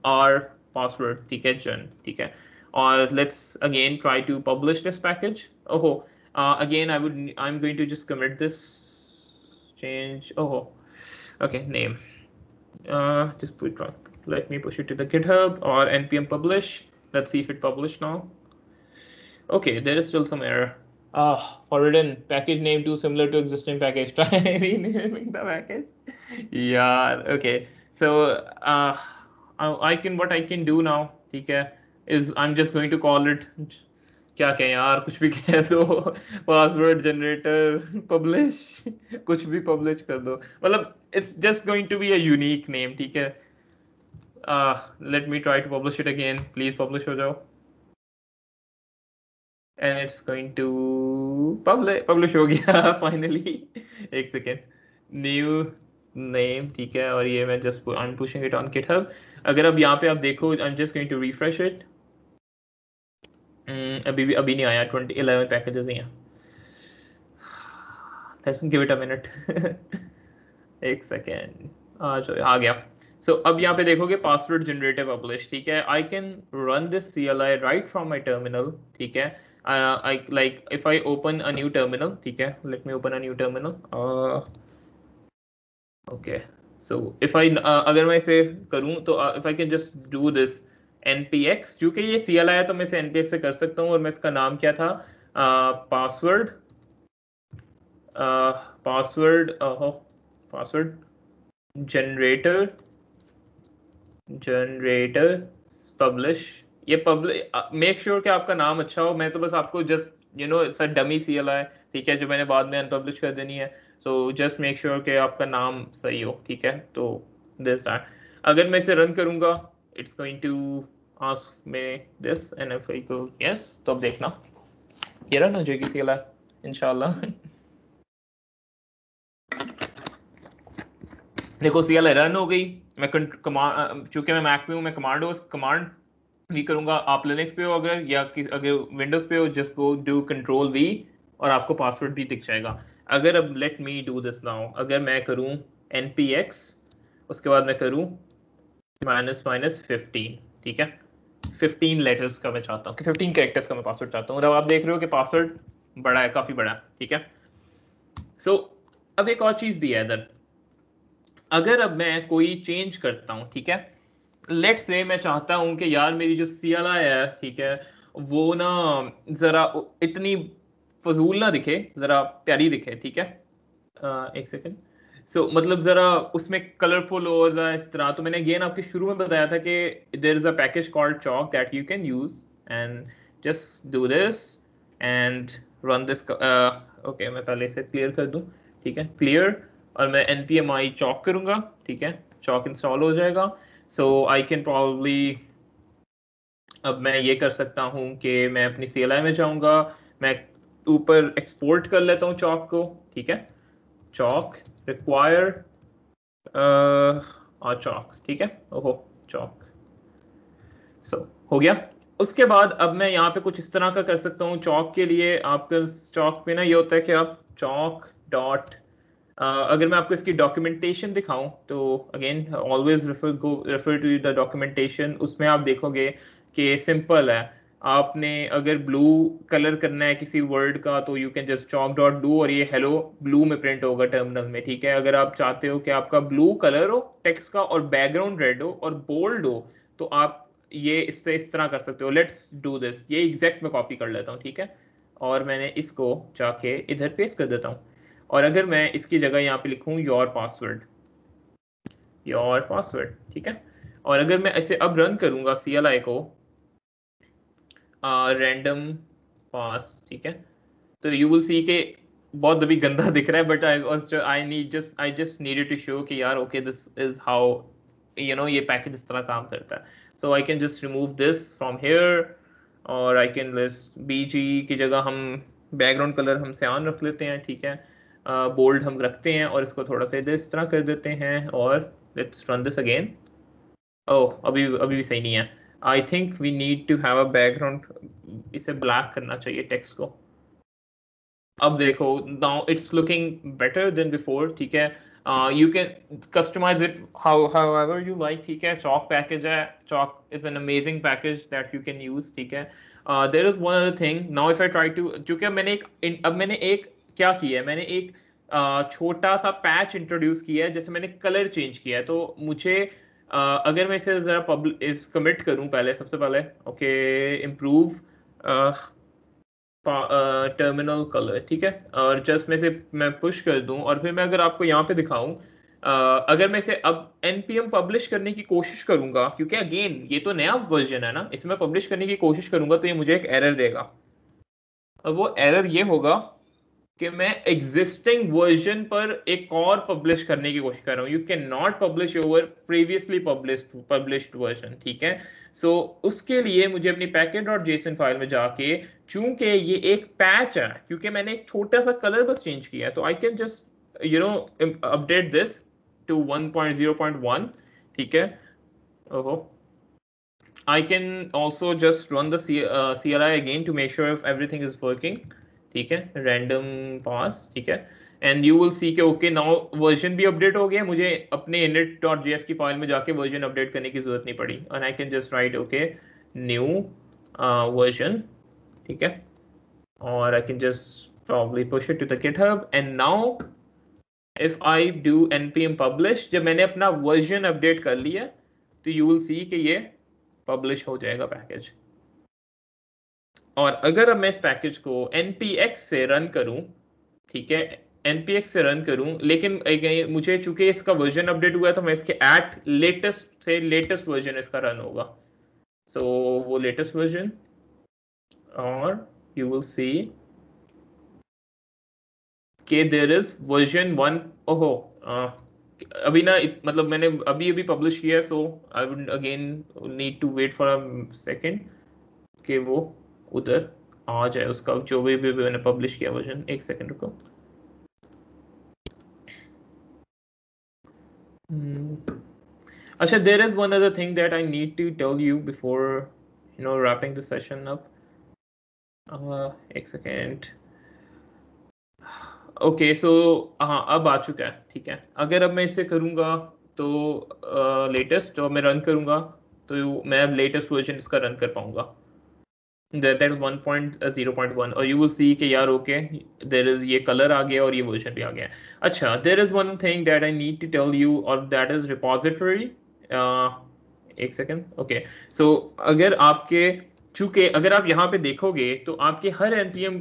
R पासवर्ड. ठीक है, जन. ठीक है, और let's again try to publish this package. ओहो, again I'm going to just commit this change. Oh, okay, name. Just let me push it to the GitHub or npm publish. Let's see if it published now. Okay, there is still some error. Forbidden package name too similar to existing package. Try renaming the package. Yeah, okay. So what I can do now, ठीक है, is I'm just going to call it, क्या कहें यार, कुछ भी कह दो, password generator publish, कुछ भी पब्लिश कर दो, मतलब it's just going to be a unique name. ठीक है, let me try to publish it again. Please publish हो जाओ, and it's going to publish हो गया फाइनली. एक सेकेंड, न्यू नेम. ठीक है, और ये मैं just I am pushing it on GitHub. अगर अब यहाँ पे आप देखो, I am just going to refresh it. अभी नहीं आया, 11 पैकेजेस ही हैं. Let's give it a minute. एक सेकेंड, आ गया. सो अब यहाँ पे देखोगे पासवर्ड जनरेटर पब्लिश. ठीक है, I can run this CLI right from my terminal. ठीक है, I like if I open a new terminal. ठीक है, let me open a new terminal. Okay, so if I अगर मैं इसे करूँ तो if I can just do this npx, क्योंकि ये CLI है तो मैं इसे npx से कर सकता हूँ. और मैं इसका नाम क्या था, पासवर्ड जनरेटर पब्लिश. ये पब्लिश, मेक श्योर कि आपका नाम अच्छा हो. मैं तो बस आपको just you no it's a dummy CLI, ठीक है, जो मैंने बाद में अनपब्लिश कर देनी है. सो जस्ट मेक श्योर कि आपका नाम सही हो, ठीक है. तो दिस दैट. अगर मैं इसे रन करूंगा it's going to ask me this and if I go yes, तो अब देखना ये रन हो जाएगी CLI इंशाल्लाह. देखो CLI रन हो गई. मैं चूंकि मैं मैक पे हूँ, मैं कमांड भी करूंगा. आप लिनक्स पे हो अगर, या अगर विंडोज पे हो, just go do control V और आपको पासवर्ड भी दिख जाएगा. अगर अब let me do this now, अगर मैं करूं npx, उसके बाद मैं करूं -15, ठीक है. 15 लेटर्स का मैं चाहता हूँ कि 15 कैरेक्टर्स का मैं पासवर्ड चाहता हूँ. और अब आप देख रहे हो कि पासवर्ड बड़ा है, काफी बड़ा है, ठीक है. सो अब एक और चीज भी है इधर. अगर अब मैं कोई चेंज करता हूँ, ठीक है, लेट्स से मैं चाहता हूं कि यार मेरी जो CLI है, ठीक है, वो ना जरा इतनी फजूल ना दिखे, जरा प्यारी दिखे, ठीक है. एक सेकंड. सो मतलब जरा उसमें कलरफुल हो जरा इस तरह. तो मैंने अगेन आपके शुरू में बताया था कि there is a package called chalk that you can use and just do this and run this. Okay, मैं पहले इसे क्लियर कर दूं, ठीक है, क्लियर. और मैं npm i chalk करूंगा, ठीक है, chalk इंस्टॉल हो जाएगा. सो आई कैन प्रॉब्ली, अब मैं ये कर सकता हूँ कि मैं अपनी CLI में जाऊंगा, मैं ऊपर एक्सपोर्ट कर लेता हूँ chalk को, ठीक है. chalk रिक्वायर chalk, ठीक है. ओहो chalk. सो हो गया. उसके बाद अब मैं यहाँ पे कुछ इस तरह का कर सकता हूँ. chalk के लिए आपका chalk पे ना ये होता है कि आप chalk डॉट, अगर मैं आपको इसकी डॉक्यूमेंटेशन दिखाऊं तो again always refer to the documentation. उसमें आप देखोगे कि सिंपल है. आपने अगर ब्लू कलर करना है किसी वर्ड का तो you can just chalk dot blue और ये हेलो ब्लू में प्रिंट होगा टर्मिनल में, ठीक है. अगर आप चाहते हो कि आपका ब्लू कलर हो टेक्स्ट का और बैकग्राउंड रेड हो और बोल्ड हो तो आप ये इससे इस तरह कर सकते हो. Let's do this. ये एग्जैक्ट मैं कॉपी कर लेता हूँ, ठीक है, और मैंने इसको जाके इधर पेस्ट कर देता हूँ. और अगर मैं इसकी जगह यहाँ पे लिखूँ योर पासवर्ड, ठीक है. और अगर मैं इसे अब रन करूंगा CLI को रैंडम पास, ठीक है, तो यू विल सी के बहुत अभी गंदा दिख रहा है. But I just needed to show कि यार okay this is how you know ये पैकेज इस तरह काम करता है. So I can just remove this from here और आई कैन लिस्ट BG की जगह हम बैकग्राउंड कलर हम सियान रख लेते हैं, ठीक है. बोल्ड हम रखते हैं और इसको थोड़ा सा इस तरह कर देते हैं और let's run this again. Oh अभी भी सही नहीं है. I think we need to have a background. इसे ब्लैक करना चाहिए टेक्स्ट को. अब देखो now it's looking better than before, ठीक है. You can customize it however you like, ठीक है. chalk पैकेज है. chalk is an amazing package that you can use, ठीक है. there is one other thing now if I try to, क्योंकि मैंने एक क्या किया है, मैंने एक छोटा सा पैच इंट्रोड्यूस किया है जैसे मैंने कलर चेंज किया है. तो मुझे अगर मैं इसे जरा कमिट करूं पहले, सबसे पहले ओके इम्प्रूव टर्मिनल कलर, ठीक है. और जस्ट मैं पुश कर दूं और फिर मैं अगर आपको यहाँ पे दिखाऊं, अगर मैं इसे अब npm पब्लिश करने की कोशिश करूंगा, क्योंकि अगेन ये तो नया वर्जन है ना, इसे मैं पब्लिश करने की कोशिश करूंगा तो ये मुझे एक एरर देगा. और वो एरर ये होगा कि मैं एग्जिस्टिंग वर्जन पर एक और पब्लिश करने की कोशिश कर रहा हूँ. You can not publish over previously published version, ठीक है. सो उसके लिए मुझे अपनी package.json फाइल में जाके, चूंकि ये एक पैच है, क्योंकि मैंने एक छोटा सा कलर बस चेंज किया है, तो I can just you know update this to 1.0.1, ठीक है. ओहो I can also just run the CLI again to make sure if everything is working, ठीक है. random pass, ठीक है. and you will see कि okay now version भी update हो गया. मुझे अपने init.js की फाइल में जाके version update करने की जरूरत नहीं पड़ी. and I can just write okay new version, ठीक है. और I can just probably push it to the GitHub. and now if I do npm publish, जब मैंने अपना version update कर लिया तो you will see कि ये पब्लिश हो जाएगा पैकेज. और अगर अब मैं इस पैकेज को npx से रन करूं, ठीक है, npx से रन करूं, लेकिन मुझे चूंकि इसका वर्जन अपडेट हुआ है तो मैं इसके लेटेस्ट से लेटेस्ट वर्जन इसका रन होगा. सो वो लेटेस्ट वर्जन और यू विल सी कि देयर इज वर्जन 1। ओहो, अभी ना मतलब मैंने अभी पब्लिश किया है, so I would again need to wait for a second कि वो उधर आ जाए, उसका जो भी मैंने पब्लिश किया वर्जन। एक सेकेंड रुको। अच्छा, there is one other thing that I need to tell you before wrapping the session up. एक सेकेंड। ओके, सो हाँ अब आ चुका है, ठीक है। अगर अब मैं इसे करूँगा तो लेटेस्ट और मैं रन करूँगा तो मैं अब लेटेस्ट वर्जन इसका रन कर पाऊंगा, that is 1.0.1, और you will see कि यार ओके there is ये कलर आ गया और ये वर्जन भी आ गया। अच्छा, there is one thing that I need to tell you और that is repository। एक सेकेंड। ओके, सो अगर आपके चूंकि अगर आप यहाँ पे देखोगे तो आपके हर npm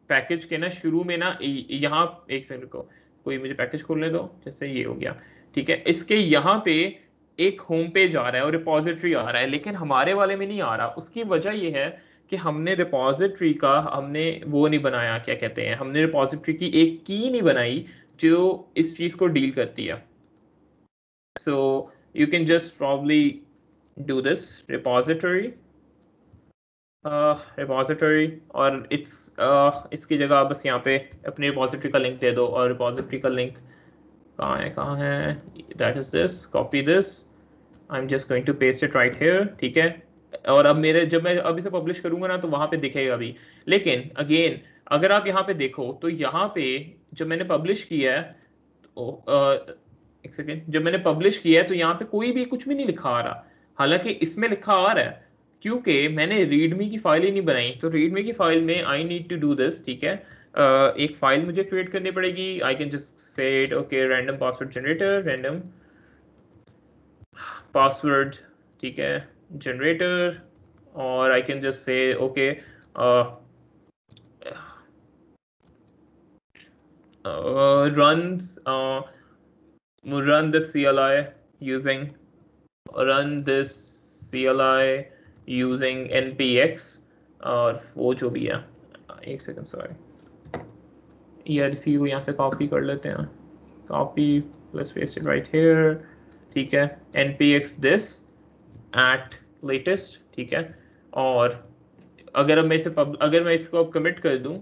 पैकेज के ना शुरू में ना यहाँ, एक सेकंड को कोई मुझे पैकेज खोलने दो, जैसे ये हो गया, ठीक है। इसके यहाँ पे एक होम पेज आ रहा है और रिपोजिटरी आ रहा है, लेकिन हमारे वाले में नहीं आ रहा। उसकी वजह ये है कि हमने रिपोजिटरी का हमने वो नहीं बनाया, क्या कहते हैं, हमने रिपोजिटरी की एक की नहीं बनाई जो इस चीज को डील करती है। So you can just probably do this repository और इसकी जगह बस यहाँ पे अपनी रिपोजिटरी का लिंक दे दो, और रिपोजिटरी का लिंक कहाँ है, that is this, copy this, I am just going to paste it right here, ठीक है। और अब मेरे जब मैं अब इसे पब्लिश करूंगा ना तो वहां पे दिखेगा भी, लेकिन अगेन अगर आप यहाँ पे देखो तो यहाँ पे जब मैंने पब्लिश किया है एक सेकेंड, जब मैंने पब्लिश किया है तो यहाँ पे कोई भी कुछ भी नहीं लिखा आ रहा, हालांकि इसमें लिखा आ रहा है क्योंकि मैंने रीडमी की फाइल ही नहीं बनाई। तो रीडमी की फाइल में I need to do this, ठीक है। एक फाइल मुझे क्रिएट करनी पड़ेगी। I can just say it okay random password generator, random password, ठीक है, जनरेटर, और I can just say okay run this CLI using npx, और वो जो भी है, एक सेकंड सॉरी यार, इसी को यहाँ से कॉपी कर लेते हैं, copy let's paste it right here, ठीक है, npx this at latest, ठीक है। और अगर मैं इसको अब कमिट कर दूं,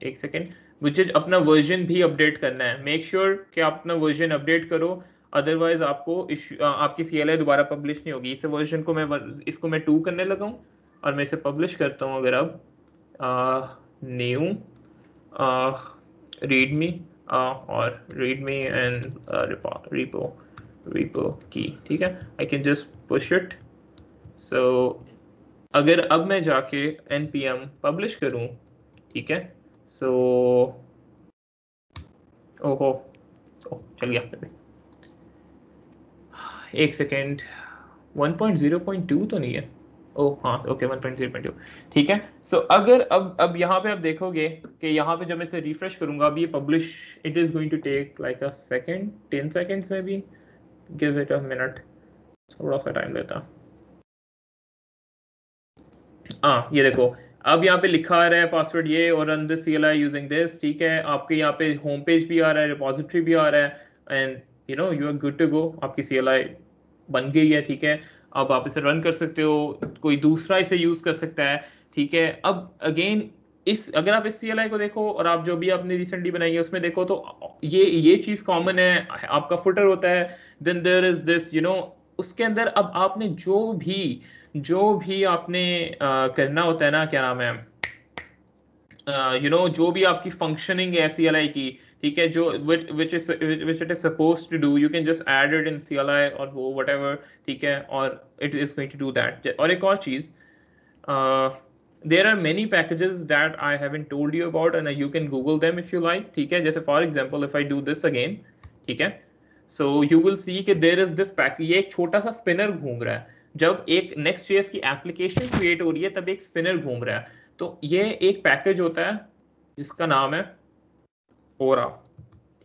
एक सेकेंड, मुझे अपना वर्जन भी अपडेट करना है। मेक श्योर कि आप अपना वर्जन अपडेट करो, अदरवाइज आपको आपकी CLI दोबारा पब्लिश नहीं होगी। इस वर्जन को इसको मैं 2 करने लगा हूँ और मैं इसे पब्लिश करता हूँ। अगर अब न्यू रीडमी और रीडमी एंड repo की, ठीक है, I can just push it. So अगर अब मैं जाके npm पब्लिश करूं, ठीक है, सो ओहो चल गया, एक सेकेंड, 1.0.2 तो नहीं है, ओह हाँ ओके 1.0.2, ठीक है। सो अगर अब यहाँ पे आप देखोगे कि यहाँ पे जब मैं इसे रिफ्रेश करूंगा, अब ये publish, it is going to take like a second, 10 seconds में भी, गिव इट अ मिनट, थोड़ा सा टाइम लेता। हाँ ये देखो, अब यहाँ पे लिखा आ रहा है पासवर्ड ये और run this CLI using this, ठीक है। आपके यहाँ पे होम पेज भी आ रहा है, रिपोजिटरी भी आ रहा है, and you are good to go, आपकी CLI बन गई है, ठीक है। अब आप इसे रन कर सकते हो, कोई दूसरा इसे यूज कर सकता है, ठीक है। अब अगेन अगर आप इस CLI को देखो और आप जो भी आपने रिसेंटली बनाई है उसमें देखो तो ये चीज कॉमन है, आपका फुटर होता है, देन देयर इज दिस उसके अंदर अब आपने जो भी आपने करना होता है ना, क्या नाम है, जो भी आपकी फंक्शनिंग है CLI की, ठीक है, जो which it is supposed to do, you can just add it in CLI और वो whatever, ठीक है, और it is going to do that। और एक और चीज, there are many packages that I haven't told you about and you can Google them if you like, ठीक है। जैसे for example if I do this again, ठीक है, so you will see कि there is this package, ये एक छोटा सा स्पिनर घूम रहा है। जब एक Next.js की एप्लीकेशन क्रिएट हो रही है तब एक स्पिनर घूम रहा है। तो ये एक पैकेज होता है जिसका नाम है Aura,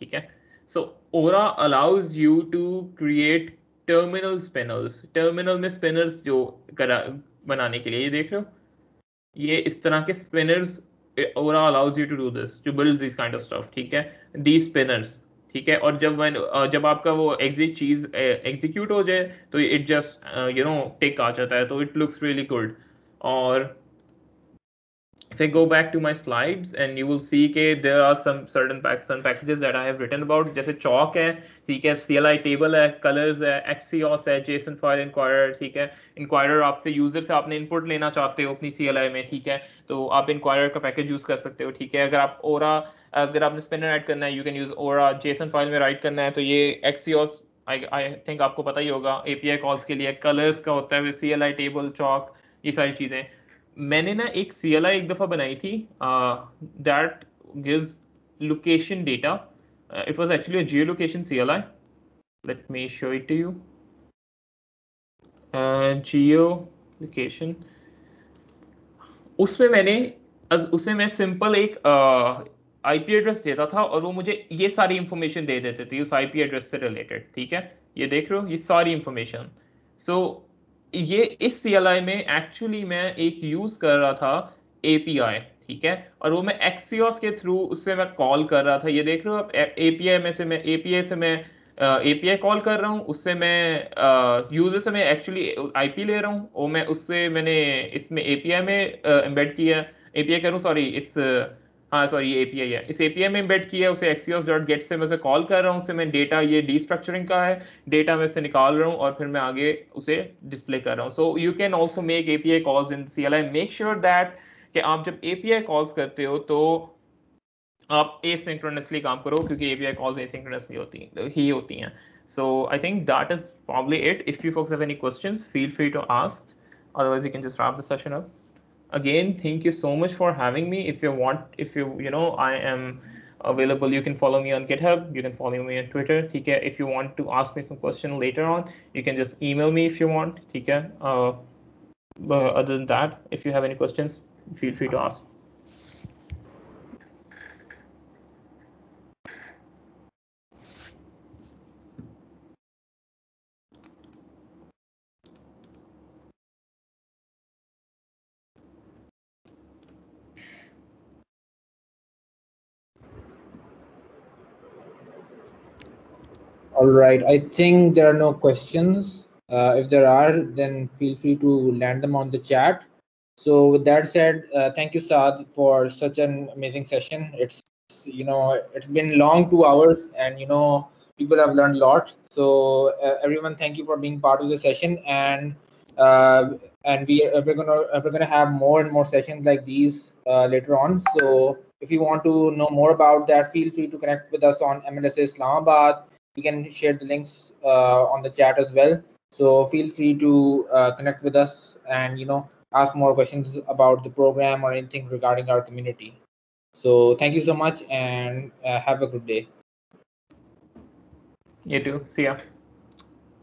ठीक है। सो Aura allows you to create terminal spinners, terminal में स्पिनर्स जो बनाने के लिए, ये देख रहे हो, ये इस तरह के spinners Aura allows you to do this, to build this kind of stuff, ठीक है, these spinners, ठीक है, और जब आपका वो एग्जिट चीज एग्जीक्यूट हो जाए तो इट जस्ट टिक आ जाता है, तो इट लुक्स रियली गुड. और if I go back to my slides, and you will see that there are some certain packages that I have written about, जैसे chalk है, ठीक है, CLI table है, colors है, Axios है, JSON file inquirer, ठीक है, inquirer आपसे यूजर से आपने इनपुट लेना चाहते हो अपनी CLI में, ठीक है, तो आप inquirer का पैकेज यूज कर सकते हो, ठीक है. अगर आपने स्पिनर ऐड करना है, you can use Aura. JSON file में राइट करना है तो ये Axios, आई थिंक आपको पता ही होगा, API कॉल्स के लिए कलर्स का होता है, CLI टेबल, chalk, ये सारी चीजें. मैंने ना एक CLI एक दफ़ा बनाई थी that gives location data. It was actually a geo location CLI. Let me show it to you. Geo location, उसमें मैं सिंपल एक IP एड्रेस देता था और वो मुझे ये सारी इंफॉर्मेशन दे देते थे उस IP एड्रेस से रिलेटेड, ठीक है, ये देख रहे हो, ये सारी इंफॉर्मेशन. सो ये इस CLI में एक्चुअली मैं एक यूज कर रहा था API, ठीक है, और वो मैं Axios के थ्रू उससे मैं कॉल कर रहा था. ये देख रहे हो आप, API से मैं API कॉल कर रहा हूँ, उससे मैं यूजर से मैं एक्चुअली IP ले रहा हूँ, और मैं उससे मैंने इसमें API में एम्बेड किया, API करूँ सॉरी इस हाँ सॉरी ये API है, इस API में एम्बेड किया, उसे axios.get से मैं उसे कॉल कर रहा हूँ, उससे मैं डेटा, ये डीस्ट्रक्चरिंग का है, डेटा में से निकाल रहा हूँ और फिर मैं आगे उसे डिस्प्ले कर रहा हूँ. So you can also make API calls in CLI. Make sure that कि आप जब API कॉल्स करते हो तो आप एसिंक्रोनसली काम करो, क्योंकि API कॉल्स एसिंक्रोनसली होती हैं. So I think that is probably it. If you folks have any questions, feel free to ask. Otherwise, we can just wrap the session up. Again, thank you so much for having me. If I am available, you can follow me on GitHub, you can follow me on Twitter, ठीक है. If you want to ask me some question later on, you can just email me if you want, ठीक है. But other than that, if you have any questions, feel free to ask. All right, I think there are no questions. If there are, then feel free to land them on the chat. So with that said, thank you, Saad, for such an amazing session. It's been long 2 hours, and people have learned a lot. So everyone, thank you for being part of the session, and we're gonna have more and more sessions like these later on. So if you want to know more about that, feel free to connect with us on MLSA Islamabad. We can share the links on the chat as well. So feel free to connect with us and ask more questions about the program or anything regarding our community. So thank you so much, and have a good day. You too. See ya.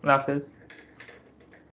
Allah Hafiz.